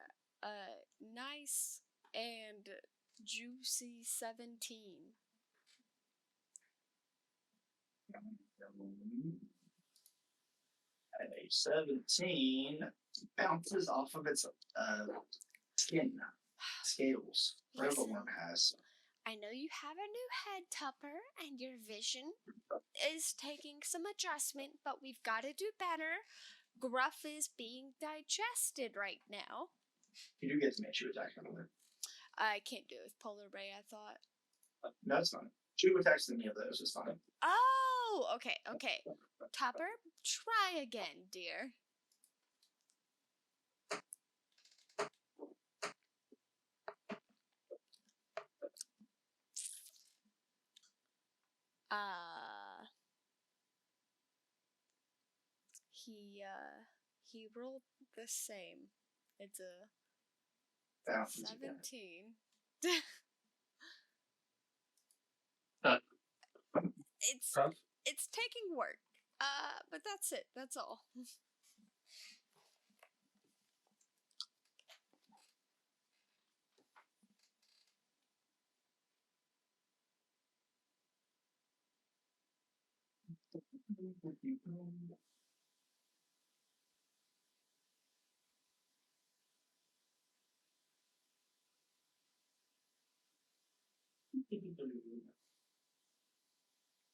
nice and juicy 17. At a 17, bounces off of its skin, scales, whatever Listen. one has. I know you have a new head, Tupper, and your vision is taking some adjustment, but we've got to do better. Gruff is being digested right now. You do get to make two attacks on it. I can't do it with Polar Ray, I thought. No, that's fine. 2 attacks to any of those is fine. Oh, okay. Tupper, try again, dear. He rolled the same. It's a Bounces again. 17. It's Tough. it's taking work. But that's it. That's all.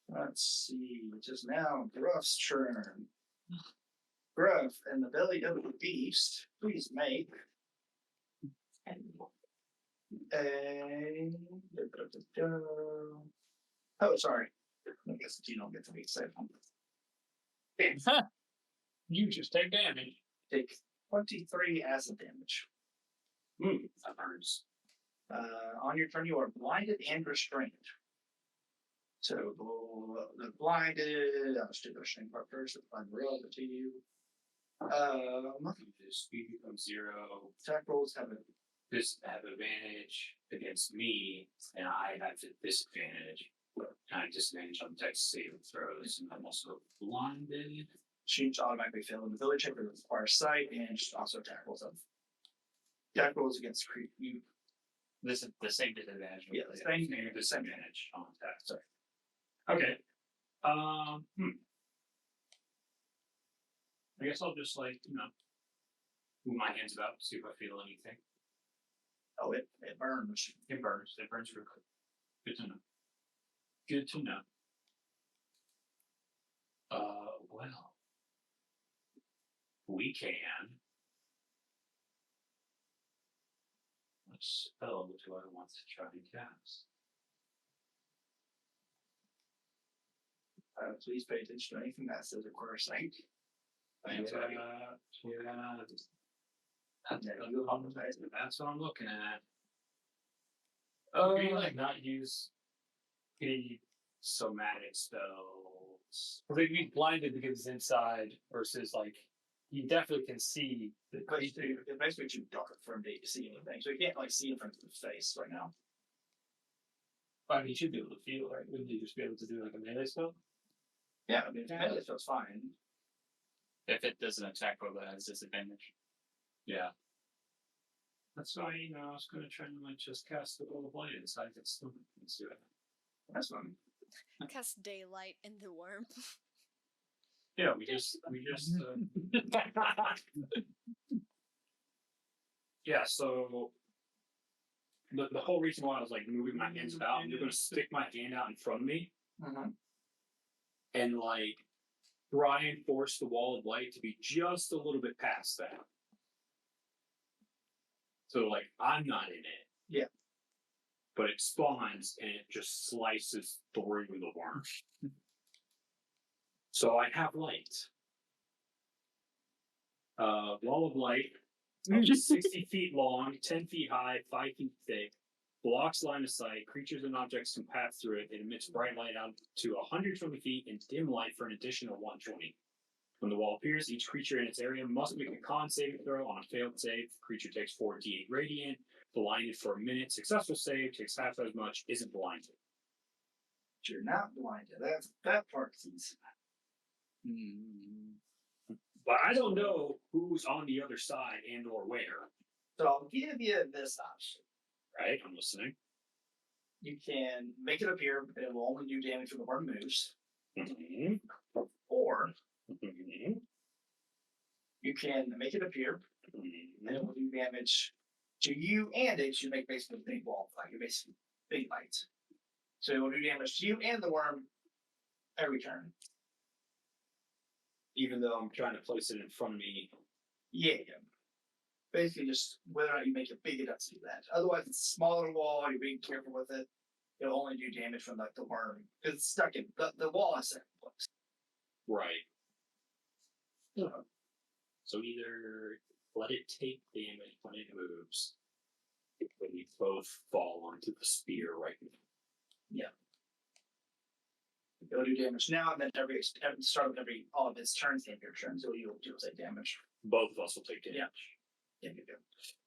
Let's see, which is now Gruff's turn. Gruff and the belly of the beast, please make a. Oh, sorry. I guess you don't get to be safe. You just take damage. Take 23 acid damage. That hurts. On your turn, you are blinded and restrained. So the blinded, I'll just do the restrained part first. I'll roll it to you. The speed becomes 0. Attack rolls have a This have advantage against me, and I have disadvantage. I have disadvantage on dex saving throws, and I'm also blinded. shoots automatically fail in the village check, requires sight, and just also attack rolls of. Attack rolls against creep. You This is the same disadvantage. Yeah, the same Disadvantage on attack. sorry. Okay. I guess I'll just move my hands about, see if I feel anything. Oh, it burns. It burns. It burns real quick. Good to know. Good to know. Well, we can. What spell do I want to try and cast? Please pay attention to anything that says require sight. Yeah. That's what I'm looking at. Can you not use any somatic spells? I think he's blinded because he's inside versus you definitely can see the But it's basically too dark for him to see anything, so he can't see in front of his face right now. I mean, he should be able to feel, right? Wouldn't he just be able to do a melee spell? Yeah, I mean, melee feels fine. If it doesn't attack roll, that has disadvantage. Yeah. That's why, I was going to try and just cast the ball of light inside its stomach and see what happens. That's fine. Cast daylight in the worm. Yeah, we just yeah, so the whole reason why I was moving my hands about, I'm gonna stick my hand out in front of me and try and force the wall of light to be just a little bit past that. So I'm not in it. Yeah. But it spawns and it just slices through the worm. So I have light. Wall of light, up to 60 feet long, 10 feet high, 5 feet thick, blocks line of sight, creatures and objects can pass through it. It emits bright light out to 120 feet and dim light for an additional 120. When the wall appears, each creature in its area must make a con saving throw. On a failed save, the creature takes 4d8 radiant. Blinded for a minute. Successful save takes half as much. Isn't blinded. But you're not blinded. That part's easy. But I don't know who's on the other side and or where. So I'll give you this option. Right? I'm listening. You can make it appear, but it will only do damage when the worm moves. Mm-hmm. Or Mm-hmm. you can make it appear, and it will do damage to you and it should make basically a big wall, like a basically big bite. So it will do damage to you and the worm every turn. Even though I'm trying to place it in front of me. Yeah. Basically, just whether or not you make it big enough to do that. Otherwise, it's a smaller wall. You're being careful with it. It'll only do damage from like the worm. It's stuck in the wall is stuck in place. Right. So either let it take damage when it moves, when you both fall onto the spear right now. It'll do damage now, and then every start of all of its turns, and your turns, you'll take damage. Both of us will take damage. Yeah, you do.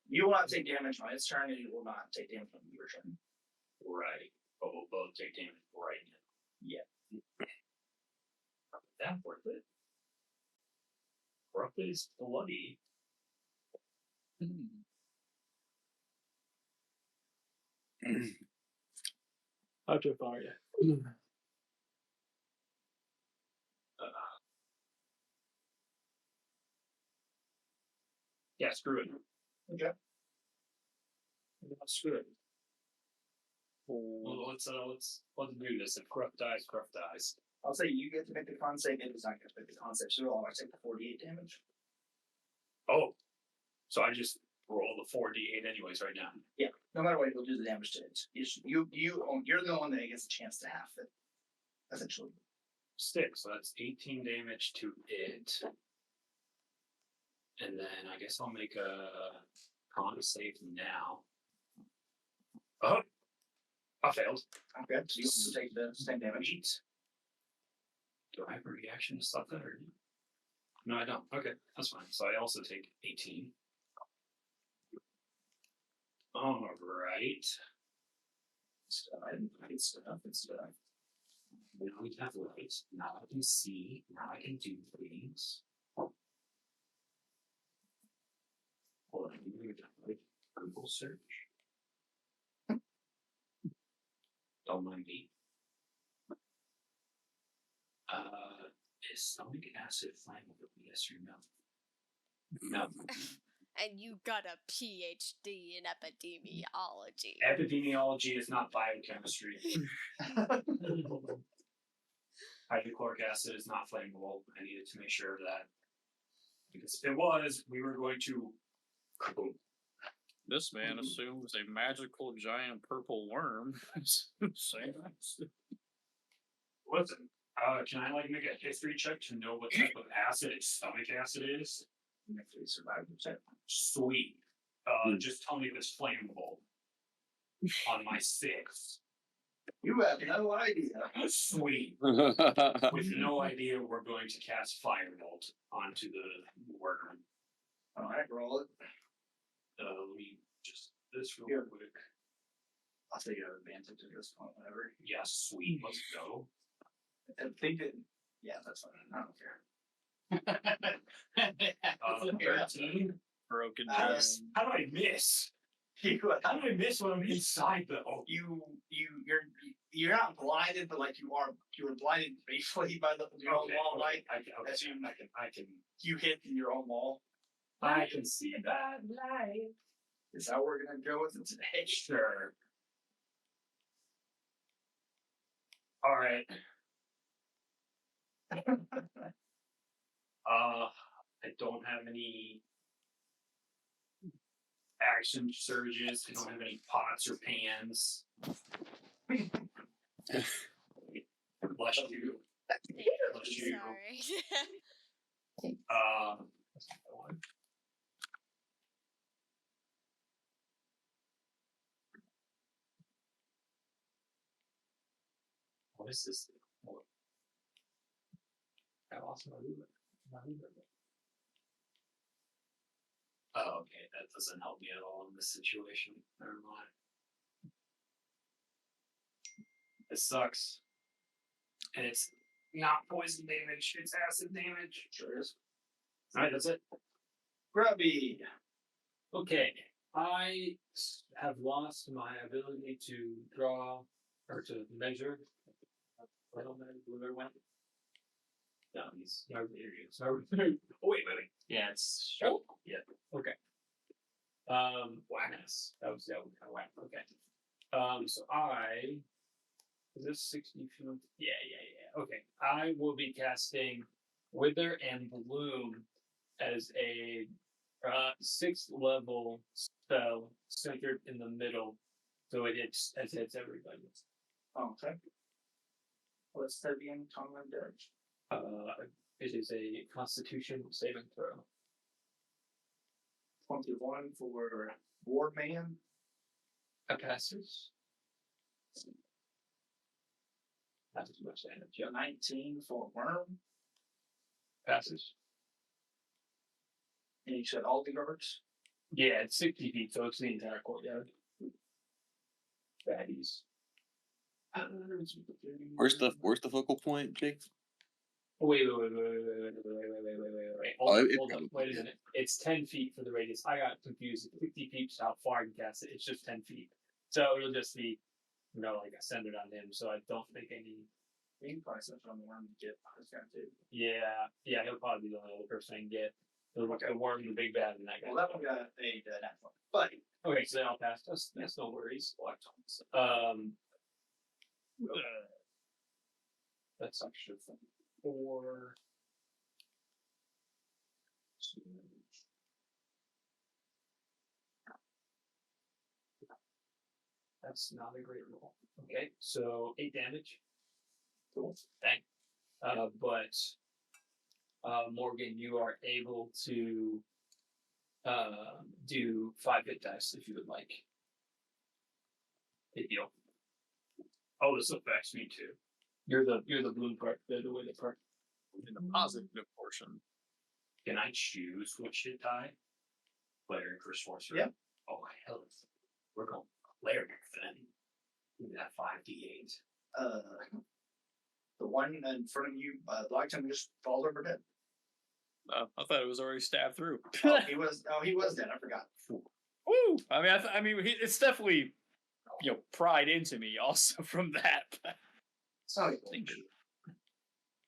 You will not take damage on its turn, and you will not take damage on your turn. Right. But we'll both take damage right now. Yeah. That worth it. Rough is bloody. How tough are you? Yeah, screw it. Okay. Screw it. Well, let's do this. If Gruff dies. I'll say you get to make the con save, it is not going to make the con save, so you'll always take the 48 damage. Oh, so I just roll the 4d8 anyways right now. Yeah, no matter what, you'll do the damage to it. You're the one that gets a chance to half it, essentially. 6, so that's 18 damage to it. And then I guess I'll make a con save now. Oh, I failed. Okay, so you'll take the same damage. Do I have a reaction to stop that or no? I don't. Okay, that's fine. So I also take 18. All right. Stuff. Now we have light. Now I can see. Now I can do things. Hold on, Google search. Don't mind me. Is stomach acid flammable? Yes or no? No. And you got a PhD in epidemiology. Epidemiology is not biochemistry. Hydrochloric acid is not flammable. I needed to make sure of that. Because if it was, we were going to. This man assumes a magical giant purple worm. Listen, can I make a history check to know what type of acid stomach acid is? Actually survived the check. Sweet. Just tell me if it's flammable. On my 6. You have no idea. Sweet. With no idea, we're going to cast Firebolt onto the worm. Alright, roll it. Let me just this real quick. I'll take an advantage at this point, whatever. Yeah, sweet. Let's go. I think it. Yeah, that's fine. I don't care. 13. Broken How giant. do I miss? How do I miss when I'm inside the? Oh, You're not blinded, but like you were blinded briefly by your own wall light. As you hit your own wall. I can see that light. Is how we're gonna go with it today. Sure. All right. I don't have any action surges. I don't have any pots or pans. Bless you. Bless you. Sorry. What is this thing? I lost my ruler. Oh, okay. That doesn't help me at all in this situation. Never mind. This sucks. And it's not poison damage, it's acid damage. Sure is. Alright, that's it. Grubby. Okay, have lost my ability to draw or to measure. I don't know where it went. No, he's no, here he is. Oh wait. Yeah, it's Oh, yeah. Okay. Whackness. That was kind of whack. Okay. So is this 60 feet? Yeah. Okay. I will be casting Wither and Bloom as a 6th level spell centered in the middle, so it hits everybody. Okay. What's the being common damage? It is a Constitution saving throw. 21 for Warman. That passes. Not as much damage. Yeah, 19 for Worm. passes. And you said all the guards? Yeah, it's 60 feet, so it's the entire courtyard. Baddies. Where's the focal point, Jake? Wait. Hold it's on. coming. Wait a minute. It's 10 feet for the radius. I got confused. 50 feet is how far you can cast it. It's just 10 feet. So it'll just be, like I send it on him. So I don't think any. You can probably send it on the Worm to get this guy too. Yeah, he'll probably be the only other person I can get. The worm, the big bad, and that guy. Well, that one got a nat one. But Okay, so they all passed. That's no worries. That's extra 4. That's not a great roll. Okay, so 8 damage. Cool. Dang. But Morgan, you are able to do 5 hit dice if you would like. Big deal. Oh, this affects me too. You're the blue part, the weighted part. In the positive portion. Can I choose which hit die? Cleric or sorcerer? Yep. Oh hell, we're going cleric then. Give me that 5d8. the one in front of you, Blackton just falls over dead. I thought it was already stabbed through. He was dead. I forgot. Woo! I mean, it's definitely, pried into me also from that. Oh,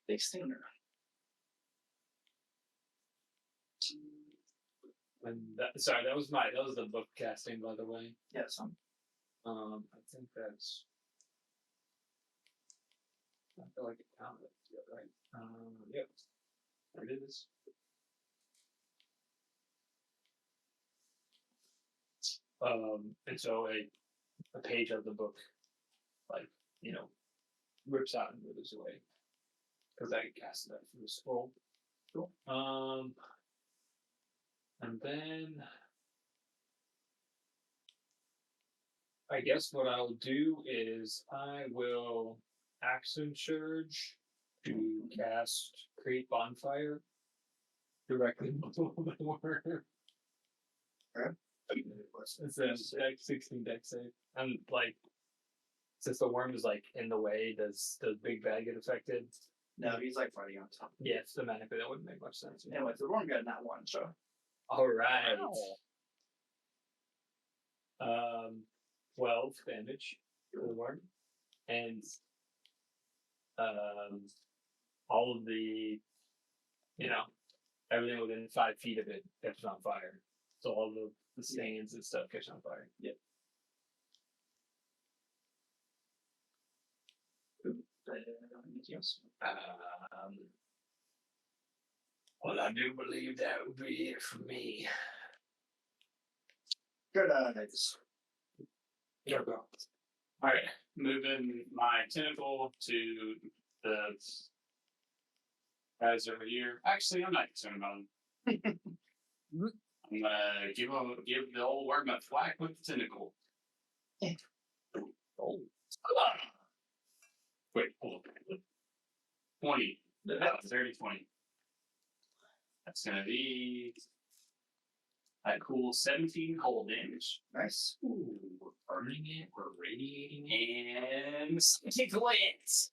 big stinger. And that was the book casting, by the way. Yes. I think that's. I feel like it counted. Yeah, right. Yep. There it is. And so a page of the book, rips out and withers away. Because I cast that from the scroll. Cool. And then I guess what I'll do is I will action surge to cast Create Bonfire directly below the worm. Okay. It's a deck 16 deck save. And since the worm is in the way, does Big Bad get affected? No, he's right on top. Yeah, thematically that wouldn't make much sense. Anyway, the Worm got that one, so. Alright. 12 damage to the worm. And all of the everything within 5 feet of it catches on fire. So all the stands and stuff catch on fire. Yep. Anything else? Well, I do believe that would be it for me. Good nights. Yeah, bro. Alright, moving my tentacle to the guys over here. Actually, I'm not concerned about them. I'm gonna give the old worm a whack with the tentacle. Oh. Wait, hold on. 20. Dirty 20. That's gonna be a cool 17 cold damage. Nice. Ooh, we're burning it, we're radiating it, and tickle it.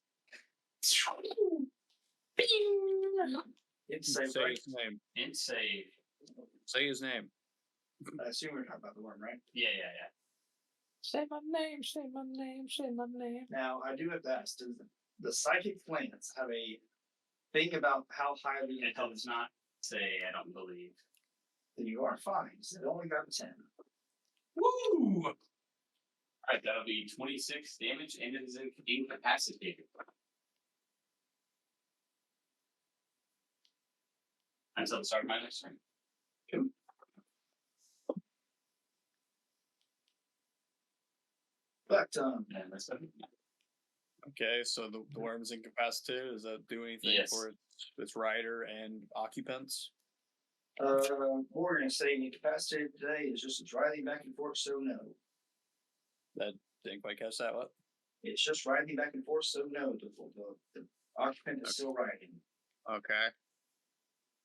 Bing! It's safe, Say right? his name. Int save. Say his name. I assume we're talking about the worm, right? Yeah. Say my name. Say my name. Say my name. Now, I do have to ask, does the psychic plants have a thing about how highly It intelligent? does not say, I don't believe. Then you are fine. So it only got a 10. Woo! Alright, that'll be 26 damage and it is incapacitated. Until the start of my next turn. But And that's it. Okay, so the worm's incapacitated. Does that do anything Yes. for its rider and occupants? we're gonna say incapacitated today is just it's writhing back and forth, so no. That didn't quite catch that. What? It's just writhing back and forth, so no. The occupant is still writhing. Okay.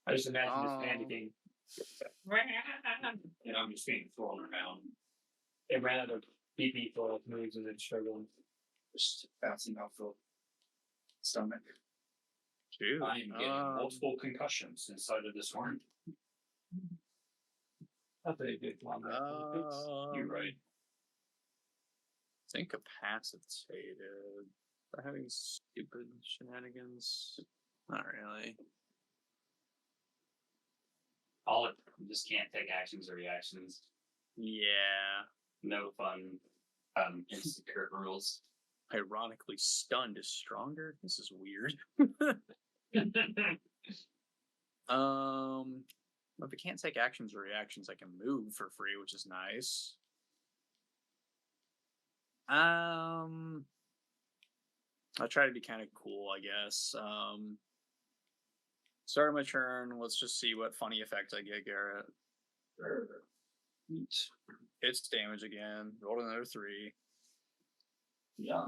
I just imagine Oh. this panicking. And I'm just being thrown around. It ran out of BP for moves and it's struggling. Just bouncing off the stomach. Dude. I am getting multiple concussions inside of this one. Not that it did one. You're right. It's incapacitated. They're having stupid shenanigans. Not really. All it just can't take actions or reactions. Yeah. No fun insecure rules. Ironically, stunned is stronger. This is weird. If it can't take actions or reactions, I can move for free, which is nice. I'll try to be kind of cool, I guess. Start my turn. Let's just see what funny effect I get, Garrett. It's damage again. Rolled another 3. Yeah.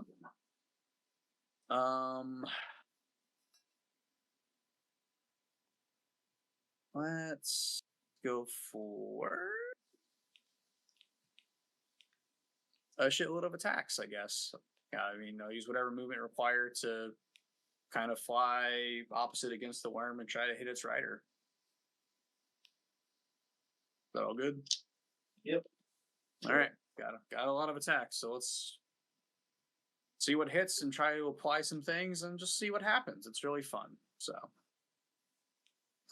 Let's go for a shitload of attacks, I guess. Yeah, I mean, I'll use whatever movement required to kind of fly opposite against the worm and try to hit its rider. Is that all good? Yep. All right, got a lot of attacks, so let's see what hits and try to apply some things and just see what happens. It's really fun. So,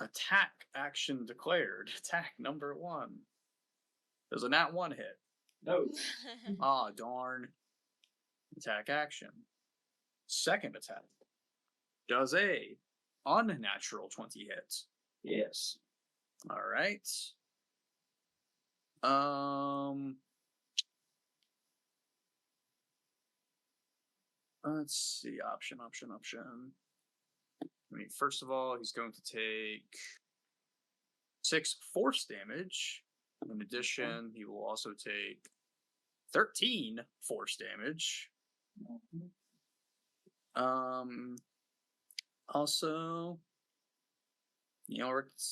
attack action declared. Attack number 1. Does a nat 1 hit? No. Ah, darn. Attack action. Second attack. Does a unnatural 20 hit? Yes. All right. Let's see. Option. I mean, first of all, he's going to take 6 force damage. In addition, he will also take 13 force damage. Also, worked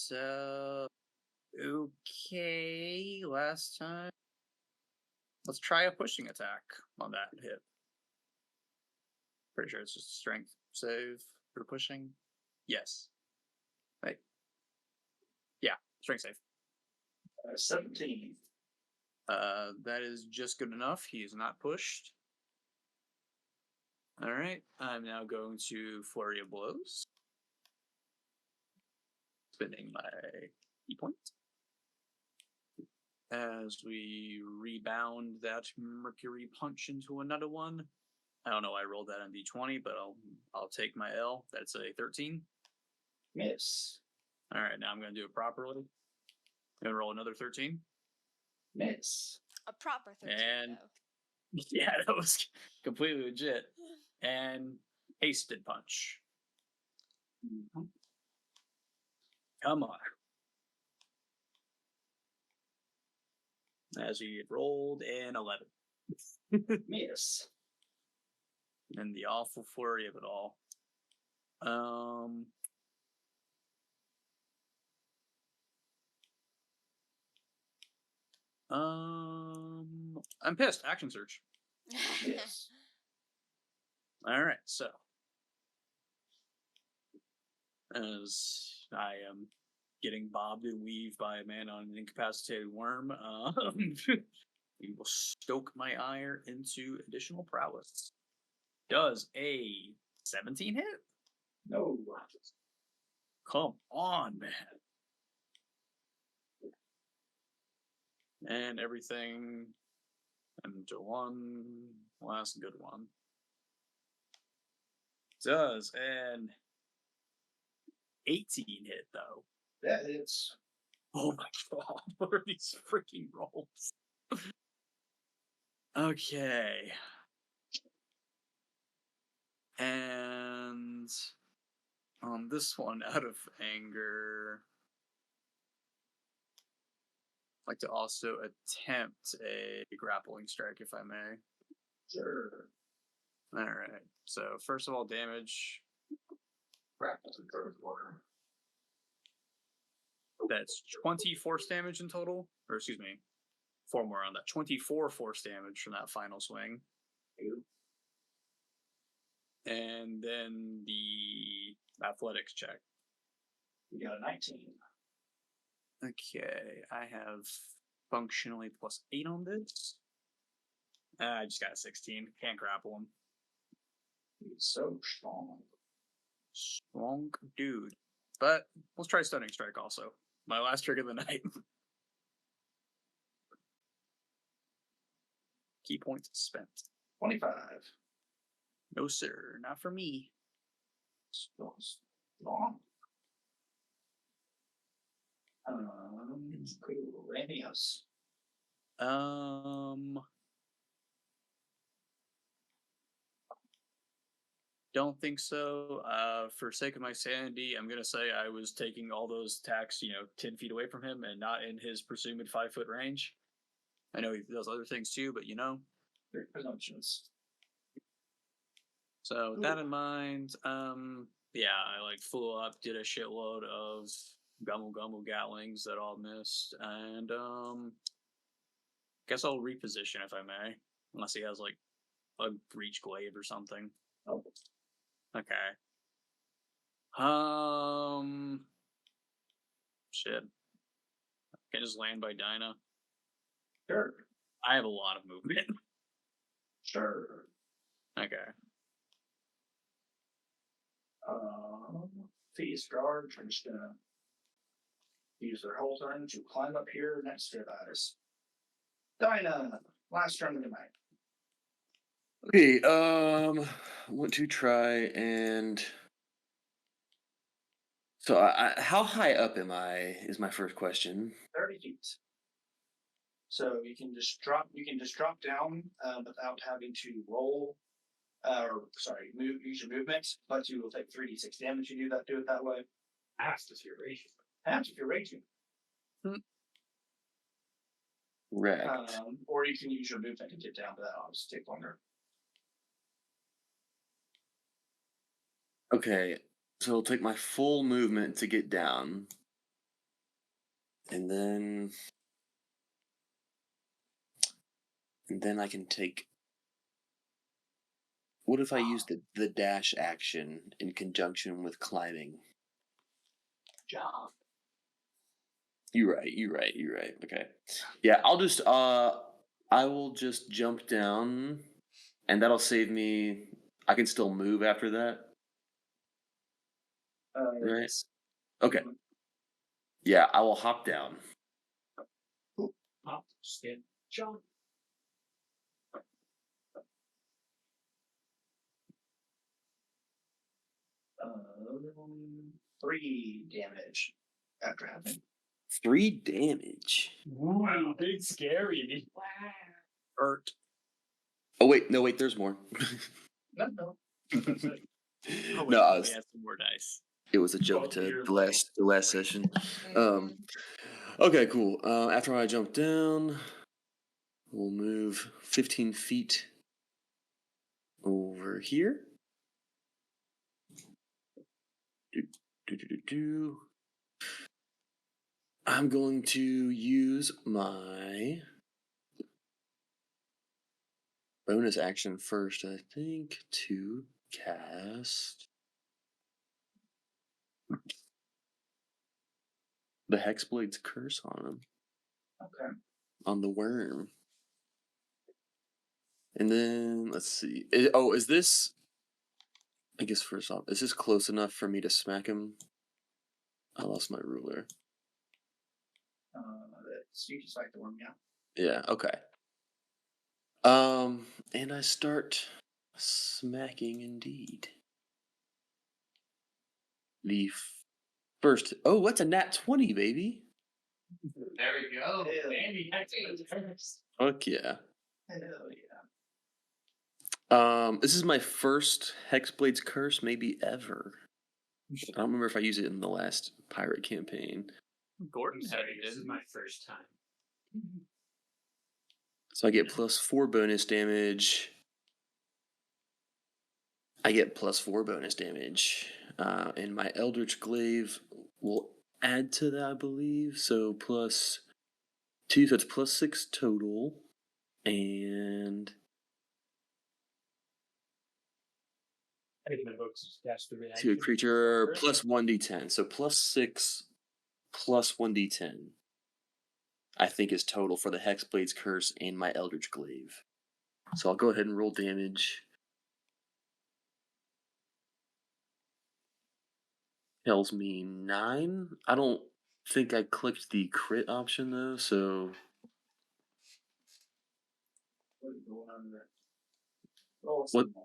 okay last time. Let's try a pushing attack on that hit. Pretty sure it's just a strength save for pushing. Yes. Right. Yeah, strength save. 17. That is just good enough. He is not pushed. All right. I'm now going to flurry of blows. Spending my key point. As we rebound that mercury punch into another one. I don't know why I rolled that on d20, but I'll take my L. That's a 13. Miss. All right, now I'm going to do it properly. I'm going to roll another 13. Miss. A proper 13. And- though. Yeah, that was completely legit. And hasted punch. Come on. As he rolled an 11. Miss. And the awful flurry of it all. I'm pissed. Action search. Yes. All right, so as I am getting bobbed and weaved by a man on an incapacitated worm. We will stoke my ire into additional prowess. Does a 17 hit? No. Come on, man. And everything into one last good one. Does an 18 hit though? That hits. Oh my god, what are these freaking rolls? Okay. And on this one, out of anger, I'd like to also attempt a grappling strike, if I may. Sure. Alright, so first of all, damage. Grapple to third quarter. That's 20 force damage in total. Or excuse me, 4 more on that. 24 force damage from that final swing. Ew. And then the athletics check. You got a 19. Okay, I have functionally +8 on this. I just got a 16. Can't grapple him. He's so strong. Strong dude. But let's try Stunning Strike also. My last trick of the night. Key points spent. 25. No, sir. Not for me. Strong. Cool. Ramius. Don't think so. For sake of my sanity, I'm gonna say I was taking all those attacks, 10 feet away from him and not in his presumed 5-foot range. I know he does other things too, but Very presumptuous. So with that in mind, yeah, I flew up, did a shitload of Gummel Gatlings that all missed, and guess I'll reposition if I may, unless he has a breach glaive or something. Oh. Okay. Shit. Can I just land by Dinah? Sure. I have a lot of movement. Sure. Okay. Feast guard. I'm just gonna use their whole turn to climb up here next to you guys. Dinah, last turn of the night. Okay, want to try and so how high up am I is my first question. 30 feet. So you can just drop down without having to roll use your movement, but you will take 3d6 damage. You do it that way. Half if you're raging. Half if you're raging. Correct. Or you can use your movement to get down, but that'll obviously take longer. Okay, so I'll take my full movement to get down. And then I can take. What if I use the dash action in conjunction with climbing? Job. You're right. Okay. Yeah, I'll just I will just jump down and that'll save me. I can still move after that. Right. Yes. Okay. Yeah, I will hop down. Hop, skip, jump. 3 damage after having. 3 damage. Wow, big scary. Hurt. Oh wait, no wait, there's more. No. Oh, wait, No, I we was, had some more dice. it was a joke Both to your the last session. Okay, cool. After I jump down, we'll move 15 feet over here. I'm going to use my bonus action first, I think, to cast The Hexblade's curse on him. Okay. On the worm. And then let's see. Is this? I guess first off, is this close enough for me to smack him? I lost my ruler. So you just like the worm, yeah. Yeah. Okay. And I start smacking indeed. The first. Oh, that's a nat 20, baby. There we go. Hell Andy, first. Fuck yeah. Hell yeah. This is my first Hexblade's Curse, maybe ever. I don't remember if I used it in the last pirate campaign. Gordon had Sorry, it. this is my first time. So I get +4 bonus damage. And my Eldritch Glaive will add to that, I believe. So +2, so it's +6 total. And I think my books that's the reaction. to a creature +1d10. So +6 +1d10. I think is total for the Hexblade's Curse and my Eldritch Glaive. So I'll go ahead and roll damage. Tells me 9. I don't think I clicked the crit option though, so What is going on there? Roll What? some more.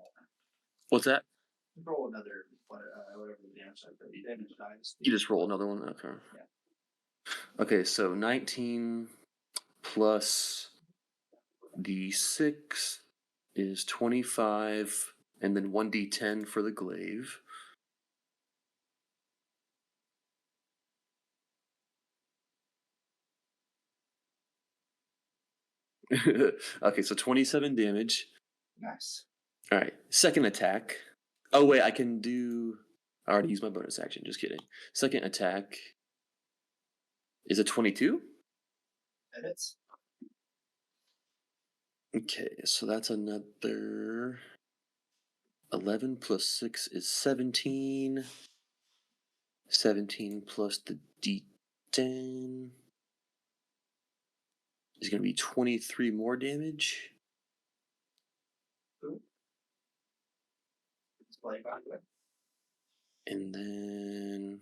what's that? Roll another whatever the damage type that you damage dies. You just roll another one? Okay. Yeah. Okay, so 19 plus d6 is 25, and then 1d10 for the glaive. Okay, so 27 damage. Nice. All right, second attack. Oh wait, I already used my bonus action. Just kidding. Second attack is a 22. Edits. Okay, so that's another 11 plus 6 is 17. 17 plus the d10 is going to be 23 more damage. Let's play back with. And then.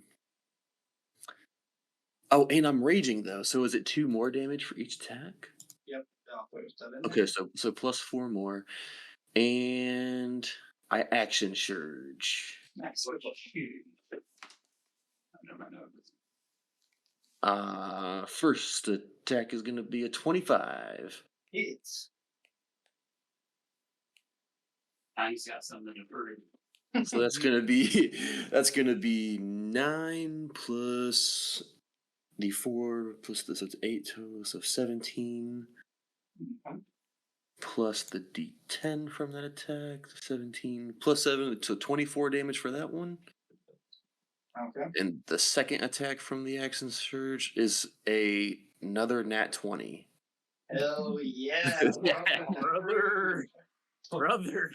Oh, and I'm raging though. So is it 2 more damage for each attack? Yep. There's that in Okay, so plus 4 more. And I action surge. Nice. What about you? I know my notes. First attack is going to be a 25. Hits. He's got something to prove. So that's gonna be 9 plus d4 plus this. So it's 8 total, so 17 plus the d10 from that attack. 17 plus 7, so 24 damage for that one. Okay. And the second attack from the action surge is another nat 20. Hell yeah. Brother.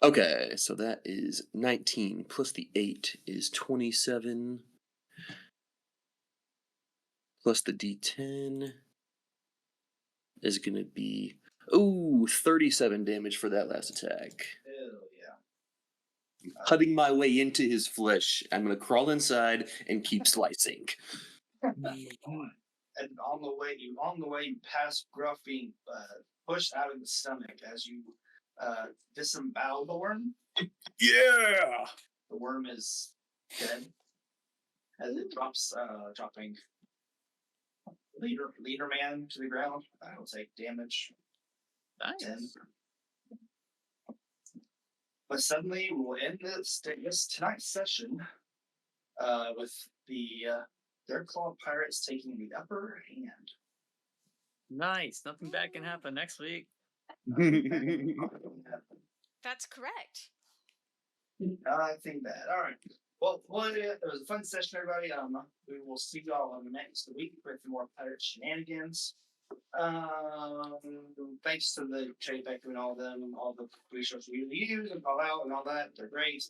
Okay, so that is 19 plus the 8 is 27 plus the d10 is going to be 37 damage for that last attack. Hell yeah. Cutting my way into his flesh. I'm going to crawl inside and keep slicing. And on the way, you pass Gruff being pushed out of the stomach as you disembowel the worm. Yeah! The worm is dead as it dropping leader man to the ground. I will take damage. Nice. 10. But suddenly we'll end this tonight's session with the Third Claw Pirates taking the upper hand. Nice. Nothing bad can happen next week. That's correct. Nothing bad. All right. Well, it was a fun session, everybody. We will see y'all in the next week with more pirate shenanigans. Thanks to the trade factory and all them, all the resources we use and call out and all that, they're great.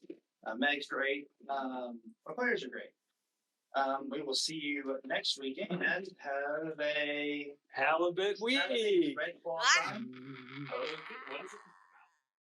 Meg's great. Our players are great. We will see you next weekend and have a Halibut week. red ball time. What is it?